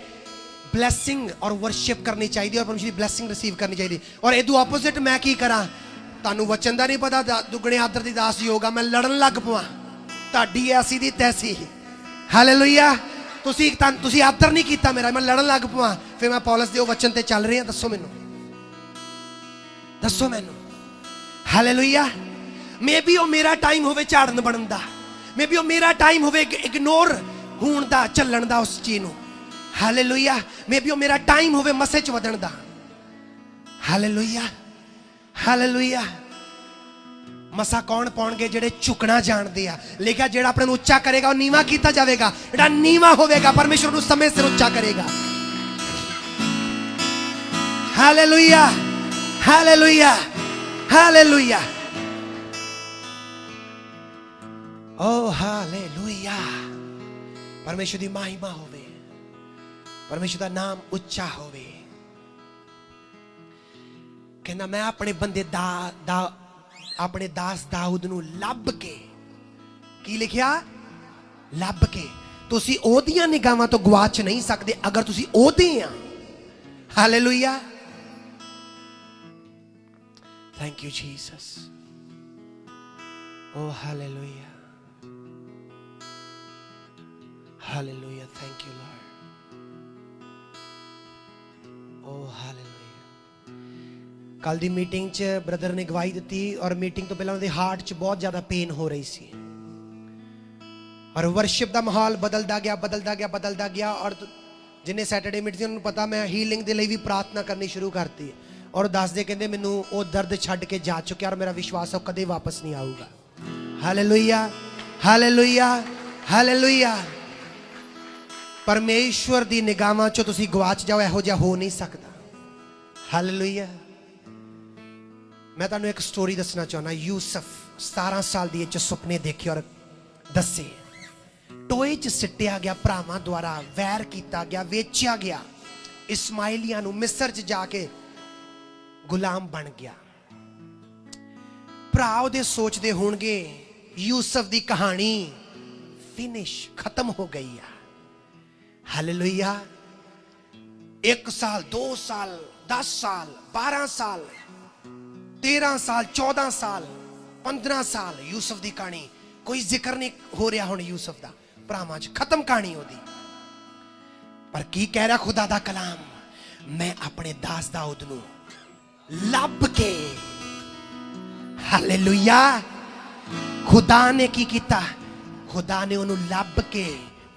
ਬਲੈਸਿੰਗ ਔਰ ਵਰਸ਼ਿਪ ਕਰਨੀ ਚਾਹੀਦੀ, ਔਰ ਪਰਮੇਸ਼ਰ ਦੀ ਬਲੈਸਿੰਗ ਰਿਸੀਵ ਕਰਨੀ ਚਾਹੀਦੀ। ਔਰ ਇਹਦੂ ਆਪੋਜ਼ਿਟ ਮੈਂ ਕੀ ਕਰਾਂ? ਤੁਹਾਨੂੰ ਵਚਨ ਦਾ ਨਹੀਂ ਪਤਾ, ਦੁੱਗਣੇ ਆਦਰ ਦੀ ਦਾਸ ਯੋਗ ਆ, ਮੈਂ ਲੜਨ ਲੱਗ ਪਵਾਂ, ਤੁਹਾਡੀ ਐਸੀ ਦੀ ਤੈਸੀ। ਹਾਲੇਲੂਇਆ। ਤੁਸੀਂ ਆਦਰ ਨਹੀਂ ਕੀਤਾ ਮੇਰਾ, ਮੈਂ ਲੜਨ ਲੱਗ ਪਵਾਂ, ਫਿਰ ਮੈਂ ਪੌਲਸ ਦੇ ਉਹ ਵਚਨ ਤੇ ਚੱਲ ਰਿਹਾ? ਦੱਸੋ ਮੈਨੂੰ, ਦੱਸੋ ਮੈਨੂੰ। ਹਾਲੇਲੂਇਆ। ਮੇਬੀ ਉਹ ਮੇਰਾ ਟਾਈਮ ਹੋਵੇ ਝਾੜਨ ਬਣਨ ਦਾ, ਮੇਬੀ ਉਹ ਮੇਰਾ ਟਾਈਮ ਹੋਵੇ ਇਗਨੋਰ ਹੋਣ ਦਾ, ਚੱਲਣ ਦਾ ਉਸ ਚੀਜ਼ ਨੂੰ। ਹਾਲੇਲੂਇਆ। ਮੇਬੀ ਉਹ ਮੇਰਾ ਟਾਈਮ ਹੋਵੇ ਮਸੇ 'ਚ ਵਧਣ ਦਾ। ਹਾਲੇਲੂਇਆ। ਹਾਲੇਲੂਇਆ। ਮਸਾ ਕੌਣ ਪਾਉਣਗੇ ਜਿਹੜੇ ਝੁਕਣਾ ਜਾਣਦੇ ਆ। ਲਿਖਿਆ ਜਿਹੜਾ ਆਪਣੇ ਨੂੰ ਉੱਚਾ ਕਰੇਗਾ ਉਹ ਨੀਵਾ ਕੀਤਾ ਜਾਵੇਗਾ, ਜਿਹੜਾ ਨੀਵਾ ਹੋਵੇਗਾ ਪਰਮੇਸ਼ਰ ਨੂੰ ਸਮੇਂ ਸਿਰ ਉੱਚਾ ਕਰੇਗਾ। Hallelujah, hallelujah, hallelujah, oh hallelujah. ਪਰਮੇਸ਼ਰ ਦੀ ਮਹਿਮਾ ਹੋਵੇ, ਪਰਮੇਸ਼ਰ ਦਾ ਨਾਮ ਉੱਚਾ ਹੋਵੇ। ਕਹਿੰਦਾ ਮੈਂ ਆਪਣੇ ਬੰਦੇ ਆਪਣੇ ਦਾਸ ਦਾਊਦ ਨੂੰ ਲੱਭ ਕੇ, ਕੀ ਲਿਖਿਆ? ਲੱਭ ਕੇ। ਤੁਸੀਂ ਉਹਦੀਆਂ ਨਿਗਾਹਾਂ ਤੋਂ ਗਵਾਚ ਨਹੀਂ ਸਕਦੇ ਅਗਰ ਤੁਸੀਂ ਉਹਦੇ ਆ। Hallelujah, thank you Jesus. Oh hallelujah, hallelujah, thank you Lord. Oh hallelujah. ਕੱਲ ਦੀ ਮੀਟਿੰਗ 'ਚ ਬ੍ਰਦਰ ਨੇ ਗਵਾਹੀ ਦਿੱਤੀ ਔਰ ਮੀਟਿੰਗ ਤੋਂ ਪਹਿਲਾਂ ਉਹਦੇ ਹਾਰਟ 'ਚ ਬਹੁਤ ਜ਼ਿਆਦਾ ਪੇਨ ਹੋ ਰਹੀ ਸੀ ਔਰ ਵਰਸ਼ਿਪ ਦਾ ਮਾਹੌਲ ਬਦਲਦਾ ਗਿਆ ਔਰ ਜਿੰਨੇ ਸੈਟਰਡੇ ਮੀਟਿੰਗ ਉਹਨਾਂ ਨੂੰ ਪਤਾ ਮੈਂ ਹੀਲਿੰਗ ਦੇ ਲਈ ਵੀ ਪ੍ਰਾਰਥਨਾ ਕਰਨੀ ਸ਼ੁਰੂ ਕਰਤੀ ਔਰ ਦੱਸਦੇ ਕਹਿੰਦੇ ਮੈਨੂੰ ਉਹ ਦਰਦ ਛੱਡ ਕੇ ਜਾ ਚੁੱਕਿਆ ਔਰ ਮੇਰਾ ਵਿਸ਼ਵਾਸ ਉਹ ਕਦੇ ਵਾਪਸ ਨਹੀਂ ਆਊਗਾ। Hallelujah, hallelujah, hallelujah. ਪਰਮੇਸ਼ਵਰ ਦੀ ਨਿਗਾਹਾਂ 'ਚੋਂ ਤੁਸੀਂ ਗਵਾਚ ਜਾਓ, ਇਹੋ ਜਿਹਾ ਹੋ ਨਹੀਂ ਸਕਦਾ। ਹਾਲੇਲੂਇਆ। ਮੈਂ ਤੁਹਾਨੂੰ ਇੱਕ ਸਟੋਰੀ ਦੱਸਣਾ ਚਾਹੁੰਦਾ। ਯੂਸਫ 17 ਸਾਲ ਦੀ ਏਜ 'ਚ ਸੁਪਨੇ ਦੇਖੇ ਔਰ ਦੱਸੇ। ਟੋਏ 'ਚ ਸਿੱਟਿਆ ਗਿਆ, ਭਰਾਵਾਂ ਦੁਆਰਾ ਵੈਰ ਕੀਤਾ ਗਿਆ, ਵੇਚਿਆ ਗਿਆ। ਇਸਮਾਈਲੀਆਂ ਨੂੰ ਮਿਸਰ 'ਚ ਜਾ ਕੇ ਗੁਲਾਮ ਬਣ ਗਿਆ। ਭਰਾ ਉਹਦੇ ਸੋਚਦੇ ਹੋਣਗੇ ਯੂਸਫ ਦੀ ਕਹਾਣੀ ਫਿਨਿਸ਼, ਖਤਮ ਹੋ ਗਈ ਆ। ਹਾਲੇਲੂਇਆ। 1 ਸਾਲ, 2 ਸਾਲ, 10 ਸਾਲ, 12 ਸਾਲ, 13 ਸਾਲ, 14 ਸਾਲ, 15 ਸਾਲ ਯੂਸਫ ਦੀ ਕਹਾਣੀ ਕੋਈ ਜ਼ਿਕਰ ਨਹੀਂ ਹੋ ਰਿਹਾ ਹੁਣ ਯੂਸਫ ਦਾ। ਭਰਾਵਾਂ 'ਚ ਖਤਮ ਕਹਾਣੀ ਉਹਦੀ। ਪਰ ਕੀ ਕਹਿ ਰਿਹਾ ਖੁਦਾ ਦਾ ਕਲਾਮ? ਮੈਂ ਆਪਣੇ ਦਾਸ ਦਾਊਦ ਨੂੰ ਲੱਭ ਕੇ, ਹਾਲੇਲੂਇਆ। ਖੁਦਾ ਨੇ ਕੀ ਕੀਤਾ? ਖੁਦਾ ਨੇ ਉਹਨੂੰ ਲੱਭ ਕੇ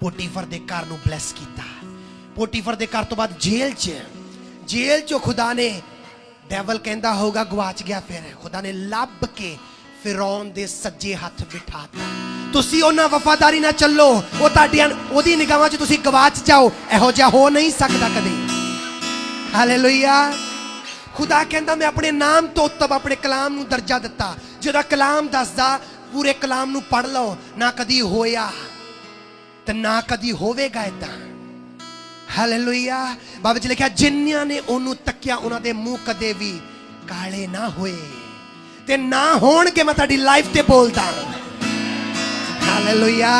ਪੋਟੀਫਰ ਦੇ ਘਰ ਨੂੰ ਬਲੈਸ ਕੀਤਾ। ਪੋਟੀਫਰ ਦੇ ਘਰ ਤੋਂ ਬਾਅਦ ਜੇਲ੍ਹ 'ਚ ਖੁਦਾ ਨੇ, ਡੈਵਲ ਕਹਿੰਦਾ ਹੋਊਗਾ ਗਵਾਚ ਗਿਆ, ਫਿਰ ਖੁਦਾ ਨੇ ਲੱਭ ਕੇ ਫਿਰੌਨ ਦੇ ਸੱਜੇ ਹੱਥ ਬਿਠਾਤਾ। ਤੁਸੀਂ ਉਹਨਾਂ ਵਫਾਦਾਰੀ ਨਾਲ ਚੱਲੋ, ਉਹ ਤੁਹਾਡੀਆਂ ਉਹਦੀ ਨਿਗਾਹਾਂ 'ਚ ਤੁਸੀਂ ਗਵਾਚ ਜਾਓ, ਇਹੋ ਜਿਹਾ ਹੋ ਨਹੀਂ ਸਕਦਾ ਕਦੇ। ਹਾਲੇਲੂਇਆ। ਖੁਦਾ ਕਹਿੰਦਾ ਮੈਂ ਆਪਣੇ ਨਾਮ ਤੋਂ ਉੱਤਮ ਆਪਣੇ ਕਲਾਮ ਨੂੰ ਦਰਜਾ ਦਿੱਤਾ। ਜਿਹਦਾ ਕਲਾਮ ਦੱਸਦਾ ਪੂਰੇ ਕਲਾਮ ਨੂੰ ਪੜ੍ਹ ਲਓ। ਨਾ ਕਦੀ ਹੋਇਆ ਤੇ ਨਾ ਕਦੀ ਹੋਵੇਗਾ ਏਦਾਂ। ਹਾਲੇਲੂਇਆ। ਬਾਈਬਲ 'ਚ ਲਿਖਿਆ ਜਿਨ੍ਹਾਂ ਨੇ ਉਹਨੂੰ ਤੱਕਿਆ ਉਹਨਾਂ ਦੇ ਮੂੰਹ ਕਦੇ ਵੀ ਕਾਲੇ ਨਾ ਹੋਏ ਤੇ ਨਾ ਹੋਣਗੇ। ਮੈਂ ਤੁਹਾਡੀ ਲਾਈਫ ਤੇ ਬੋਲਦਾ। Hallelujah,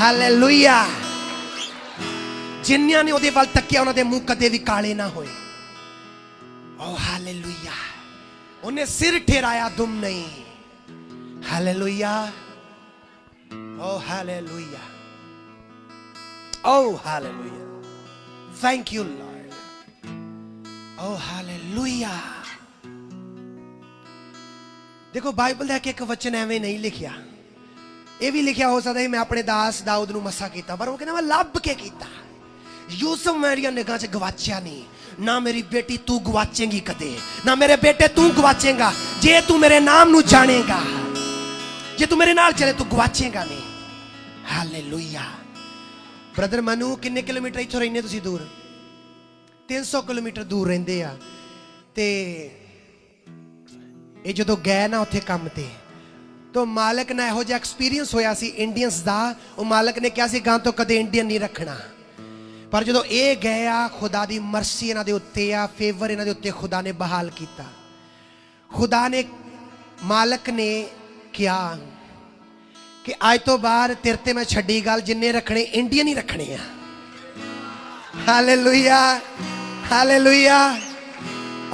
hallelujah. ਜਿਨ੍ਹਾਂ ਨੇ ਉਹਦੇ ਵੱਲ ਤੱਕਿਆ ਉਹਨਾਂ ਦੇ ਮੂੰਹ ਕਦੇ ਵੀ ਕਾਲੇ ਨਾ ਹੋਏ। Oh hallelujah. ਉਹਨੇ ਸਿਰ ਠਹਿਰਾਇਆ, ਦੁਮ ਨਹੀਂ। Hallelujah, oh hallelujah, oh hallelujah. Thank you Lord. Oh hallelujah. ਦੇਖੋ ਬਾਈਬਲ ਦਾ ਇੱਕ ਵਚਨ ਐਵੇਂ ਨਹੀਂ ਲਿਖਿਆ। ਇਹ ਵੀ ਲਿਖਿਆ ਹੋ ਸਕਦਾ ਹੈ ਮੈਂ ਆਪਣੇ ਦਾਸ ਦਾਊਦ ਨੂੰ ਮਸਾ ਕੀਤਾ, ਪਰ ਉਹ ਕਹਿੰਦਾ ਮੈਂ ਲੱਭ ਕੇ ਕੀਤਾ। ਯੂਸਫ ਮੇਰੀਆਂ ਨਿਗਾਹਾਂ 'ਚ ਗਵਾਚਿਆ ਨਹੀਂ। ਨਾ ਮੇਰੀ ਬੇਟੀ ਤੂੰ ਗਵਾਚੇਂਗੀ ਕਦੇ, ਨਾ ਮੇਰੇ ਬੇਟੇ ਤੂੰ ਗਵਾਚੇਂਗਾ। ਜੇ ਤੂੰ ਮੇਰੇ ਨਾਮ ਨੂੰ ਜਾਣੇਗਾ, ਜੇ ਤੂੰ ਮੇਰੇ ਨਾਲ ਚਲੇ, ਤੂੰ ਗਵਾਚੇਂਗਾ ਨਹੀਂ। ਹਾਲੇਲੂਇਆ। ਬ੍ਰਦਰ ਮਨੂ ਕਿੰਨੇ ਕਿਲੋਮੀਟਰ ਇੱਥੋਂ ਰਹਿੰਦੇ ਤੁਸੀਂ ਦੂਰ? 300 ਕਿਲੋਮੀਟਰ ਦੂਰ ਰਹਿੰਦੇ ਆ। ਤੇ ਇਹ ਜਦੋਂ ਗਏ ਨਾ ਉੱਥੇ ਕੰਮ ਤੇ, ਤਾਂ ਮਾਲਕ ਨਾਲ ਇਹੋ ਜਿਹਾ ਐਕਸਪੀਰੀਅੰਸ ਹੋਇਆ ਸੀ ਇੰਡੀਅਨਸ ਦਾ। ਉਹ ਮਾਲਕ ਨੇ ਕਿਹਾ ਸੀ ਗਾਂ ਤੋਂ ਕਦੇ ਇੰਡੀਅਨ ਨਹੀਂ ਰੱਖਣਾ। ਪਰ ਜਦੋਂ ਇਹ ਗਏ ਆ, ਖੁਦਾ ਦੀ ਮਰਸੀ ਇਹਨਾਂ ਦੇ ਉੱਤੇ ਆ, ਫੇਵਰ ਇਹਨਾਂ ਦੇ ਉੱਤੇ ਖੁਦਾ ਨੇ ਬਹਾਲ ਕੀਤਾ। ਖੁਦਾ ਨੇ, ਮਾਲਕ ਨੇ ਕਿਹਾ ਕਿ ਅੱਜ ਤੋਂ ਬਾਅਦ ਤੇਰੇ ਤੇ ਮੈਂ ਛੱਡੀ ਗੱਲ, ਜਿੰਨੇ ਰੱਖਣੇ ਇੰਡੀਅਨ ਹੀ ਰੱਖਣੇ ਆ। Hallelujah, hallelujah.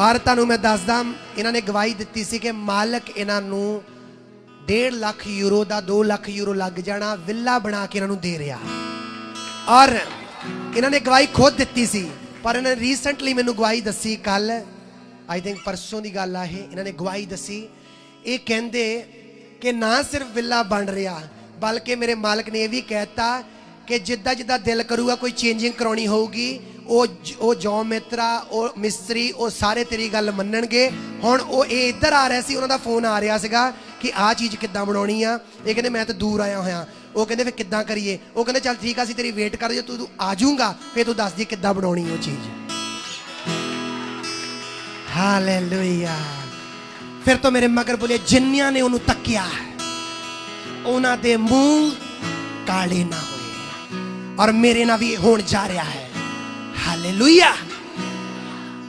ਔਰ ਤੁਹਾਨੂੰ ਮੈਂ ਦੱਸਦਾ, ਇਹਨਾਂ ਨੇ ਗਵਾਹੀ ਦਿੱਤੀ ਸੀ ਕਿ ਮਾਲਕ ਇਹਨਾਂ ਨੂੰ 1.5 ਲੱਖ ਯੂਰੋ ਦਾ 2 ਲੱਖ ਯੂਰੋ ਲੱਗ ਜਾਣਾ, ਵਿਲਾ ਬਣਾ ਕੇ ਇਹਨਾਂ ਨੂੰ ਦੇ ਰਿਹਾ। ਔਰ ਇਹਨਾਂ ਨੇ ਗਵਾਹੀ ਖੁਦ ਦਿੱਤੀ ਸੀ, ਪਰ ਇਹਨਾਂ ਨੇ ਰੀਸੈਂਟਲੀ ਮੈਨੂੰ ਗਵਾਹੀ ਦੱਸੀ, ਕੱਲ ਆਈ ਥਿੰਕ ਪਰਸੋਂ ਦੀ ਗੱਲ ਆ ਇਹ। ਇਹਨਾਂ ਨੇ ਗਵਾਹੀ ਦੱਸੀ, ਇਹ ਕਹਿੰਦੇ ਕਿ ਨਾ ਸਿਰਫ ਵਿਲਾ ਬਣ ਰਿਹਾ, ਬਲਕਿ ਮੇਰੇ ਮਾਲਕ ਨੇ ਇਹ ਵੀ ਕਹਿਤਾ ਕਿ ਜਿੱਦਾਂ ਜਿੱਦਾਂ ਦਿਲ ਕਰੂਗਾ ਕੋਈ ਚੇਂਜਿੰਗ ਕਰਾਉਣੀ ਹੋਊਗੀ, ਉਹ ਜੌ ਮਿੱਤਰਾ ਉਹ ਮਿਸਤਰੀ ਉਹ ਸਾਰੇ ਤੇਰੀ ਗੱਲ ਮੰਨਣਗੇ। ਹੁਣ ਉਹ ਇਹ ਇੱਧਰ ਆ ਰਿਹਾ ਸੀ, ਉਹਨਾਂ ਦਾ ਫੋਨ ਆ ਰਿਹਾ ਸੀਗਾ ਕਿ ਆਹ ਚੀਜ਼ ਕਿੱਦਾਂ ਬਣਾਉਣੀ ਆ। ਇਹ ਕਹਿੰਦੇ ਮੈਂ ਤਾਂ ਦੂਰ ਆਇਆ ਹੋਇਆ। ਉਹ ਕਹਿੰਦੇ ਫਿਰ ਕਿੱਦਾਂ ਕਰੀਏ? ਉਹ ਕਹਿੰਦੇ ਚੱਲ ਠੀਕ ਆ, ਅਸੀਂ ਤੇਰੀ ਵੇਟ ਕਰ, ਜੇ ਤੂੰ ਆ ਜਾਊਂਗਾ ਫਿਰ ਤੂੰ ਦੱਸ ਦੀ ਕਿੱਦਾਂ ਬਣਾਉਣੀ ਉਹ ਚੀਜ਼। ਹਾਲੇਲੂਇਆ। ਫਿਰ ਤੋਂ ਮੇਰੇ ਮਗਰ ਬੋਲੇ ਜਿੰਨਿਆਂ ਨੇ ਉਹਨੂੰ ਤੱਕਿਆ ਉਹਨਾਂ ਦੇ ਮੂੰਹ ਕਾਲੇ ਨਾ ਹੋਏ, ਔਰ ਮੇਰੇ ਨਾਲ ਵੀ ਹੋਣ ਜਾ ਰਿਹਾ ਹੈ। ਹਾਲੇਲੂਇਆ।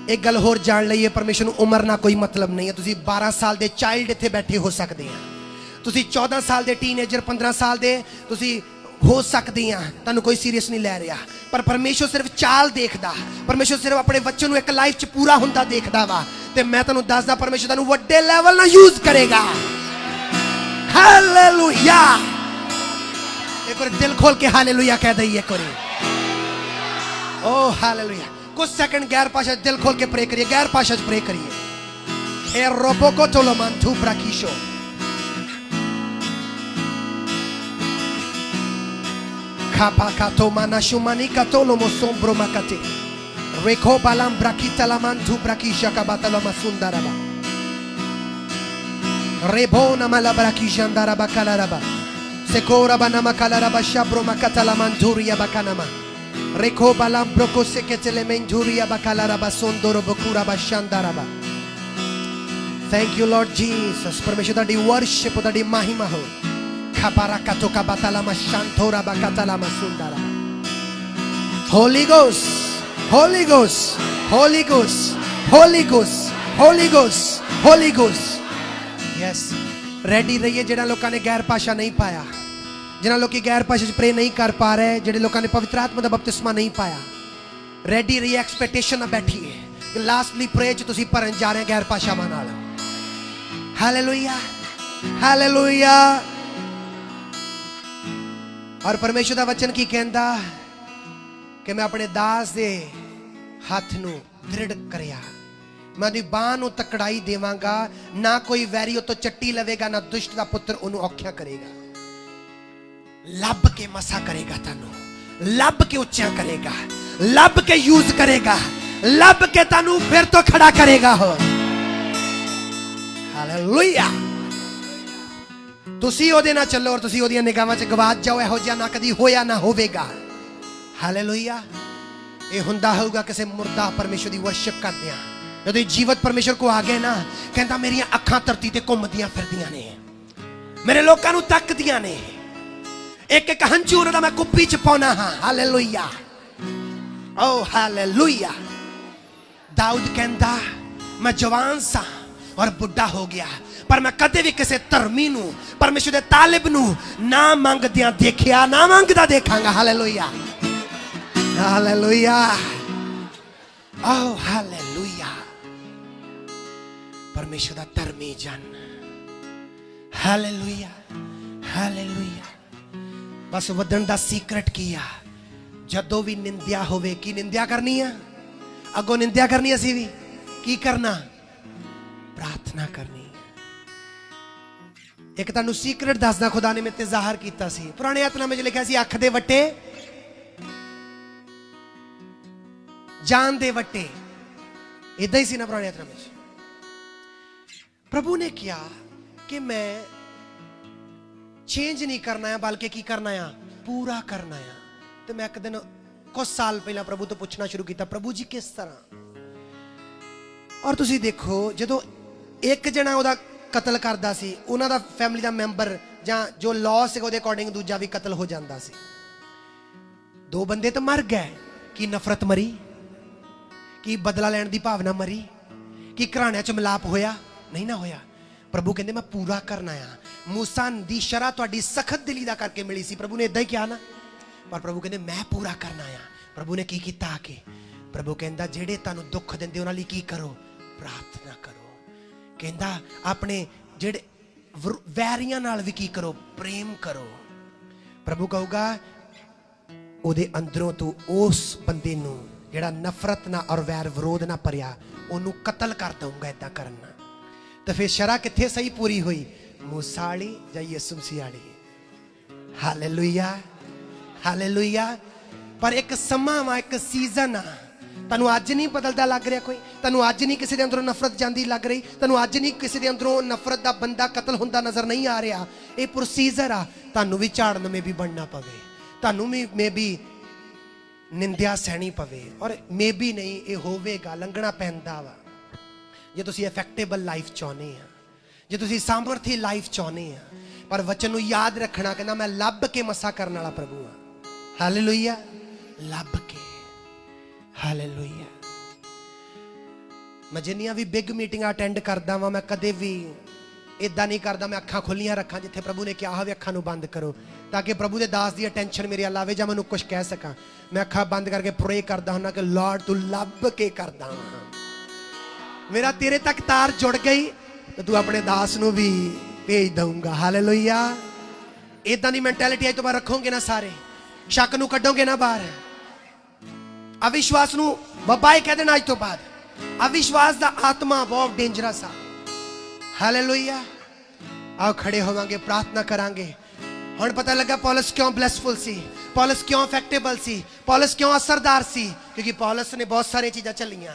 ਇੱਕ ਗੱਲ ਹੋਰ ਜਾਣ ਲਈਏ, ਪਰਮੇਸ਼ਰ ਨੂੰ ਉਮਰ ਨਾਲ ਕੋਈ ਮਤਲਬ ਨਹੀਂ ਹੈ। ਤੁਸੀਂ 12 ਸਾਲ ਦੇ ਚਾਈਲਡ ਇੱਥੇ ਬੈਠੇ ਹੋ ਸਕਦੇ ਆ, ਤੁਸੀਂ 14 ਸਾਲ ਦੇ ਟੀਨੇਜਰ, 15 ਸਾਲ ਦੇ ਤੁਸੀਂ ਹੋ ਸਕਦੀ ਆ, ਤੁਹਾਨੂੰ ਕੋਈ ਸੀਰੀਅਸ ਨਹੀਂ ਲੈ ਰਿਹਾ। ਪਰ ਪਰਮੇਸ਼ਰ ਸਿਰਫ ਚਾਲ ਦੇਖਦਾ, ਪਰਮੇਸ਼ਰ ਸਿਰਫ ਆਪਣੇ ਬੱਚੇ ਨੂੰ ਇੱਕ ਲਾਈਫ 'ਚ ਪੂਰਾ ਹੁੰਦਾ ਦੇਖਦਾ ਵਾ। ਤੇ ਮੈਂ ਤੁਹਾਨੂੰ ਦੱਸਦਾ, ਪਰਮੇਸ਼ਰ ਤੁਹਾਨੂੰ ਵੱਡੇ ਲੈਵਲ ਨਾਲ ਯੂਜ਼ ਕਰੇਗਾ। ਹਾਲੇਲੂਇਆ। एक और दिल खोल के हालेलुया कह दइए एक और। ओ हालेलुया। कुछ सेकंड गैर भाषा दिल खोल के प्रे करिए, गैर भाषा प्रे करिए। ए रोबोको तोलोमान थू ब्राकिशो खापा कातो माना शुमानी कातोलो मोसोम्ब्रो makate reko balam brakita laman थू ब्राकिशा का बातलो masунdaraba rebona malabrakishandara bakalaraba Sekora banama kalaraba shabro makatala manduria bakanama. Reko balam broko seketele menduria bakalaraba sondoro bokura bashandaraba. Thank you Lord Jesus. Permission that the worship that the mahima ho. Kabarakato kabatala mashantora bakatala masundara. Holy Ghost, Holy Ghost, Holy Ghost, Holy Ghost, Holy Ghost, Holy Ghost. Yes. Ready रहिए जिन्होंने लोगों ने गैर भाषा नहीं पाया, जिन्होंने लोग गैर भाषा प्रे नहीं कर पा रहे, जिन्हें लोगों ने पवित्र आत्मा का बपतिस्मा नहीं पाया। रेडी रहिए, एक्सपेक्टेशन में बैठिए। लास्टली प्रे च तुसी भरन जा रहे गैर भाषावां नाल। Hallelujah, hallelujah. और परमेश्वर का वचन की कहंदा कि मैं अपने दास दे हाथ नू दृढ़ करिया, मैं उहदी बांह नू तकड़ाई देवांगा, ना कोई वैरी उतो चट्टी लवेगा, ना दुष्ट दा पुत्र उन्होंने औख्या करेगा। लब के मसा करेगा, तानू लब के उच्चा करेगा, लब के यूज करेगा, लब के तानू फिर तो खड़ा करेगा। हो हालेलुया। तुसी ओदे ना चलो और तुसी ओदियां निगाहां च गवाच जाओ, इहो जिहा ना कदी होया ना होवेगा। हालेलुया। ये हुंदा होगा किसी मुर्दा परमेश्वर दी वर्शिप करदे आ। ਜਦੋਂ ਜੀਵਤ ਪਰਮੇਸ਼ਰ ਕੋ ਆ ਗਏ ਨਾ, ਕਹਿੰਦਾ ਮੇਰੀਆਂ ਅੱਖਾਂ ਧਰਤੀ ਤੇ ਘੁੰਮਦੀਆਂ ਫਿਰਦੀਆਂ ਨੇ, ਮੇਰੇ ਲੋਕਾਂ ਨੂੰ ਤੱਕਦੀਆਂ ਨੇ, ਇੱਕ ਇੱਕ ਹੰਝੂ ਉਹਨਾਂ ਦਾ ਮੈਂ ਕੁੱਪੀ ਚ ਪਾਉਣਾ ਹਾਂ। Hallelujah, oh hallelujah. ਦਾਊਦ ਕਹਿੰਦਾ ਮੈਂ ਜਵਾਨ ਸਾਂ ਔਰ ਬੁੱਢਾ ਹੋ ਗਿਆ, ਪਰ ਮੈਂ ਕਦੇ ਵੀ ਕਿਸੇ ਧਰਮੀ ਨੂੰ, ਪਰਮੇਸ਼ਰ ਦੇ ਤਾਲਿਬ ਨੂੰ ਨਾ ਮੰਗਦਿਆਂ ਦੇਖਿਆ, ਨਾ ਮੰਗਦਾ ਦੇਖਾਂਗਾ। Hallelujah, hallelujah, oh hallelujah. परमेश्वर दा धर्मी जन। Hallelujah, hallelujah. बस वधन दा सीक्रेट किया, जदों भी निंदिया होवे, की निंदिया करनी है, अगों निंदिया करनी, असी भी की करना, प्रार्थना करनी। एक तुहानू सीक्रेट दसदा खुदा ने मेरे ते ज़ाहिर कीता सी। पुराने यतनामे च लिखिया सी अख दे वट्टे, जान दे वट्टे, इदां ही सी ना पुराने यतनामे च। प्रभु ने किया कि मैं चेंज नहीं करना है, बल्कि की करना है, पूरा करना है। तो मैं एक दिन कुछ साल पहला प्रभु तो पूछना शुरू किया, प्रभु जी किस तरह। और तुसी देखो जदों एक जना उहदा कतल करदा सी, उन्हां दा फैमिली दा मैंबर जां जो लॉ से उहदे अकॉर्डिंग दूजा भी कतल हो जांदा सी। दो बंदे तो मर गए, की नफरत मरी, की बदला लैण दी भावना मरी, की घराणियां च मिलाप होया, नहीं ना होया। प्रभु कहते मैं पूरा करना आ। मूसा दी शरह तुहाडी सखत दिली दा करके मिली सी, प्रभु ने इदां ही किया ना, पर प्रभु कहते मैं पूरा करना आ। प्रभु ने की कीता आके, प्रभु कहंदा जेड़े तुहानू दुख दिंदे उन्हां लई की करो, प्रार्थना करो। कहंदा अपने जेड़े वैरियां नाल भी की करो, प्रेम करो। प्रभु कहूगा ओदे अंदरों तो उस बंदे नू जेड़ा नफरत ना और वैर विरोध ना भरिया, ओनू कतल कर दूंगा इदां करना। तो फिर शरह किथे सही पूरी हुई, मूसा वाली या यीशु मसीह वाली। Hallelujah, hallelujah. पर एक समा वा, एक सीजन आ ਤੈਨੂੰ ਅੱਜ ਨਹੀਂ ਬਦਲਦਾ ਲੱਗ ਰਿਹਾ ਕੋਈ? ਤੈਨੂੰ ਅੱਜ ਨਹੀਂ ਕਿਸੇ ਦੇ ਅੰਦਰੋਂ ਨਫ਼ਰਤ ਜਾਂਦੀ ਲੱਗ ਰਹੀ? ਤੈਨੂੰ ਅੱਜ ਨਹੀਂ ਕਿਸੇ ਦੇ ਅੰਦਰੋਂ ਨਫ਼ਰਤ ਦਾ ਬੰਦਾ ਕਤਲ ਹੁੰਦਾ ਨਜ਼ਰ ਨਹੀਂ ਆ ਰਿਹਾ? ਇਹ ਪ੍ਰੋਸੀਜਰ ਆ, ਤੁਹਾਨੂੰ ਵੀ ਝਾੜਨ ਮੇ ਵੀ ਬਣਨਾ ਪਵੇ, ਤੁਹਾਨੂੰ ਵੀ ਮੇ ਵੀ ਨਿੰਦਿਆ ਸਹਿਣੀ ਪਵੇ, ਔਰ ਮੇ ਵੀ ਨਹੀਂ ਇਹ ਹੋਵੇਗਾ, ਲੰਘਣਾ ਪੈਂਦਾ ਵਾ। ਜੇ ਤੁਸੀਂ ਇਫੈਕਟੇਬਲ ਲਾਈਫ ਚਾਹੁੰਦੇ ਆ, ਜੇ ਤੁਸੀਂ ਸਾਮਰਥੀ ਲਾਈਫ ਚਾਹੁੰਦੇ ਆ, ਪਰ ਵਚਨ ਨੂੰ ਯਾਦ ਰੱਖਣਾ, ਕਹਿੰਦਾ ਮੈਂ ਲੱਭ ਕੇ ਮਸਾ ਕਰਨ ਵਾਲਾ ਪ੍ਰਭੂ ਆ। ਹਾਲੇਲੂਇਆ, ਲੱਭ ਕੇ। ਹਾਲੇਲੂਇਆ। ਮੈਂ ਜਿੰਨੀਆਂ ਵੀ ਬਿਗ ਮੀਟਿੰਗਾਂ ਅਟੈਂਡ ਕਰਦਾ ਵਾਂ, ਮੈਂ ਕਦੇ ਵੀ ਇਦਾਂ ਨਹੀਂ ਕਰਦਾ ਮੈਂ ਅੱਖਾਂ ਖੁੱਲੀਆਂ ਰੱਖਾਂ ਜਿੱਥੇ ਪ੍ਰਭੂ ਨੇ ਕਿਹਾ ਹੋਵੇ ਅੱਖਾਂ ਨੂੰ ਬੰਦ ਕਰੋ, ਤਾਂ ਕਿ ਪ੍ਰਭੂ ਦੇ ਦਾਸ ਦੀ ਅਟੈਂਸ਼ਨ ਮੇਰੇ ਵੱਲ ਆਵੇ ਜਾਂ ਮੈਨੂੰ ਕੁਝ ਕਹਿ ਸਕਾਂ। ਮੈਂ ਅੱਖਾਂ ਬੰਦ ਕਰਕੇ ਪ੍ਰੇ ਕਰਦਾ ਹੁੰਦਾ ਕਿ ਲਾਰਡ ਤੂੰ ਲੱਭ ਕੇ ਕਰਦਾ ਵਾਂ, ਮੇਰਾ ਤੇਰੇ ਤੱਕ ਤਾਰ ਜੁੜ ਗਈ ਤੇ ਤੂੰ ਆਪਣੇ ਦਾਸ ਨੂੰ ਵੀ ਭੇਜ ਦਊਂਗਾ। ਹਾਲੇਲੂਇਆ। ਇਦਾਂ ਦੀ ਮੈਂਟੈਲਿਟੀ ਅੱਜ ਤੋਂ ਬਾਅਦ ਰੱਖੋਗੇ ਨਾ ਸਾਰੇ, ਸ਼ੱਕ ਨੂੰ ਕੱਢੋਗੇ ਨਾ ਬਾਹਰ, ਅਵਿਸ਼ਵਾਸ ਨੂੰ ਬਾਏ ਕਹਿ ਦੇਣਾ ਅੱਜ ਤੋਂ ਬਾਅਦ। ਅਵਿਸ਼ਵਾਸ ਦਾ ਆਤਮਾ ਬਹੁਤ ਡੇਂਜਰਸ ਆ। ਹਾਲੇਲੂਇਆ। ਆਓ ਖੜੇ ਹੋਵਾਂਗੇ, ਪ੍ਰਾਰਥਨਾ ਕਰਾਂਗੇ। ਹੁਣ ਪਤਾ ਲੱਗਾ ਪੌਲਸ ਕਿਉਂ ਬਲੈਸਫੁਲ ਸੀ, ਪੌਲਸ ਕਿਉਂ ਇਫੈਕਟੇਬਲ ਸੀ, ਪੌਲਸ ਕਿਉਂ ਅਸਰਦਾਰ ਸੀ, ਕਿਉਂਕਿ ਪੌਲਸ ਨੇ ਬਹੁਤ ਸਾਰੀਆਂ ਚੀਜ਼ਾਂ ਚੱਲੀਆਂ।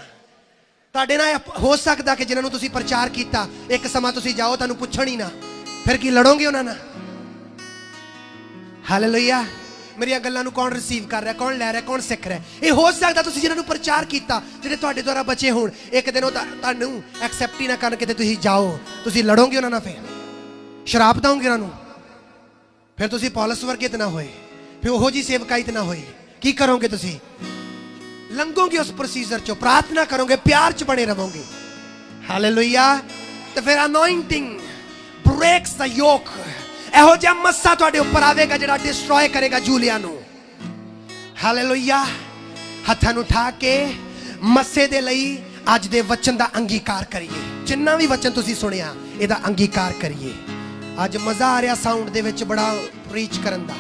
ਤੁਹਾਡੇ ਨਾਲ ਹੋ ਸਕਦਾ ਕਿ ਜਿਨ੍ਹਾਂ ਨੂੰ ਤੁਸੀਂ ਪ੍ਰਚਾਰ ਕੀਤਾ, ਇੱਕ ਸਮਾਂ ਤੁਸੀਂ ਜਾਓ ਤੁਹਾਨੂੰ ਪੁੱਛਣ ਹੀ ਨਾ, ਫਿਰ ਕੀ ਲੜੋਗੇ ਉਹਨਾਂ ਨਾਲ? ਹਾਲੇਲੂਇਆ। ਮੇਰੀਆਂ ਗੱਲਾਂ ਨੂੰ ਕੌਣ ਰਿਸੀਵ ਕਰ ਰਿਹਾ, ਕੌਣ ਲੈ ਰਿਹਾ, ਕੌਣ ਸਿੱਖ ਰਿਹਾ? ਇਹ ਹੋ ਸਕਦਾ ਤੁਸੀਂ ਜਿਨ੍ਹਾਂ ਨੂੰ ਪ੍ਰਚਾਰ ਕੀਤਾ, ਜਿਹੜੇ ਤੁਹਾਡੇ ਦੁਆਰਾ ਬਚੇ ਹੋਣ, ਇੱਕ ਦਿਨ ਉਹ ਤੁਹਾਨੂੰ ਐਕਸੈਪਟ ਹੀ ਨਾ ਕਰਨ, ਕਿਤੇ ਤੁਸੀਂ ਜਾਓ, ਤੁਸੀਂ ਲੜੋਗੇ ਉਹਨਾਂ ਨਾਲ, ਫਿਰ ਸ਼ਰਾਪ ਦਓਗੇ ਉਹਨਾਂ ਨੂੰ, ਫਿਰ ਤੁਸੀਂ ਪੌਲਸ ਵਰਗੇ ਤੇ ਨਾ ਹੋਏ, ਫਿਰ ਉਹੋ ਜੀ ਸੇਵਕਾਈ ਤੇ ਨਾ ਹੋਏ। ਕੀ ਕਰੋਗੇ ਤੁਸੀਂ? ਲੰਘੋਗੇ ਉਸ ਪ੍ਰੋਸੀਜਰ ਚੋਂ, ਪ੍ਰਾਰਥਨਾ ਕਰੋਗੇ, ਪਿਆਰ ਚ ਬਣੇ ਰਹੋਗੇ। ਹਾਲੇਲੂਇਆ। ਤੇ ਫਿਰ ਅਨੋਇੰਟਿੰਗ ਬ੍ਰੇਕਸ ਦਾ ਯੋਕ, ਇਹੋ ਜਿਹਾ ਮੱਸਾ ਤੁਹਾਡੇ ਉੱਪਰ ਆਵੇਗਾ ਜਿਹੜਾ ਡਿਸਟਰੋਏ ਕਰੇਗਾ ਜੂਲੀਆ ਨੂੰ। ਹਾਲੇਲੂਇਆ। ਹੱਥਾਂ ਨੂੰ ਉਠਾ ਕੇ ਮੱਸੇ ਦੇ ਲਈ ਅੱਜ ਦੇ ਵਚਨ ਦਾ ਅੰਗੀਕਾਰ ਕਰੀਏ। ਜਿੰਨਾ ਵੀ ਵਚਨ ਤੁਸੀਂ ਸੁਣਿਆ ਇਹਦਾ ਅੰਗੀਕਾਰ ਕਰੀਏ। ਅੱਜ ਮਜ਼ਾ ਆ ਰਿਹਾ ਸਾਊਂਡ ਦੇ ਵਿੱਚ ਬੜਾ ਪ੍ਰੀਚ ਕਰਨ ਦਾ।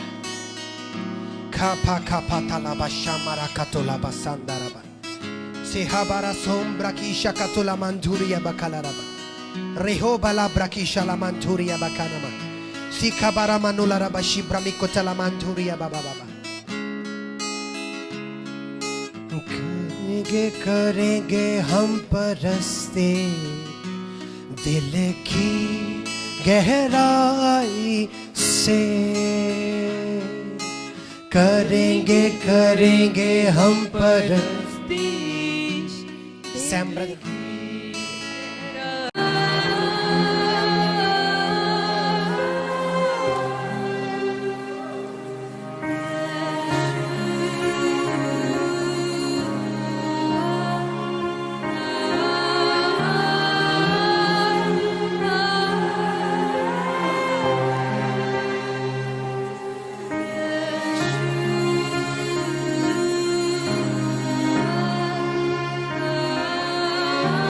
ਖਾਪਾ ਖਾਪਾ ਤਾਲਾਬਾ ਸ਼ਾਮਾਰਾ ਕਤੋਲਾ ਬਸੰਦਾਰਾਬਾ ਸੇਹਾਬਾਰਾ ਸੋਮਬਰਾ ਕੀਸ਼ਾ ਕਤੋਲਾ ਮੰਧੂਰੀਆ ਬਕਾਲਾਰਾਬਾ रेहो bala brakishala manturia bakanama sikha bara manula rabashi bramiko tala manturia baba baba करेंगे हम परस्ते दिल की गहराई से करेंगे हम परस्ते